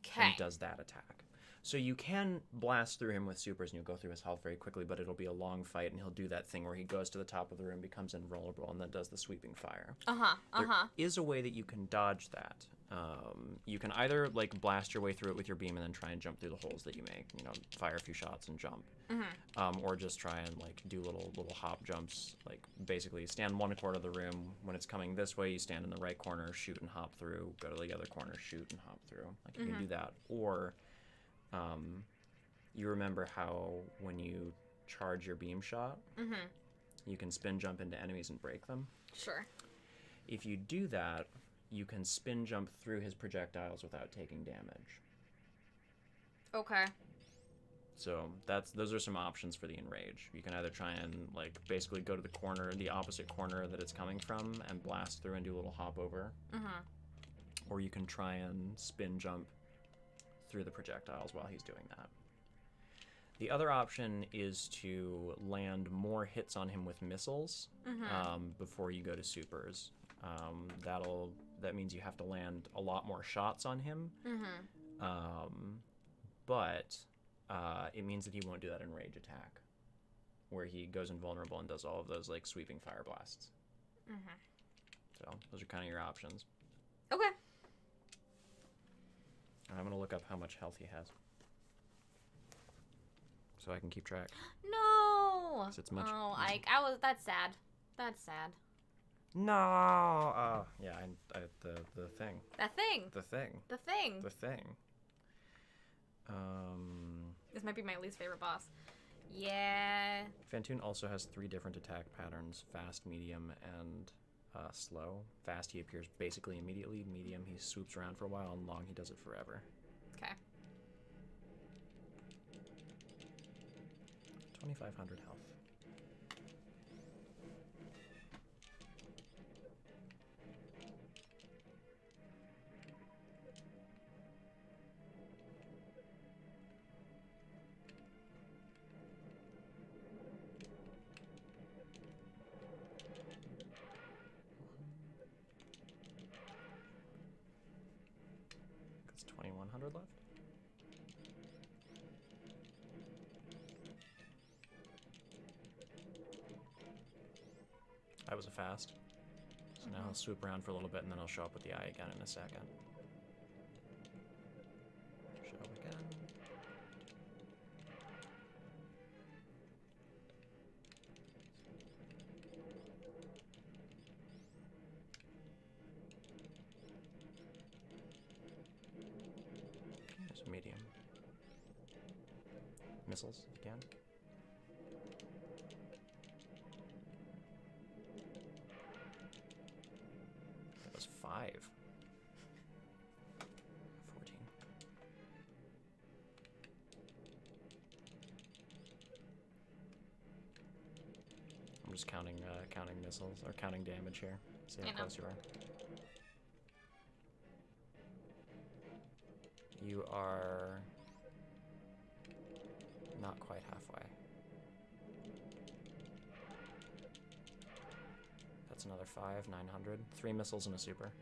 Okay. And does that attack. So you can blast through him with supers and you'll go through his health very quickly, but it'll be a long fight and he'll do that thing where he goes to the top of the room, becomes invulnerable, and then does the sweeping fire. There is a way that you can dodge that. You can either like blast your way through it with your beam and then try and jump through the holes that you make, fire a few shots and jump. Or just try and like do little hop jumps, like basically stand one corner of the room. When it's coming this way, you stand in the right corner, shoot and hop through, go to the other corner, shoot and hop through. Like you can do that. Or you remember how when you charge your beam shot, you can spin jump into enemies and break them? Sure. If you do that, you can spin jump through his projectiles without taking damage. Okay. So those are some options for the enrage. You can either try and like basically go to the corner, the opposite corner that it's coming from, and blast through and do a little hop over. Or you can try and spin jump through the projectiles while he's doing that. The other option is to land more hits on him with missiles before you go to supers. That means you have to land a lot more shots on him. But it means that he won't do that enrage attack, where he goes invulnerable and does all of those like sweeping fire blasts. So those are kind of your options. Okay. I'm gonna look up how much health he has, so I can keep track. No. It's much. Oh, that's sad. That's sad. No. Yeah. The thing. That thing. The thing. The thing. The thing. This might be my least favorite boss. Yeah. Fantoon also has 3 different attack patterns: fast, medium, and slow. Fast, he appears basically immediately. Medium, he swoops around for a while, and long, he does it forever. Okay. 2,500 health. That's 2,100 left. That was a fast. So now he'll swoop around for a little bit, and then he'll show up with the eye again in a second. Show up again. There's medium. Missiles, if you can. That was 5. 14. I'm just counting missiles, or counting damage here. See how close you are. You are not quite halfway. That's another 5, 900. 3 missiles and a super.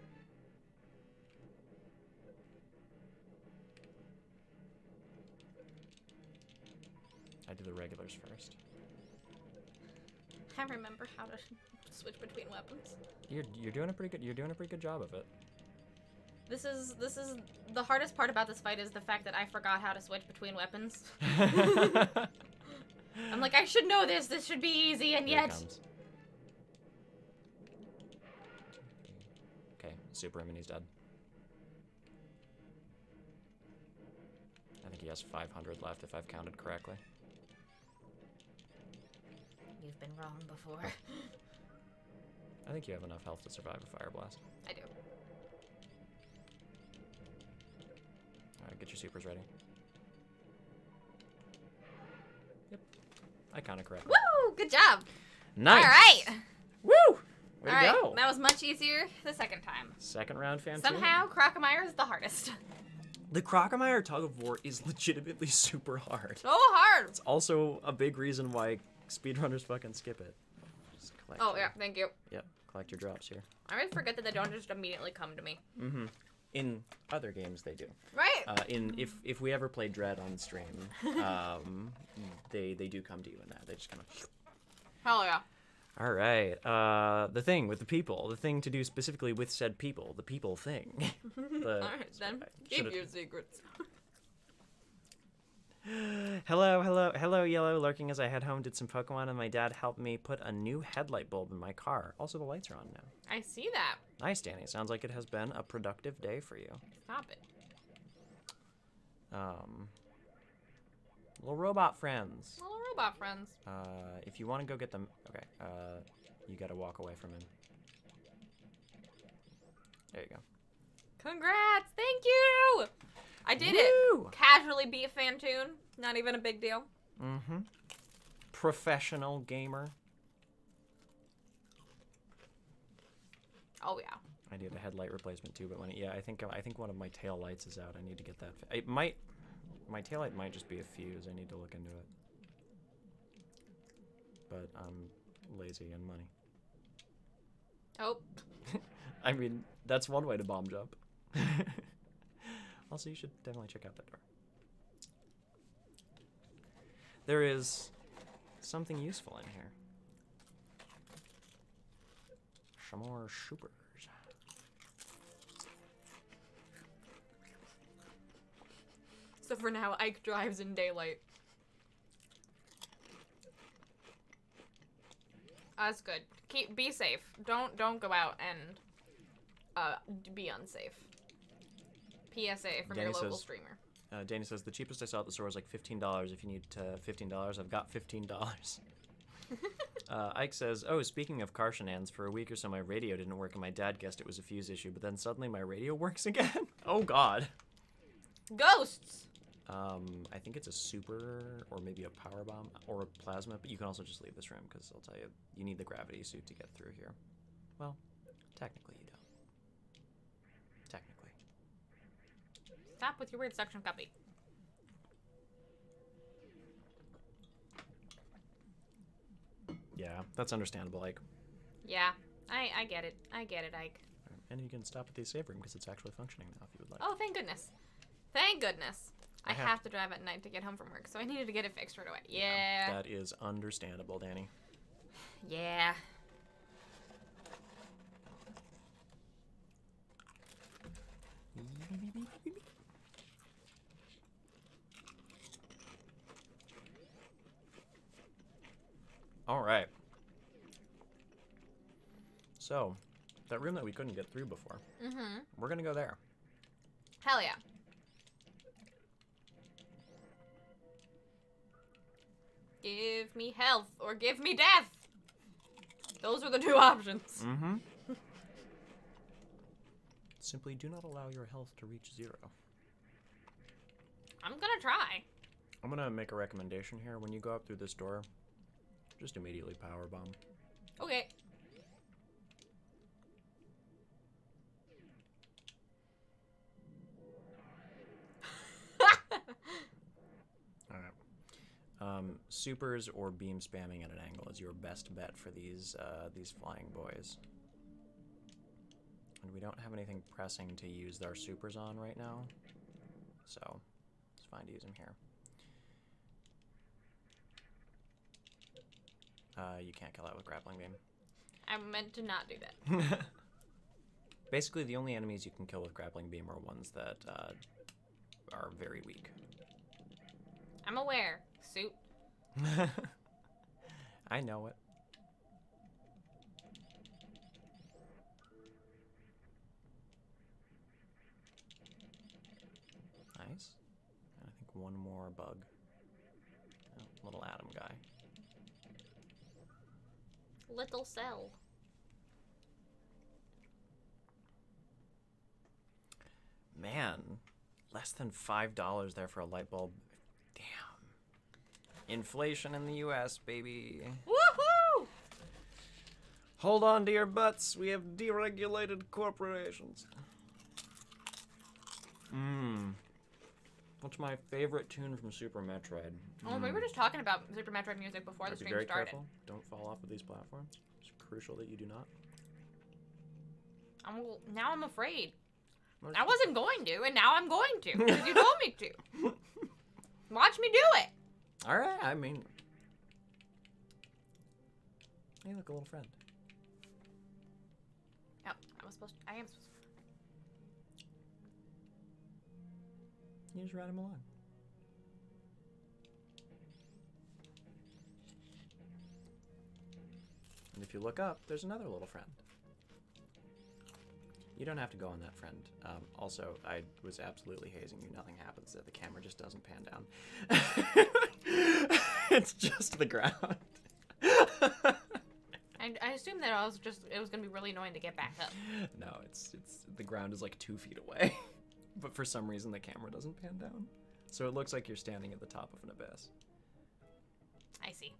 I do the regulars first. I remember how to switch between weapons. You're doing a pretty good job of it. This is the hardest part about this fight is the fact that I forgot how to switch between weapons. I'm like, I should know this. This should be easy, and Here it yet. comes. Okay, super him and he's dead. I think he has 500 left if I've counted correctly. You've been wrong before. I think you have enough health to survive a fire blast. I do. Alright, get your supers ready. Yep. I counted correctly. Woo! Good job. Nice! All right. Woo! Way All to right. go! That was much easier the second time. Second round fan Somehow, Crocomire is the hardest. The Crocomire tug of war is legitimately super hard. So hard. It's also a big reason why speedrunners fucking skip it. Just collect Oh, your- yeah. Thank you. Yep, collect your drops here. I always forget that they don't just immediately come to me. Mm-hmm. In other games, they do. Right. If we ever play Dread on stream, they do come to you in that. They just kind of. Hell yeah. All right. The thing with the people, the thing to do specifically with said people, the people thing. All right, then. Keep your secrets. Hello, Yellow. Lurking as I head home, did some Pokemon, and my dad helped me put a new headlight bulb in my car. Also, the lights are on now. I see that. Nice, Danny. Sounds like it has been a productive day for you. Stop it. Little robot friends. Little robot friends. If you want to go get them, okay. You gotta walk away from him. There you go. Congrats! Thank you! I did Woo! it. Casually beat Fantoon. Not even a big deal. Mm-hmm. Professional gamer. Oh yeah. I need a headlight replacement too, but I think one of my tail lights is out. I need to get that. My tail light might just be a fuse. I need to look into it. But I'm lazy and money. Oh. I mean, that's one way to bomb jump. Also, you should definitely check out that door. There is something useful in here. Some more supers. So for now, Ike drives in daylight. That's good. Be safe. Don't go out and be unsafe. PSA from your local streamer. Danny says the cheapest I saw at the store was like $15. If you need $15, I've got $15. Ike says, oh, speaking of car shenanigans, for a week or so my radio didn't work and my dad guessed it was a fuse issue, but then suddenly my radio works again. Oh God. Ghosts. I think it's a super or maybe a power bomb or a plasma, but you can also just leave this room because I'll tell you, you need the gravity suit to get through here. Well, technically you don't. Technically. Stop with your weird suction cuppy. Yeah, that's understandable, Ike. Yeah, I get it. I get it, Ike. And you can stop at the save room because it's actually functioning now if you would like. Oh, thank goodness. Thank goodness. I have have to drive at night to get home from work, so I needed to get it fixed right away. Yeah. That is understandable, Danny. Yeah. All right. So, that room that we couldn't get through before. Mm-hmm. We're gonna go there. Hell yeah. Give me health or give me death. Those are the two options. Mm-hmm. Simply do not allow your health to reach 0. I'm gonna try. I'm gonna make a recommendation here. When you go up through this door, just immediately power bomb. Okay. Supers or beam spamming at an angle is your best bet for these flying boys. And we don't have anything pressing to use our supers on right now, so it's fine to use them here. You can't kill that with grappling beam. I meant to not do that. Basically, the only enemies you can kill with grappling beam are ones that are very weak. I'm aware. Suit. I know it. Nice. And I think one more bug. Oh, little Adam guy. Little cell. Man, less than $5 there for a light bulb. Damn. Inflation in the US, baby. Woohoo! Hold on to your butts. We have deregulated corporations. What's my favorite tune from Super Metroid? Oh, we were just talking about Super Metroid music before the Be stream very started. careful. Don't fall off of these platforms. It's crucial that you do not. Now I'm afraid. I wasn't going to, and now I'm going to, because you told me to. Watch me do it. All right, I mean... Hey, look, a little friend. Oh, I am supposed to. You just ride him along. And if you look up, there's another little friend. You don't have to go on that friend. Also, I was absolutely hazing you. Nothing happens there. The camera just doesn't pan down. It's just the ground. I assumed that it was gonna be really annoying to get back up. No, it's the ground is like 2 feet away. But for some reason, the camera doesn't pan down. So it looks like you're standing at the top of an abyss. I see.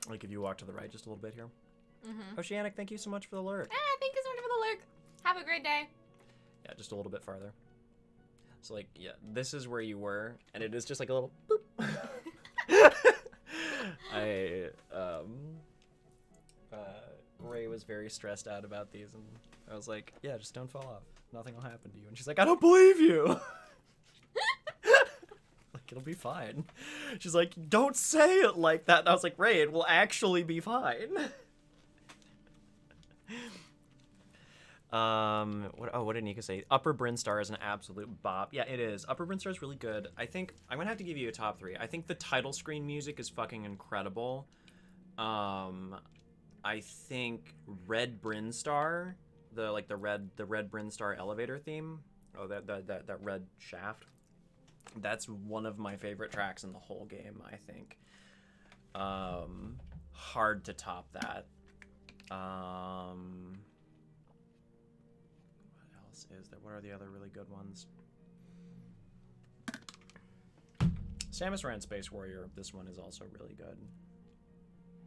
Like if you walk to the right just a little bit here. Oceanic, thank you so much for the lurk. Thank you so much for the lurk. Have a great day. Yeah, just a little bit farther. So like, yeah, this is where you were, and it is just like a little boop. Ray was very stressed out about these, and I was like, yeah, just don't fall off. Nothing will happen to you. And she's like, I don't believe you. Like, it'll be fine. She's like, don't say it like that. And I was like, Ray, it will actually be fine. What did Nika say? Upper Brinstar is an absolute bop. Yeah, it is. Upper Brinstar is really good. I think I'm gonna have to give you a top 3. I think the title screen music is fucking incredible. I think Red Brinstar, the red Brinstar elevator theme. Oh, that red shaft. That's one of my favorite tracks in the whole game, I think. Hard to top that. What else is there? What are the other really good ones? Samus Aran Space Warrior. This one is also really good.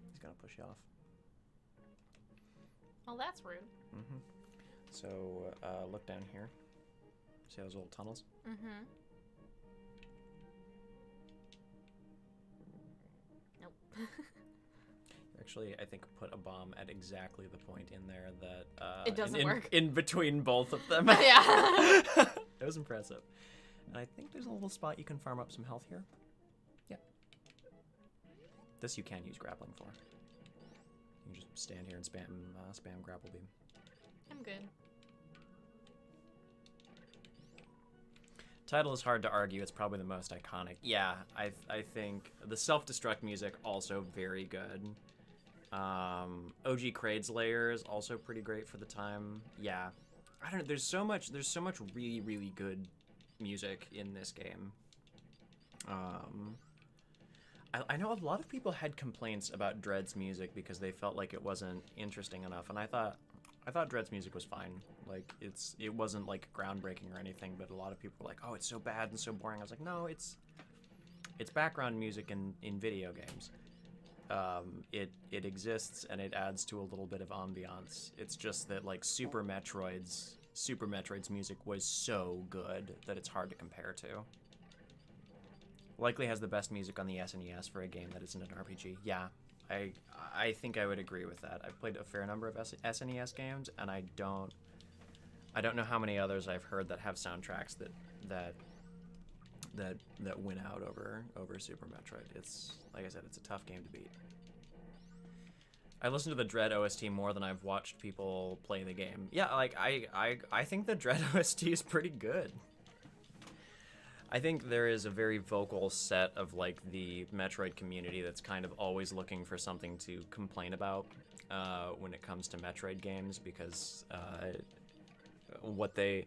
He's gonna push you off. Oh, that's rude. So, look down here. See those little tunnels? Nope. Actually, I think put a bomb at exactly the point in there that it doesn't work. In between both of them. Yeah. It was impressive. And I think there's a little spot you can farm up some health here. Yeah. This you can use grappling for. You can just stand here and spam grapple beam. I'm good. Title is hard to argue. It's probably the most iconic. Yeah, I think the self-destruct music also very good. OG Kraid's Lair is also pretty great for the time. Yeah, I don't know. There's so much really really good music in this game. I know a lot of people had complaints about Dread's music because they felt like it wasn't interesting enough, and I thought Dread's music was fine. Like it wasn't like groundbreaking or anything, but a lot of people were like, "Oh, it's so bad and so boring." I was like, "No, it's background music in video games. It exists and it adds to a little bit of ambiance. It's just that like Super Metroid's music was so good that it's hard to compare to. Likely has the best music on the SNES for a game that isn't an RPG. Yeah, I think I would agree with that. I've played a fair number of SNES games, and I don't know how many others I've heard that have soundtracks that win out over Super Metroid. It's, like I said, it's a tough game to beat. I listened to the Dread OST more than I've watched people play the game. Yeah, like I think the Dread OST is pretty good. I think there is a very vocal set of like the Metroid community that's kind of always looking for something to complain about when it comes to Metroid games, because what they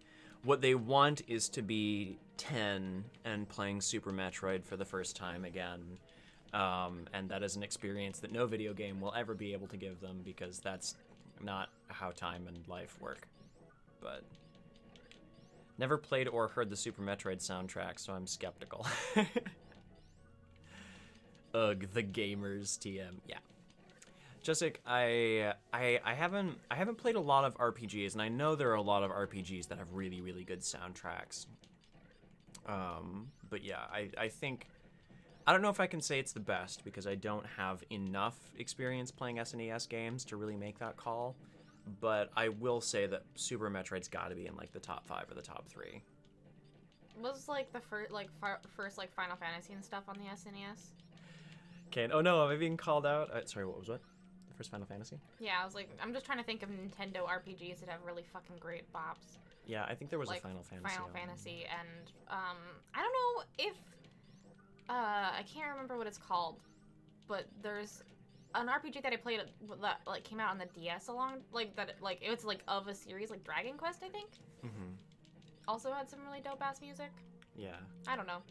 want is to be 10 and playing Super Metroid for the first time again. And that is an experience that no video game will ever be able to give them, because that's not how time and life work. But never played or heard the Super Metroid soundtrack, so I'm skeptical. Ugh, the gamers TM. Yeah. Jessica, I haven't played a lot of RPGs, and I know there are a lot of RPGs that have really, really good soundtracks. But yeah, I think, I don't know if I can say it's the best, because I don't have enough experience playing SNES games to really make that call. But I will say that Super Metroid's got to be in like the top 5 or the top 3. Was like the first like Final Fantasy and stuff on the SNES? Okay. Oh no, am I being called out? Sorry, what was what? The first Final Fantasy? Yeah, I was like, I'm just trying to think of Nintendo RPGs that have really fucking great bops. Yeah, I think there was like a Final Fantasy. Final Fantasy, and I don't know if I can't remember what it's called, but there's an RPG that I played that like came out on the DS it was like of a series, like Dragon Quest, I think. Mm-hmm. Also had some really dope ass music. Yeah. I don't know.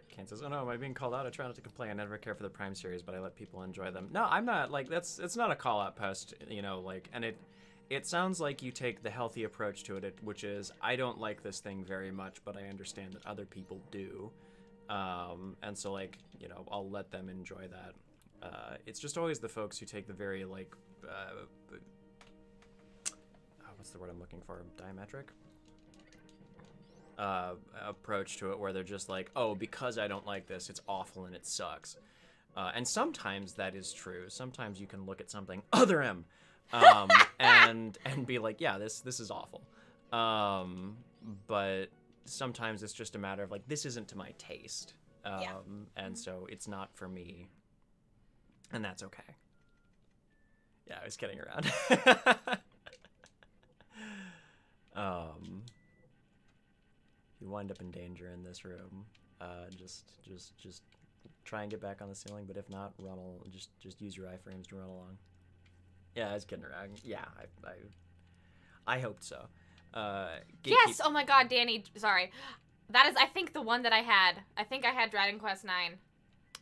Kane says, "Oh no, am I being called out? I try not to complain. I never care for the Prime series, but I let people enjoy them." No, I'm not. Like it's not a call out post, you know. Like, and it sounds like you take the healthy approach to it, which is, I don't like this thing very much, but I understand that other people do. And so, like, you know, I'll let them enjoy that. It's just always the folks who take the very, like, what's the word I'm looking for? Diametric? Approach to it, where they're just like, oh, because I don't like this, it's awful and it sucks. And sometimes that is true. Sometimes you can look at something, other M, and be like, yeah, this is awful. But sometimes it's just a matter of like, this isn't to my taste. And so it's not for me. And that's okay. Yeah, I was kidding around. You wind up in danger in this room. Just try and get back on the ceiling, but if not, just use your iframes to run along. Yeah, I was kidding around. Yeah, I hoped so. Yes! Oh my god, Danny, sorry. That is, I think, the one that I had. I think I had Dragon Quest 9.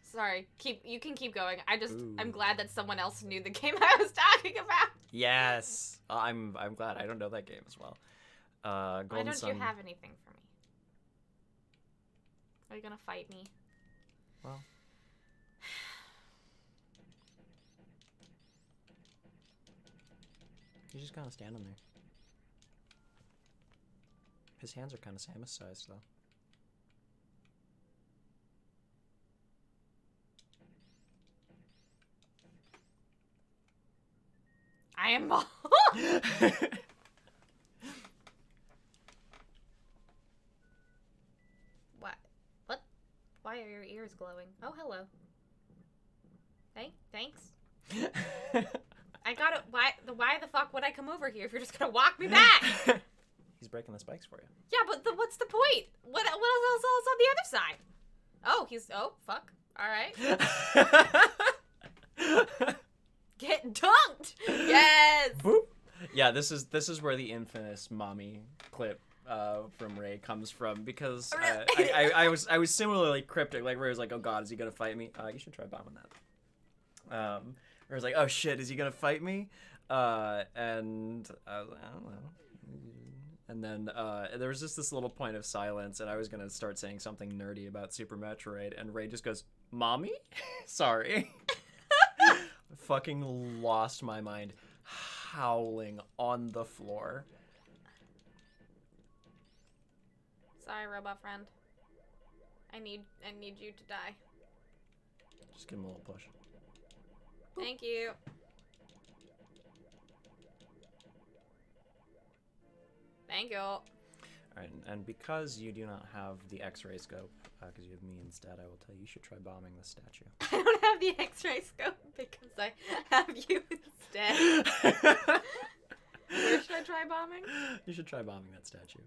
Sorry, you can keep going. I'm glad that someone else knew the game I was talking about. Yes, I'm glad. I don't know that game as well. Why don't you have anything for me? Are you gonna fight me? Well, he's just kind of standing there. His hands are kind of Samus sized though. I am bald. What? What? Why are your ears glowing? Oh, hello. Hey, thanks. I got it. Why the fuck would I come over here if you're just gonna walk me back? breaking the spikes for you. Yeah, but what's the point? What else on the other side? Oh, oh, fuck. All right. Get dunked. Yes. Boop. Yeah, this is where the infamous mommy clip from Ray comes from, because I was similarly cryptic. Like Ray was like, "Oh God, is he gonna fight me? You should try bombing that." Ray was like, "Oh shit, is he gonna fight me?" And I was like, "I don't know." And then there was just this little point of silence, and I was gonna start saying something nerdy about Super Metroid, and Ray just goes, "Mommy?" Sorry. Fucking lost my mind, howling on the floor. Sorry, robot friend. I need you to die. Just give him a little push. Thank you. Thank you. All right, and because you do not have the X-ray scope, because you have me instead, I will tell you should try bombing this statue. I don't have the X-ray scope because I have you instead. Where should I try bombing? You should try bombing that statue.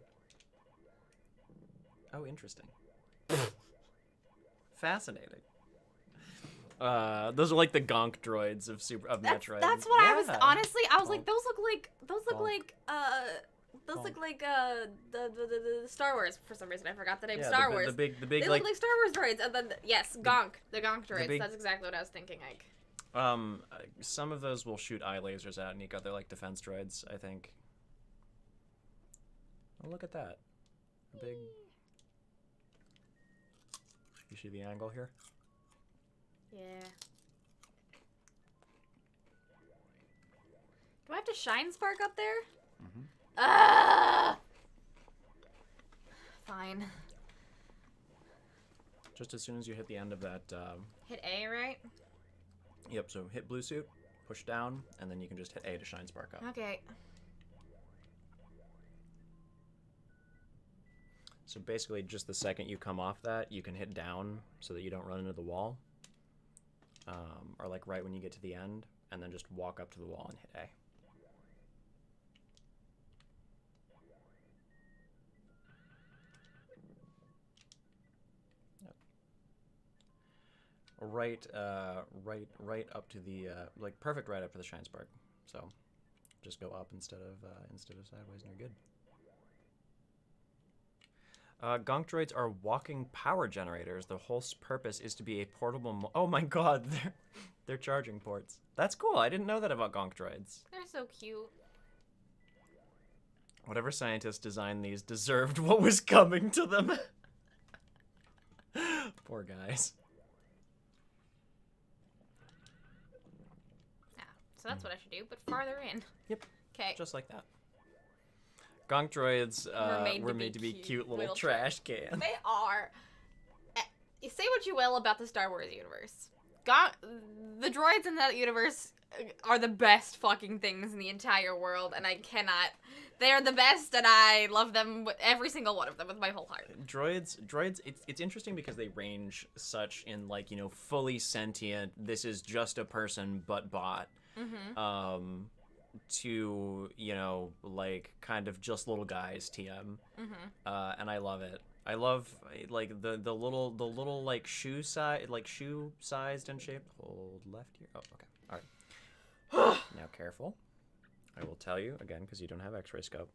Oh, interesting. Fascinating. Those are like the gonk droids of Metroid. That's what I was honestly. I was Gonk. like, those look like the Star Wars for some reason. I forgot the name. Star Wars. The big They like look like Star Wars droids. And then yes, gonk. The gonk droids. That's exactly what I was thinking. Like. Some of those will shoot eye lasers out, Nico. They're like defense droids, I think. Oh, look at that. A big. You see the angle here? Yeah. Do I have to shine spark up there? Mm-hmm. Fine. Just as soon as you hit the end of that. Hit A, right? Yep. So hit blue suit, push down, and then you can just hit A to shine spark up. Okay. So basically, just the second you come off that, you can hit down so that you don't run into the wall. Or like right when you get to the end, and then just walk up to the wall and hit A. Yep. Right up to the like perfect right up to the shine spark. So just go up instead of sideways, and you're good. Gonk droids are walking power generators. The whole purpose is to be a portable. Oh my God, they're charging ports. That's cool. I didn't know that about Gonk droids. They're so cute. Whatever scientists designed these deserved what was coming to them. Poor guys. Yeah. So that's what I should do, but farther in. Yep. Okay. Just like that. Gonk droids were made to be cute little trash cans. They are. You say what you will about the Star Wars universe. The droids in that universe are the best fucking things in the entire world, and I cannot. They're the best, and I love them, every single one of them, with my whole heart. Droids. It's interesting because they range such in like, you know, fully sentient. This is just a person but bot. Mm-hmm. To, you know, like kind of just little guys TM. Mm-hmm. And I love it. I love like the little like shoe sized and shaped. Hold left here. Oh, okay. All right. Now careful. I will tell you again because you don't have X-ray scope.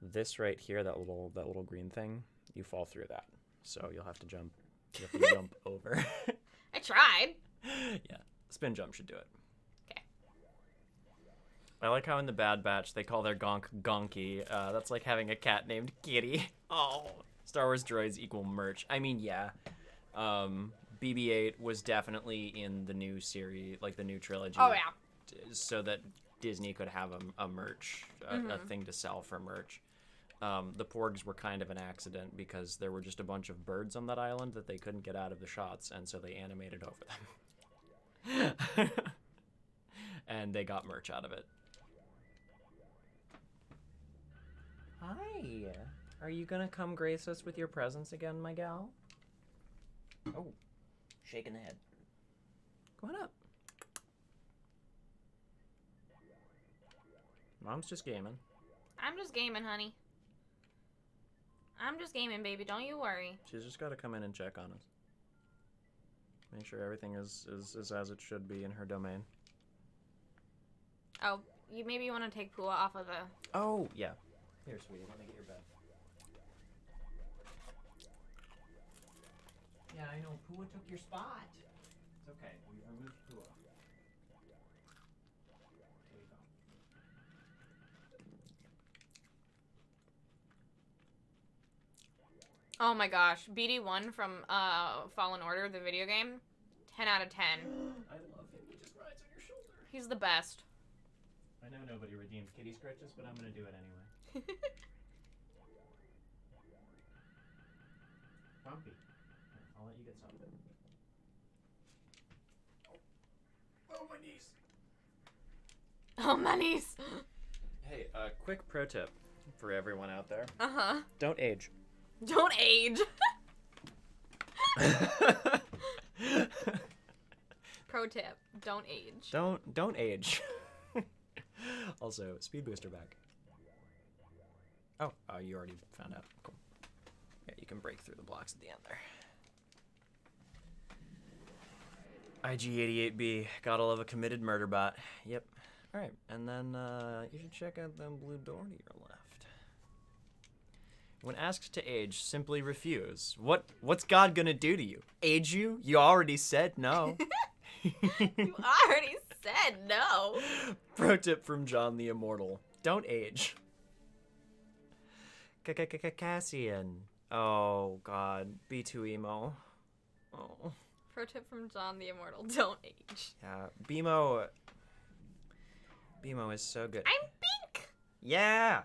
This right here, that little green thing, you fall through that. So you'll have to jump. You have to jump over. I tried. Yeah, spin jump should do it. I like how in the Bad Batch they call their gonk gonky. That's like having a cat named Kitty. Oh, Star Wars droids equal merch. I mean, yeah. BB-8 was definitely in the new series, like the new trilogy. Oh yeah. So that Disney could have a merch, a thing to sell for merch. The Porgs were kind of an accident because there were just a bunch of birds on that island that they couldn't get out of the shots, and so they animated over them. And they got merch out of it. Hi. Are you gonna come grace us with your presence again, my gal? Oh, shaking the head. Come on up. Mom's just gaming. I'm just gaming, honey. I'm just gaming, baby. Don't you worry. She's just got to come in and check on us. Make sure everything is as it should be in her domain. Oh, maybe you want to take Pua off of the... Oh, yeah. Here, sweetie, let me get your bed. Yeah, I know. Pua took your spot. It's okay. We removed Pua. Here you go. Oh my gosh. BD1 from Fallen Order, the video game. 10 out of 10. I love him. He just rides on your shoulder. He's the best. I know nobody redeems kitty scratches, but I'm going to do it anyway. Bumpy. I'll let you get some. Oh, my knees. Oh, my knees. Hey, quick pro tip for everyone out there. Uh-huh. Don't age. Don't age. Pro tip, don't age. Don't age. Also, speed booster back. Oh, you already found out. Cool. Yeah, you can break through the blocks at the end there. IG88B, gotta love a committed murder bot. Yep. Alright, and then you should check out them blue door to your left. When asked to age, simply refuse. What's God gonna do to you? Age you? You already said no. You already said no. Pro tip from John the Immortal. Don't age. Cassian. Oh, God. Be too emo. Oh. Pro tip from John the Immortal. Don't age. Yeah. Beemo is so good. I'm pink. Yeah.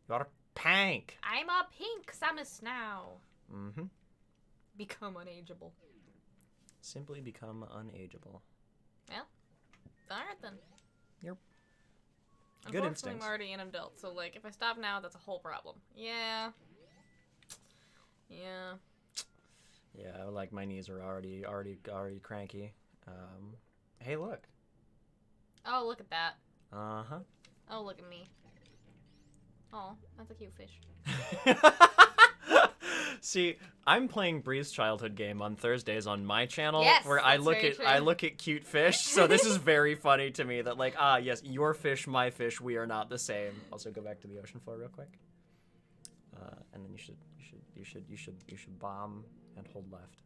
You're pink. I'm a pink Samus now. Mm-hmm. Become unageable. Simply become unageable. Well, alright then. Yep. Good Unfortunately, instincts. I'm already an adult, so like if I stop now, that's a whole problem. Yeah. Yeah. Yeah, like my knees are already cranky. Hey, look. Oh, look at that. Uh-huh. Oh, look at me. Oh, that's a cute fish. See, I'm playing Bree's childhood game on Thursdays on my channel, Yes, where I look at cute fish. So this is very funny to me that like, yes, your fish, my fish, we are not the same. Also, go back to the ocean floor real quick. And then you should bomb and hold left.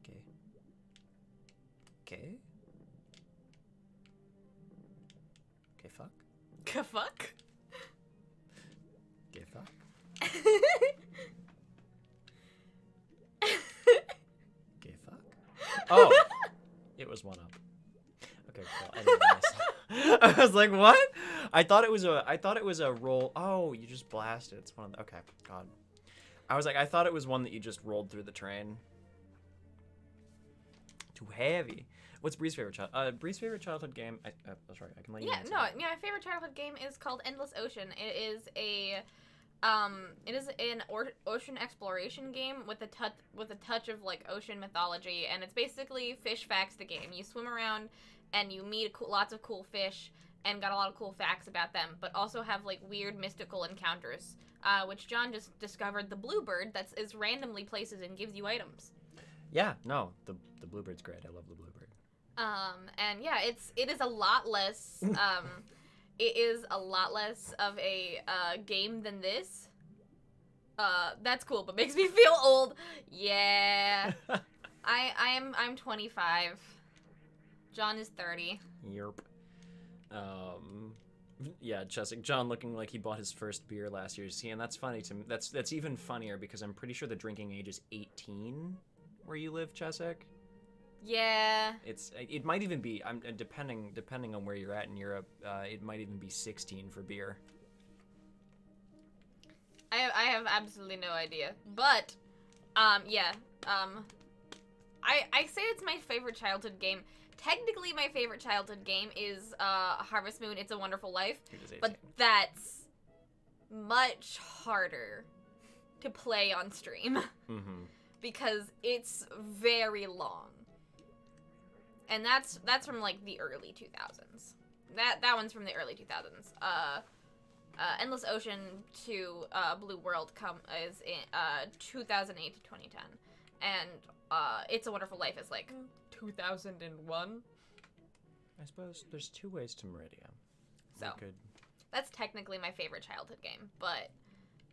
Okay. Okay. Okay, fuck. Ka-fuck? Okay, fuck. Okay, fuck. Oh, it was one up. Okay, cool. I didn't miss. I was like, what? I thought it was a roll. Oh, you just blasted. It's one of the, okay, God. I was like, I thought it was one that you just rolled through the train. Too heavy. What's Bree's favorite child? Bree's favorite childhood game. Sorry, I can let you. Yeah, answer no, that. my favorite childhood game is called Endless Ocean. It is an ocean exploration game with a touch of like ocean mythology, and it's basically Fish Facts the game. You swim around and you meet lots of cool fish and got a lot of cool facts about them, but also have like weird mystical encounters, which John just discovered the bluebird that is randomly places and gives you items. Yeah, no, the bluebird's great. I love the bluebird. And yeah, it is a lot less it is a lot less of a game than this. That's cool, but makes me feel old. Yeah. I'm 25. John is 30. Yerp. Yeah, Chesic. John looking like he bought his first beer last year. See, and that's funny to me. That's even funnier because I'm pretty sure the drinking age is 18 where you live, Chesic. Yeah. It might even be depending on where you're at in Europe, it might even be 16 for beer. I have absolutely no idea. But yeah. I say it's my favorite childhood game. Technically my favorite childhood game is Harvest Moon It's a Wonderful Life, but that's much harder to play on stream. Mm-hmm. Because it's very long. And that's from like the early 2000s. that one's from the early 2000s. Endless Ocean to Blue World is in 2008 to 2010, and It's a Wonderful Life is like 2001. I suppose there's 2 ways to Meridia. So that's technically my favorite childhood game, but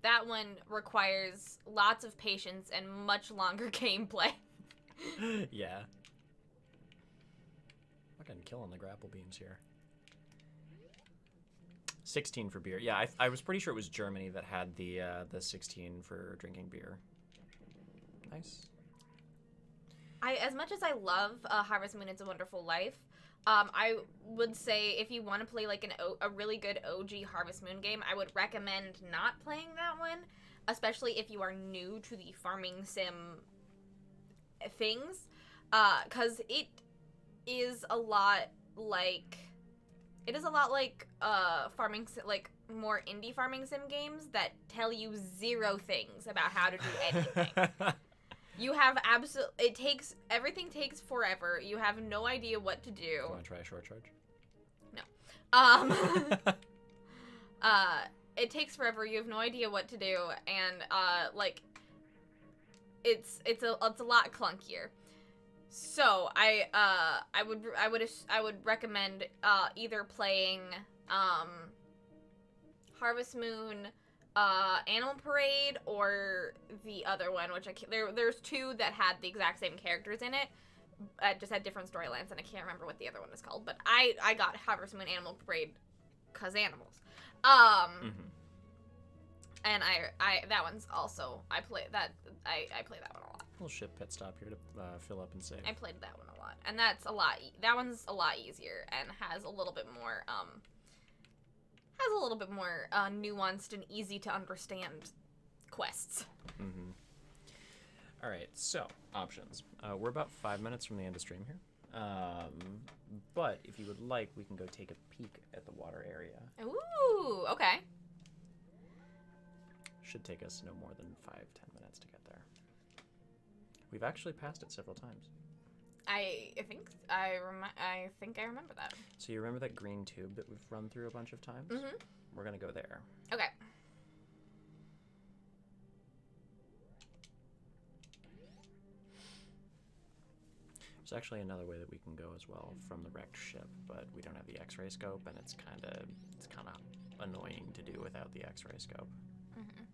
that one requires lots of patience and much longer gameplay. Yeah. Fucking killing the grapple beams here. 16 for beer. Yeah, I was pretty sure it was Germany that had the 16 for drinking beer. Nice. As much as I love Harvest Moon, It's a Wonderful Life, I would say if you want to play like a really good OG Harvest Moon game, I would recommend not playing that one, especially if you are new to the farming sim things, because it is a lot like farming like more indie farming sim games that tell you 0 things about how to do anything. You have everything takes forever. You have no idea what to do. You want to try a short charge? No. It takes forever. You have no idea what to do, and like it's a lot clunkier. So I would recommend either playing Harvest Moon, Animal Parade, or the other one, which there's 2 that had the exact same characters in it, just had different storylines, and I can't remember what the other one is called. But I got Harvest Moon, Animal Parade, 'cause animals. And I that one's also I play that one a lot. Little ship pit stop here to fill up and save. I played that one a lot, and that one's a lot easier and has a little bit more nuanced and easy to understand quests. Mm-hmm. All right, so options. We're about 5 minutes from the end of stream here, but if you would like, we can go take a peek at the water area. Ooh, okay. Should take us no more than 5-10 minutes to get there. We've actually passed it several times. I think I remember that. So you remember that green tube that we've run through a bunch of times? Mm-hmm. We're gonna go there. Okay. There's actually another way that we can go as well from the wrecked ship, but we don't have the X-ray scope, and it's kind of annoying to do without the X-ray scope. Mm-hmm.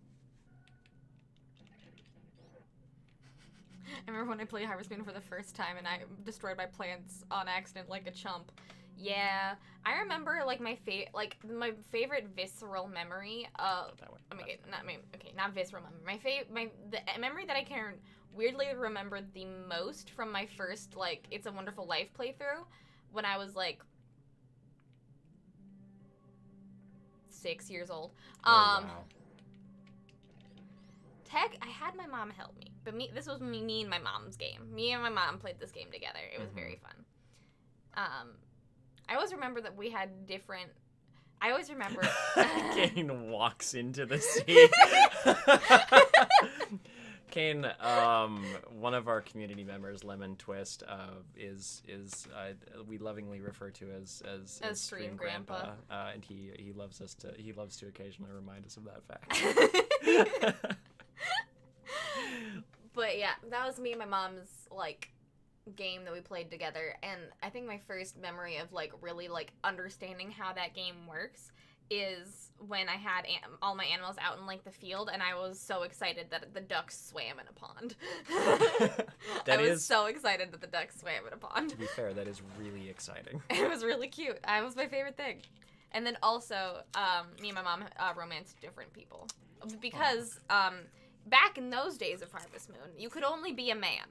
I remember when I played Harvest Moon for the first time and I destroyed my plants on accident like a chump. Yeah, I remember like my favorite visceral memory of not visceral memory. The memory that I can weirdly remember the most from my first like It's a Wonderful Life playthrough when I was like 6 years old. Wow. I had my mom help me, but this was me and my mom's game. Me and my mom played this game together. It was very fun. I always remember that we had different. I always remember. Kane walks into the scene. Kane, one of our community members, Lemon Twist, is we lovingly refer to as Stream Grandpa, and he loves to occasionally remind us of that fact. But yeah, that was me and my mom's like game that we played together, and I think my first memory of like really like understanding how that game works is when I had all my animals out in like the field, and I was so excited that the ducks swam in a pond. I was so excited that the ducks swam in a pond. To be fair, that is really exciting. It was really cute. It was my favorite thing. And then also, me and my mom romanced different people because back in those days of Harvest Moon, you could only be a man.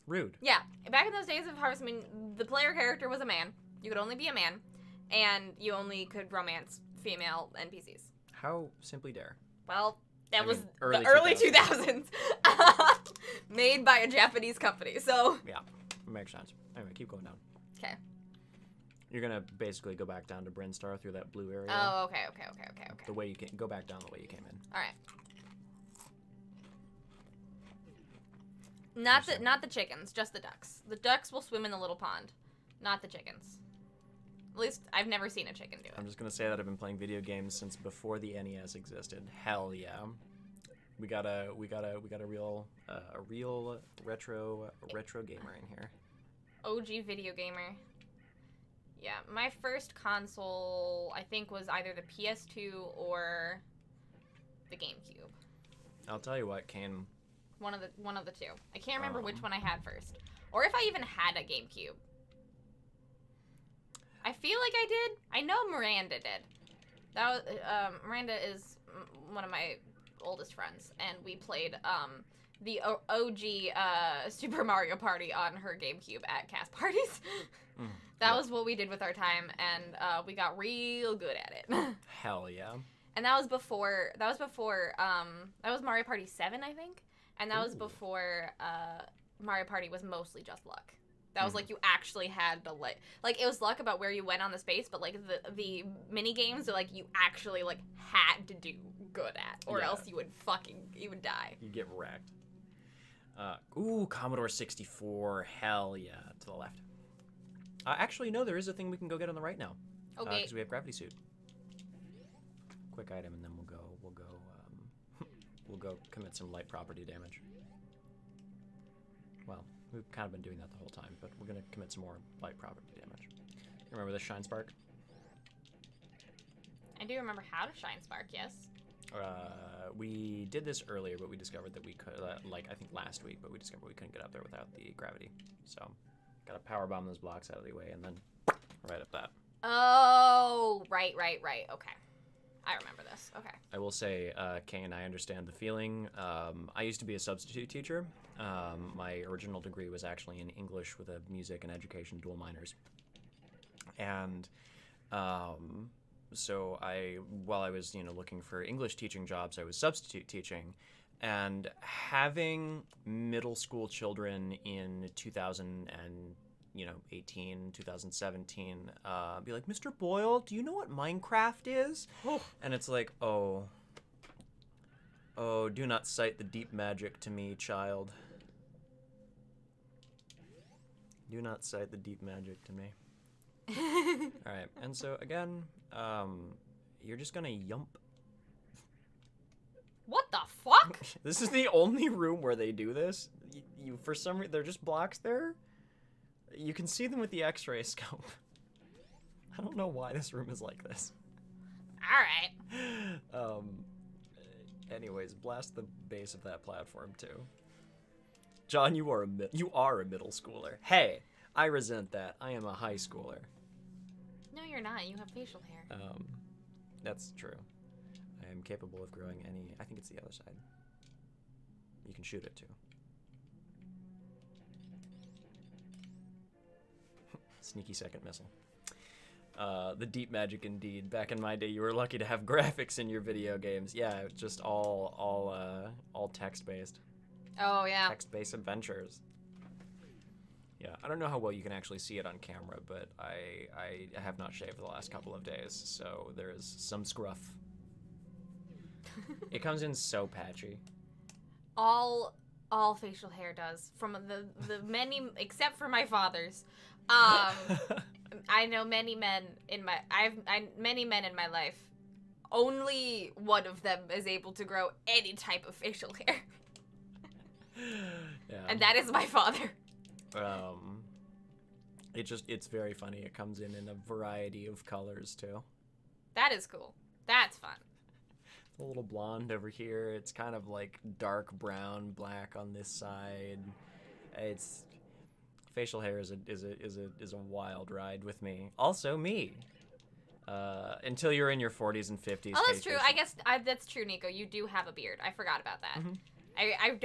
Rude. Yeah, back in those days of Harvest Moon, the player character was a man. You could only be a man, and you only could romance female NPCs. How simply dare? Well, that was early the early 2000s. Made by a Japanese company, so... Yeah, makes sense. Anyway, keep going down. Okay. You're gonna basically go back down to Brinstar through that blue area. Oh, okay. The way you can go back down the way you came in. All right. Not the chickens, just the ducks. The ducks will swim in the little pond, not the chickens. At least I've never seen a chicken do it. I'm just gonna say that I've been playing video games since before the NES existed. Hell yeah. We got a real retro gamer in here. OG video gamer. Yeah, my first console I think was either the PS2 or the GameCube. I'll tell you what, Kane. One of the two. I can't remember which one I had first, or if I even had a GameCube. I feel like I did. I know Miranda did. That was Miranda is one of my oldest friends, and we played the OG Super Mario Party on her GameCube at cast parties. That was what we did with our time, and we got real good at it. Hell yeah. And that was before that was Mario Party 7, I think, and that was before Mario Party was mostly just luck. That was like you actually had to like it was luck about where you went on the space, but like the mini games are like you actually like had to do good at, or else you would die. You get wrecked. Commodore 64. Hell yeah, to the left. Actually, no, there is a thing we can go get on the right now. Okay. Because we have gravity suit. Quick item, and then we'll go commit some light property damage. Well, we've kind of been doing that the whole time, but we're gonna commit some more light property damage. Remember this Shine Spark? I do remember how to Shine Spark, yes. We did this earlier, but we discovered that we could, I think last week, but we discovered we couldn't get up there without the gravity. So, gotta power bomb those blocks out of the way, and then right up that. Oh, right. Okay. I remember this. Okay. I will say, Kane, I understand the feeling. I used to be a substitute teacher. My original degree was actually in English with a music and education dual minors. And so while I was, looking for English teaching jobs, I was substitute teaching. And having middle school children in 2018, 2017, be like, Mr. Boyle, do you know what Minecraft is? And it's like, oh, do not cite the deep magic to me, child. Do not cite the deep magic to me. Alright, and so again, you're just gonna yump. What the fuck? This is the only room where they do this. You for some reason, they're just blocks there. You can see them with the X-ray scope. I don't know why this room is like this. Alright. Anyways, blast the base of that platform too. John, you are a middle schooler. Hey, I resent that. I am a high schooler. No, you're not. You have facial hair. That's true. I am capable of growing any... I think it's the other side. You can shoot it too. Sneaky second missile. The deep magic indeed. Back in my day, you were lucky to have graphics in your video games. Yeah, just all text-based. Oh, yeah. Text-based adventures. Yeah, I don't know how well you can actually see it on camera, but I have not shaved the last couple of days, so there is some scruff. It comes in so patchy. All facial hair does, from the many, except for my father's. I know many men in my many men in my life. Only one of them is able to grow any type of facial hair. Yeah. And that is my father. It's very funny. It comes in a variety of colors too. That is cool. That's fun. A little blonde over here. It's kind of like dark brown, black on this side. It's facial hair is a wild ride with me. Also me. Until you're in your 40s and 50s. Oh, that's true. I guess that's true, Nico. You do have a beard. I forgot about that. Mm-hmm. I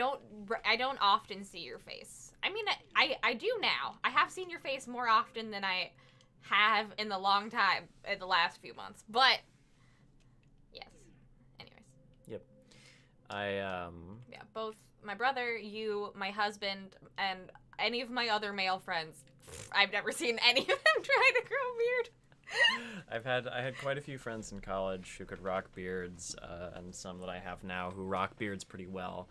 don't often see your face. I mean, I do now. I have seen your face more often than I have in the long time in the last few months. But yes. Anyways. Yep. Yeah, both my brother, you, my husband, and any of my other male friends. I've never seen any of them try to grow a beard. I had quite a few friends in college who could rock beards, and some that I have now who rock beards pretty well.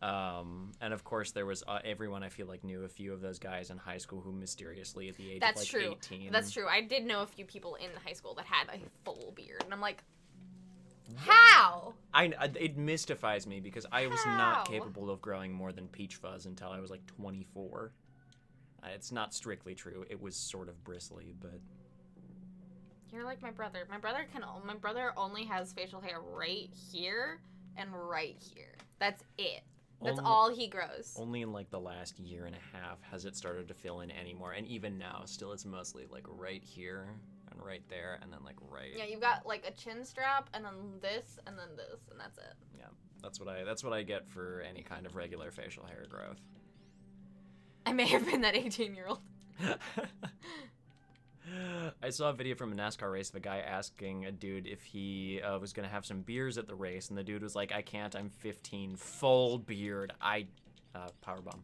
And of course there was everyone I feel like knew a few of those guys in high school who mysteriously at the age That's of like true. 18. That's true. I did know a few people in high school that had a full beard, and I'm like, how? It mystifies me because I was How? not capable of growing more than peach fuzz until I was like 24. It's not strictly true. It was sort of bristly, but You're like my brother. My brother only has facial hair right here and right here. That's it. That's all he grows. only in like the last year and a half has it started to fill in anymore. And even now, still it's mostly like right here and right there and then like right. Yeah, you've got like a chin strap and then this and then this and that's it. Yeah, that's what I get for any kind of regular facial hair growth. I may have been that 18-year-old. I saw a video from a NASCAR race of a guy asking a dude if he was going to have some beers at the race, and the dude was like, I can't, I'm 15, full beard. Powerbomb.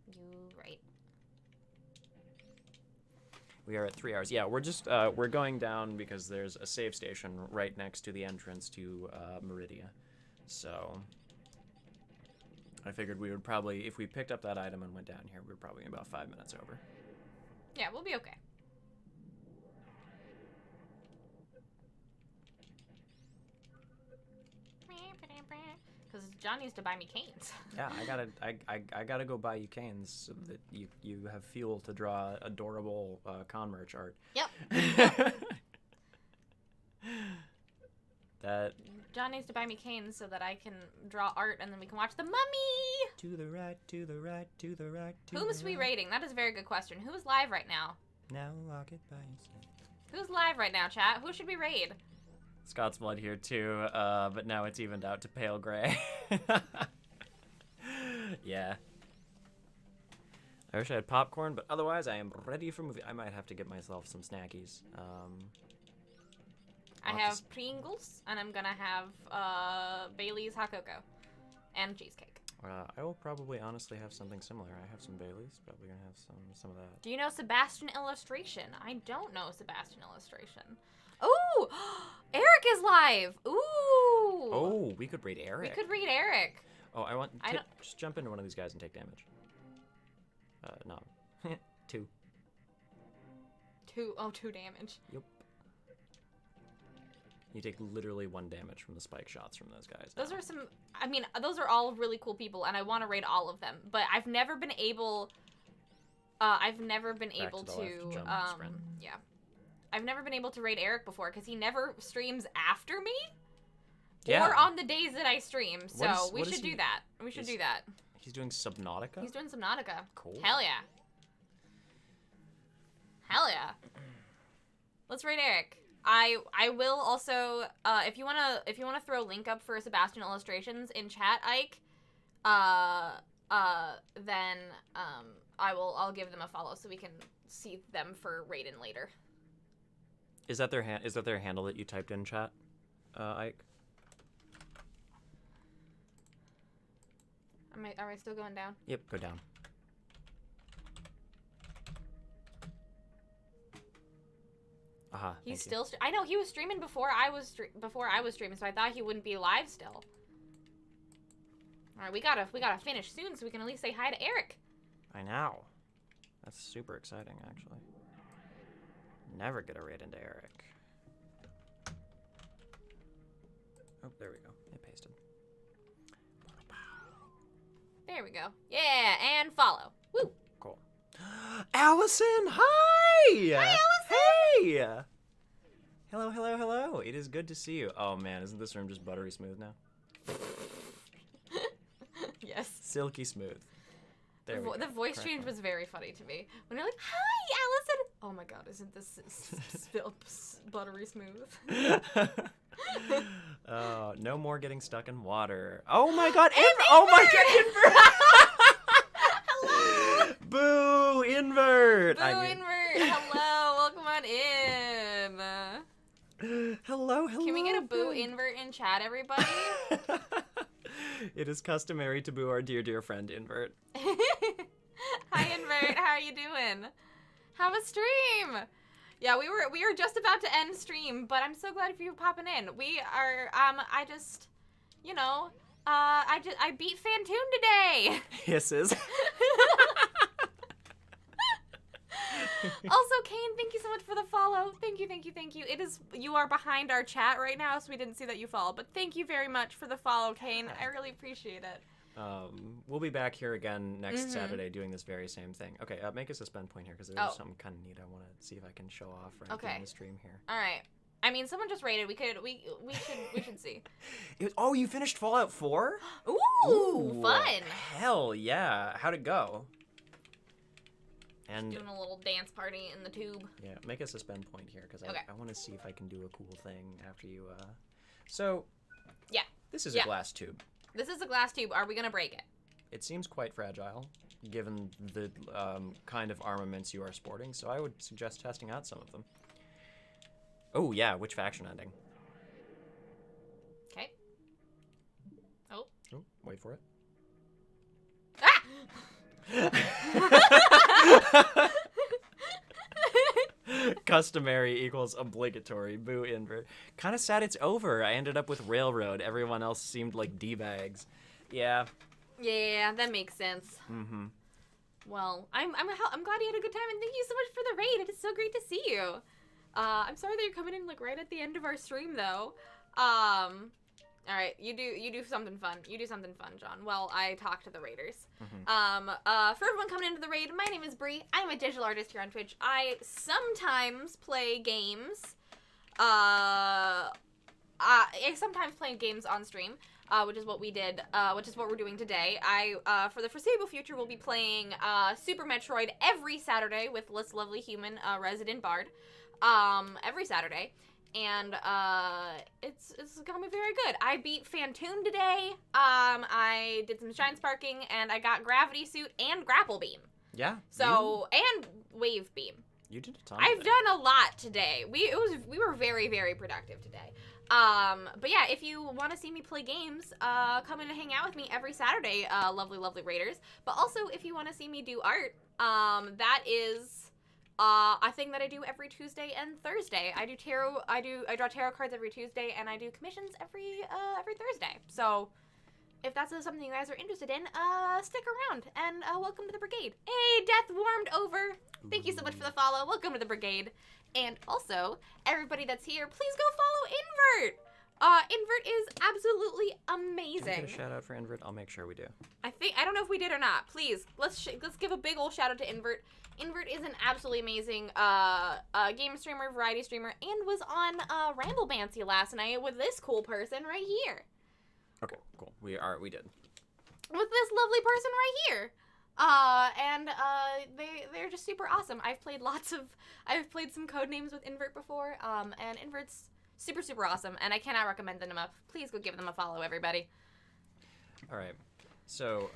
You right. We are at 3 hours. Yeah, we're going down because there's a save station right next to the entrance to Meridia. So I figured we would probably, if we picked up that item and went down here, we were probably about 5 minutes over. Yeah, we'll be okay. Because John used to buy me canes. Yeah, I gotta go buy you canes so that you have fuel to draw adorable con merch art. Yep. That. John needs to buy me canes so that I can draw art and then we can watch The Mummy! To the right, to the right, to the right, to Who must we rating? That is a very good question. Who is live right now? Now walk it by yourself. Who's live right now, chat? Who should we raid? Scott's Blood here too, but now it's evened out to pale gray. Yeah. I wish I had popcorn, but otherwise I am ready for movie. I might have to get myself some snackies. I have Pringles, and I'm gonna have Bailey's hot cocoa and cheesecake. I will probably honestly have something similar. I have some Baileys, probably gonna have some of that. Do you know Sebastian Illustration? I don't know Sebastian Illustration. Ooh! Eric is live! Ooh! Oh, we could raid Eric. We could read Eric. Oh, just jump into one of these guys and take damage. No. 2. 2 damage. Yep. You take literally 1 damage from the spike shots from those guys. Those are those are all really cool people, and I want to raid all of them, but I've never been able to Back to the left, jump, sprint. yeah. I've never been able to raid Eric before because he never streams after me or on the days that I stream. So we should do that. We should do that. He's doing Subnautica? He's doing Subnautica. Cool. Hell yeah. Hell yeah. Let's raid Eric. I will also if you wanna throw a link up for Sebastian Illustrations in chat, Ike, then I'll give them a follow so we can see them for raiding later. Is that their handle that you typed in chat, Ike? Are I still going down? Yep, go down. Aha. He's still. I know he was streaming before I was streaming, so I thought he wouldn't be live still. All right, we gotta finish soon so we can at least say hi to Eric. I know. That's super exciting, actually. Never get a raid into Eric. Oh, there we go. It pasted. There we go. Yeah, and follow. Woo. Cool. Allison, hi! Hi, Allison! Hey! Hello, hello, hello. It is good to see you. Oh, man, isn't this room just buttery smooth now? Yes. Silky smooth. There we go. The voice Correct change one. was very funny to me. When you're like, hi, Allison! Oh my god, isn't this buttery smooth? No more getting stuck in water. Oh my god, oh my god, Hello! Boo, invert! Boo, invert! Hello, welcome on in. Hello. Can we get a boo invert in chat, everybody? It is customary to boo our dear friend invert. Hi, invert. How are you doing? How was stream? Yeah, we were just about to end stream, but I'm so glad for you popping in. We are I just, I beat Phantoon today. Hisses. Also, Kane, thank you so much for the follow. Thank you. You are behind our chat right now, so we didn't see that you followed. But thank you very much for the follow, Kane. I really appreciate it. We'll be back here again next Saturday doing this very same thing. Okay, make a suspend point here because there's something kind of neat I want to see if I can show off during the stream here. All right. I mean, someone just rated. We should see. You finished Fallout 4? Ooh, fun. Hell yeah. How'd it go? And doing a little dance party in the tube. Yeah, make a suspend point here because okay. I want to see if I can do a cool thing after you. So. Yeah. This is a glass tube. This is a glass tube. Are we gonna break it? It seems quite fragile, given the kind of armaments you are sporting. So I would suggest testing out some of them. Oh yeah, which faction ending? Okay. Oh, wait for it. Ah! Customary equals obligatory. Boo invert. Kind of sad it's over. I ended up with Railroad. Everyone else seemed like D-bags. Yeah. Yeah, that makes sense. Mm-hmm. Well, I'm glad you had a good time, and thank you so much for the raid. It is so great to see you. I'm sorry that you're coming in like right at the end of our stream though. All right, you do something fun. You do something fun, John. Well, I talk to the raiders. Mm-hmm. For everyone coming into the raid, my name is Bree. I'm a digital artist here on Twitch. I sometimes play games. I sometimes play games on stream, which is what we did. Which is what we're doing today. For the foreseeable future, will be playing Super Metroid every Saturday with this lovely human, Resident Bard. Every Saturday. And it's gonna be very good. I beat Phantoon today. I did some shine sparking, and I got gravity suit and grapple beam. Yeah. So and wave beam. You did a ton. I've done a lot today. We were very, very productive today. But yeah, if you want to see me play games, come in and hang out with me every Saturday, lovely raiders. But also, if you want to see me do art, that is a thing that I do every Tuesday and Thursday. I do tarot. I draw tarot cards every Tuesday, and I do commissions every Thursday. So if that's something you guys are interested in, stick around, and welcome to the brigade. Hey, Death warmed over. Thank you so much for the follow. Welcome to the brigade. And also, everybody that's here, please go follow Invert. Invert is absolutely amazing. Can I get a shout out for Invert? I'll make sure we do. I don't know if we did or not. Please, let's give a big old shout out to Invert. Invert is an absolutely amazing game streamer, variety streamer, and was on Ramble Bancy last night with this cool person right here. Okay, cool. We did. With this lovely person right here. And they're just super awesome. I've played some code names with Invert before, and Invert's super awesome, and I cannot recommend them enough. Please go give them a follow, everybody. All right. So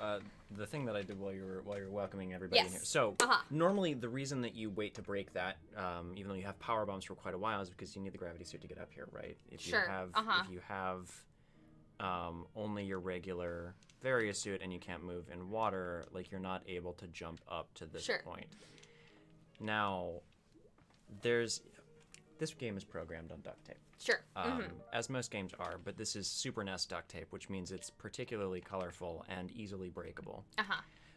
the thing that I did while you were welcoming everybody in here. So normally the reason that you wait to break that, even though you have power bombs for quite a while, is because you need the gravity suit to get up here, right? If you have only your regular various suit and you can't move in water, like you're not able to jump up to this point. Now, this game is programmed on duct tape. Sure. As most games are, but this is Super NES duct tape, which means it's particularly colorful and easily breakable.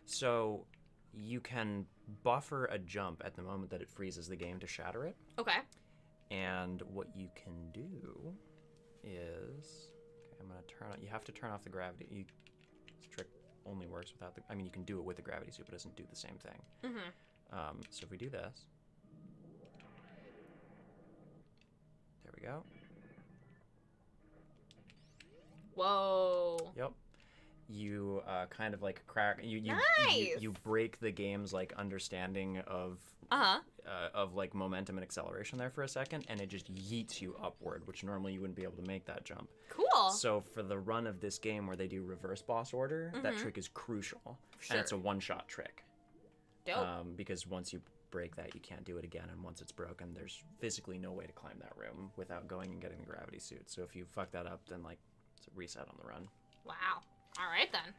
So you can buffer a jump at the moment that it freezes the game to shatter it. Okay. And what you can do is, I'm gonna turn on. You have to turn off the gravity. This trick only works without the. I mean, you can do it with the gravity suit, but it doesn't do the same thing. So if we do this. There we go. Whoa. Yep. You kind of like crack. You break the game's like understanding of like momentum and acceleration there for a second, and it just yeets you upward, which normally you wouldn't be able to make that jump. Cool. So for the run of this game where they do reverse boss order, that trick is crucial, and it's a one-shot trick. Dope. Because once you break that, you can't do it again, and once it's broken, there's physically no way to climb that room without going and getting the gravity suit. So if you fuck that up, then like it's a reset on the run. Wow. All right then.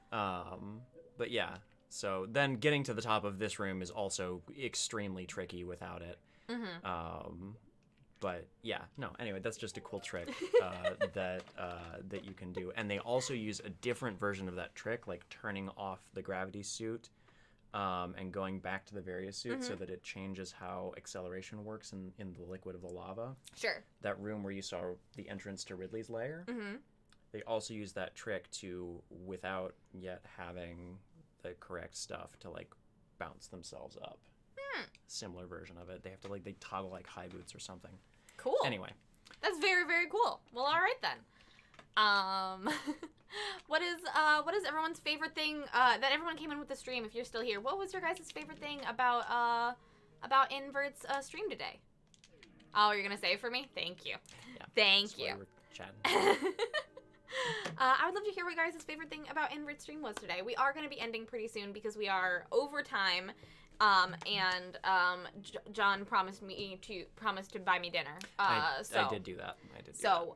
But yeah, so then getting to the top of this room is also extremely tricky without it. But yeah, no. Anyway, that's just a cool trick that you can do, and they also use a different version of that trick, like turning off the gravity suit, and going back to the various suits so that it changes how acceleration works in the liquid of the lava. Sure. That room where you saw the entrance to Ridley's lair. They also use that trick to, without yet having the correct stuff, to like bounce themselves up. Similar version of it. They have to they toggle like high boots or something. Cool. Anyway. That's very, very cool. Well, all right then. What is everyone's favorite thing that everyone came in with the stream? If you're still here, what was your guys' favorite thing about Invert's stream today? Oh, you're gonna say it for me? Thank you. Yeah. Thank you. We're chatting. I would love to hear what your guys' favorite thing about Invert's stream was today. We are going to be ending pretty soon because we are over time. John promised to buy me dinner. I did do that.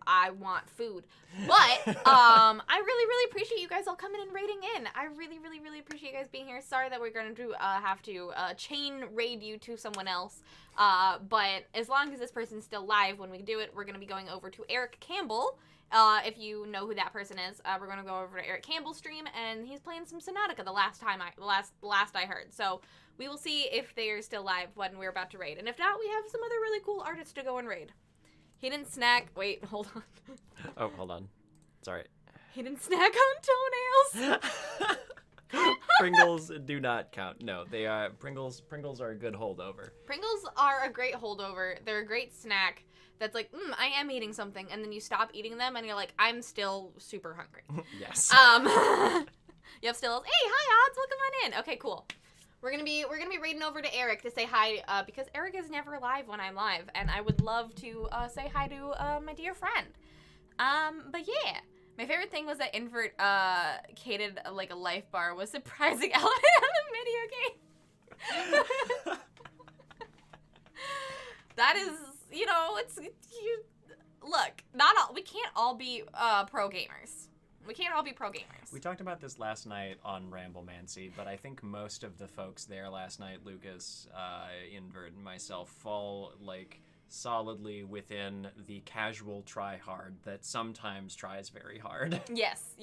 I want food. But I really, really appreciate you guys all coming and raiding in. I really, really, really appreciate you guys being here. Sorry that we're going to have to chain raid you to someone else. But as long as this person's still live when we do it, we're going to be going over to Eric Campbell. If you know who that person is, we're going to go over to Eric Campbell's stream, and he's playing some Subnautica the last I heard. So we will see if they're still live when we're about to raid. And if not, we have some other really cool artists to go and raid. He didn't snack. Wait, hold on. Oh, hold on. Sorry. He didn't snack on toenails. Pringles do not count. No, they are Pringles are a good holdover. Pringles are a great holdover. They're a great snack. That's like, I am eating something, and then you stop eating them, and you're like, I'm still super hungry. Yes. You have still, hey, hi, Odds, welcome on in. Okay, cool. We're gonna be raiding over to Eric to say hi, because Eric is never live when I'm live, and I would love to say hi to my dear friend. But yeah, my favorite thing was that Invert cated like a life bar was surprising element of the video game. That is. Look, we can't all be pro gamers. We can't all be pro gamers. We talked about this last night on Ramblemancy, but I think most of the folks there last night, Lucas, Invert, and myself, fall solidly within the casual try hard that sometimes tries very hard. Yes.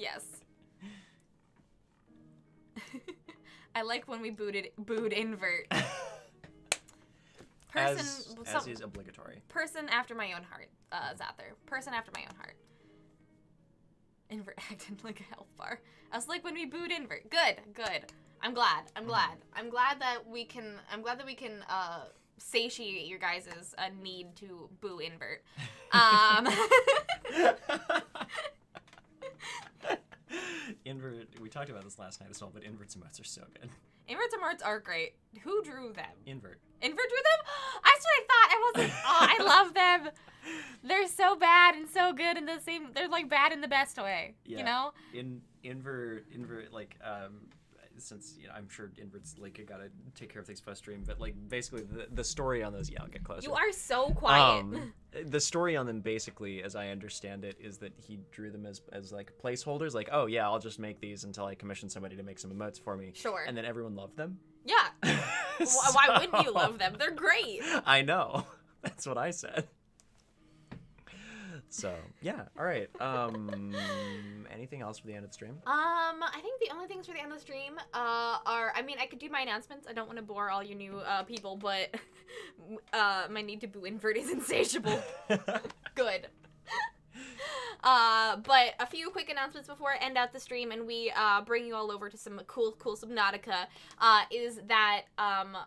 I like when we booed Invert. As is obligatory. Person after my own heart is out there. Person after my own heart. Invert acting like a health bar. I was like when we booed Invert. Good. I'm glad that we can satiate your guys' need to boo Invert. Invert, we talked about this last night as well, but Invert's emotes are so good. Invert's emotes are great. Who drew them? Invert drew them? That's what I thought. I wasn't. Oh, I love them. They're so bad and so good in the same. They're like bad in the best way. Yeah. You know. Invert since I'm sure Invert's gotta take care of things post stream, but basically the story on those, I'll get closer. You are so quiet. The story on them basically, as I understand it, is that he drew them as placeholders. Oh yeah, I'll just make these until I commission somebody to make some emotes for me. Sure. And then everyone loved them. Yeah. Why wouldn't you love them? They're great. I know. That's what I said. So, yeah. All right. Anything else for the end of the stream? I think the only things for the end of the stream are, I could do my announcements. I don't want to bore all you new people, but my need to boo Invert is insatiable. Good. But a few quick announcements before I end out the stream and we bring you all over to some cool Subnautica, is that,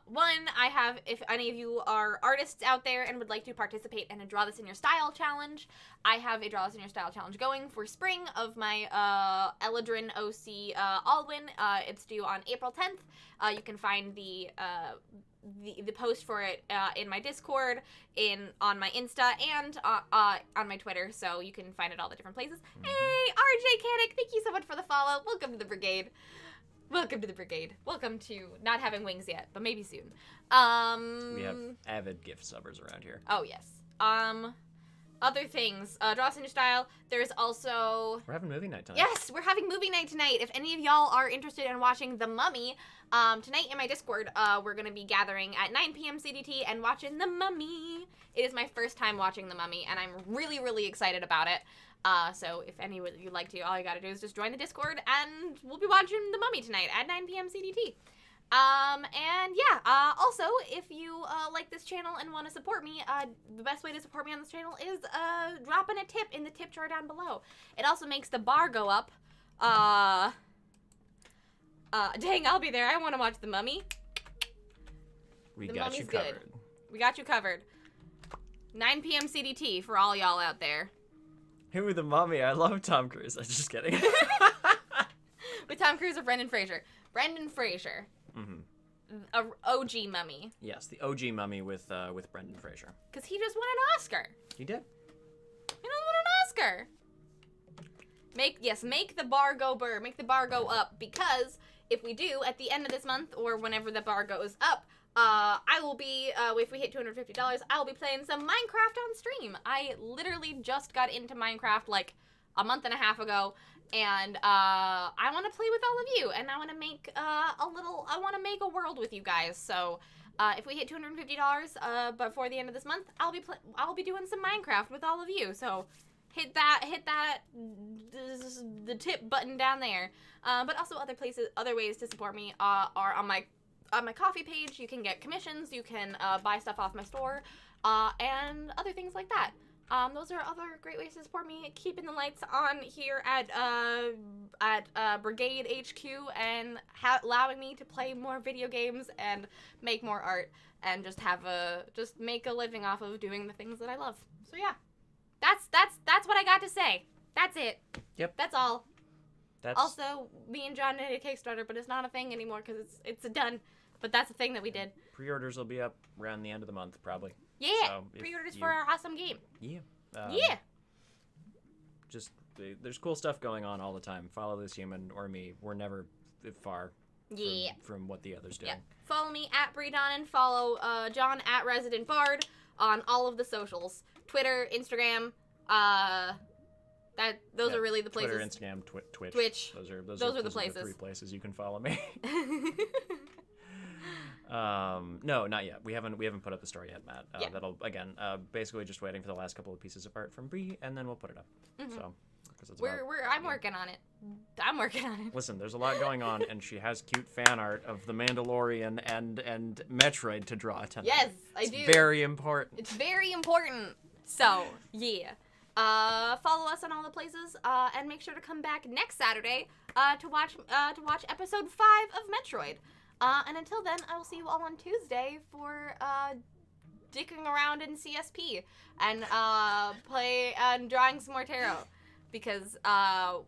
one, I have, if any of you are artists out there and would like to participate in a Draw This In Your Style challenge, I have a Draw This In Your Style challenge going for spring of my Eladrin OC Alwyn. It's due on April 10th. You can find the post for it in my Discord, on my Insta, and on my Twitter, so you can find it all the different places. Mm-hmm. Hey, RJ Canik, thank you so much for the follow. Welcome to the brigade. Welcome to not having wings yet, but maybe soon. We have avid gift subbers around here. Oh yes. other things. Draw Cindy Style. There's also... We're having movie night tonight. Yes, we're having movie night tonight. If any of y'all are interested in watching The Mummy, tonight in my Discord, we're going to be gathering at 9 p.m. CDT and watching The Mummy. It is my first time watching The Mummy, and I'm really, really excited about it. So if any of you'd like to, all you gotta do is just join the Discord, and we'll be watching The Mummy tonight at 9 p.m. CDT. And yeah, also, if you like this channel and want to support me, the best way to support me on this channel is dropping a tip in the tip jar down below. It also makes the bar go up. Dang, I'll be there. I want to watch The Mummy. We The got Mummy's you covered. good. We got you covered. 9 p.m. CDT for all y'all out there. Who the Mummy? I love Tom Cruise. I'm just kidding. With Tom Cruise or Brendan Fraser? Brendan Fraser. Mm-hmm. A OG Mummy. Yes, the OG Mummy with Brendan Fraser. Because he just won an Oscar. He did. He just won an Oscar. Make the bar go burr. Make the bar go up. Because if we do, at the end of this month, or whenever the bar goes up, I will be, if we hit $250, I will be playing some Minecraft on stream. I literally just got into Minecraft like a month and a half ago, and I want to play with all of you, and I want to make I want to make a world with you guys. So if we hit $250 before the end of this month, I'll be doing some Minecraft with all of you. So hit the tip button down there. But also other ways to support me are on my coffee page. You can get commissions, you can buy stuff off my store, and other things like that. Those are other great ways to support me, keeping the lights on here at Brigade HQ, and allowing me to play more video games and make more art, and just make a living off of doing the things that I love. So yeah, that's what I got to say. That's it. Yep. That's all. That's Also, me and John did a Kickstarter, but it's not a thing anymore because it's done. But that's a thing that we did. pre-orders will be up around the end of the month, probably. Yeah, So if pre-orders you- for our awesome game. Yeah. Yeah. Just there's cool stuff going on all the time. Follow this human or me. We're never far Yeah. from what the others do. Yeah. Follow me at Breedonin. Follow John at Resident Bard on all of the socials. Twitter, Instagram. Those are really the places. Twitter, Instagram, Twitch. Twitch. Those are the places. the 3 places you can follow me. No, not yet. We haven't put up the story yet, Matt. Yeah. That'll again, basically just waiting for the last couple of pieces of art from Bree, and then we'll put it up. Mhm. So, because it's I'm working on it. I'm working on it. Listen, there's a lot going on, and she has cute fan art of the Mandalorian and Metroid to draw tonight. Yes, I It's do. very important. It's very important. So, yeah. Follow us on all the places, and make sure to come back next Saturday to watch episode 5 of Metroid. And until then, I will see you all on Tuesday for dicking around in CSP and play and drawing some more tarot, because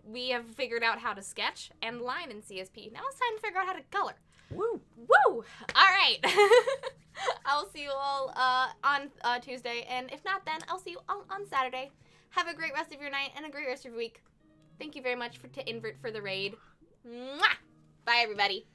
we have figured out how to sketch and line in CSP. Now it's time to figure out how to color. Woo! Woo! All right. I'll see you all on Tuesday, and if not, then I'll see you all on Saturday. Have a great rest of your night and a great rest of your week. Thank you very much to Invert for the raid. Mwah! Bye, everybody.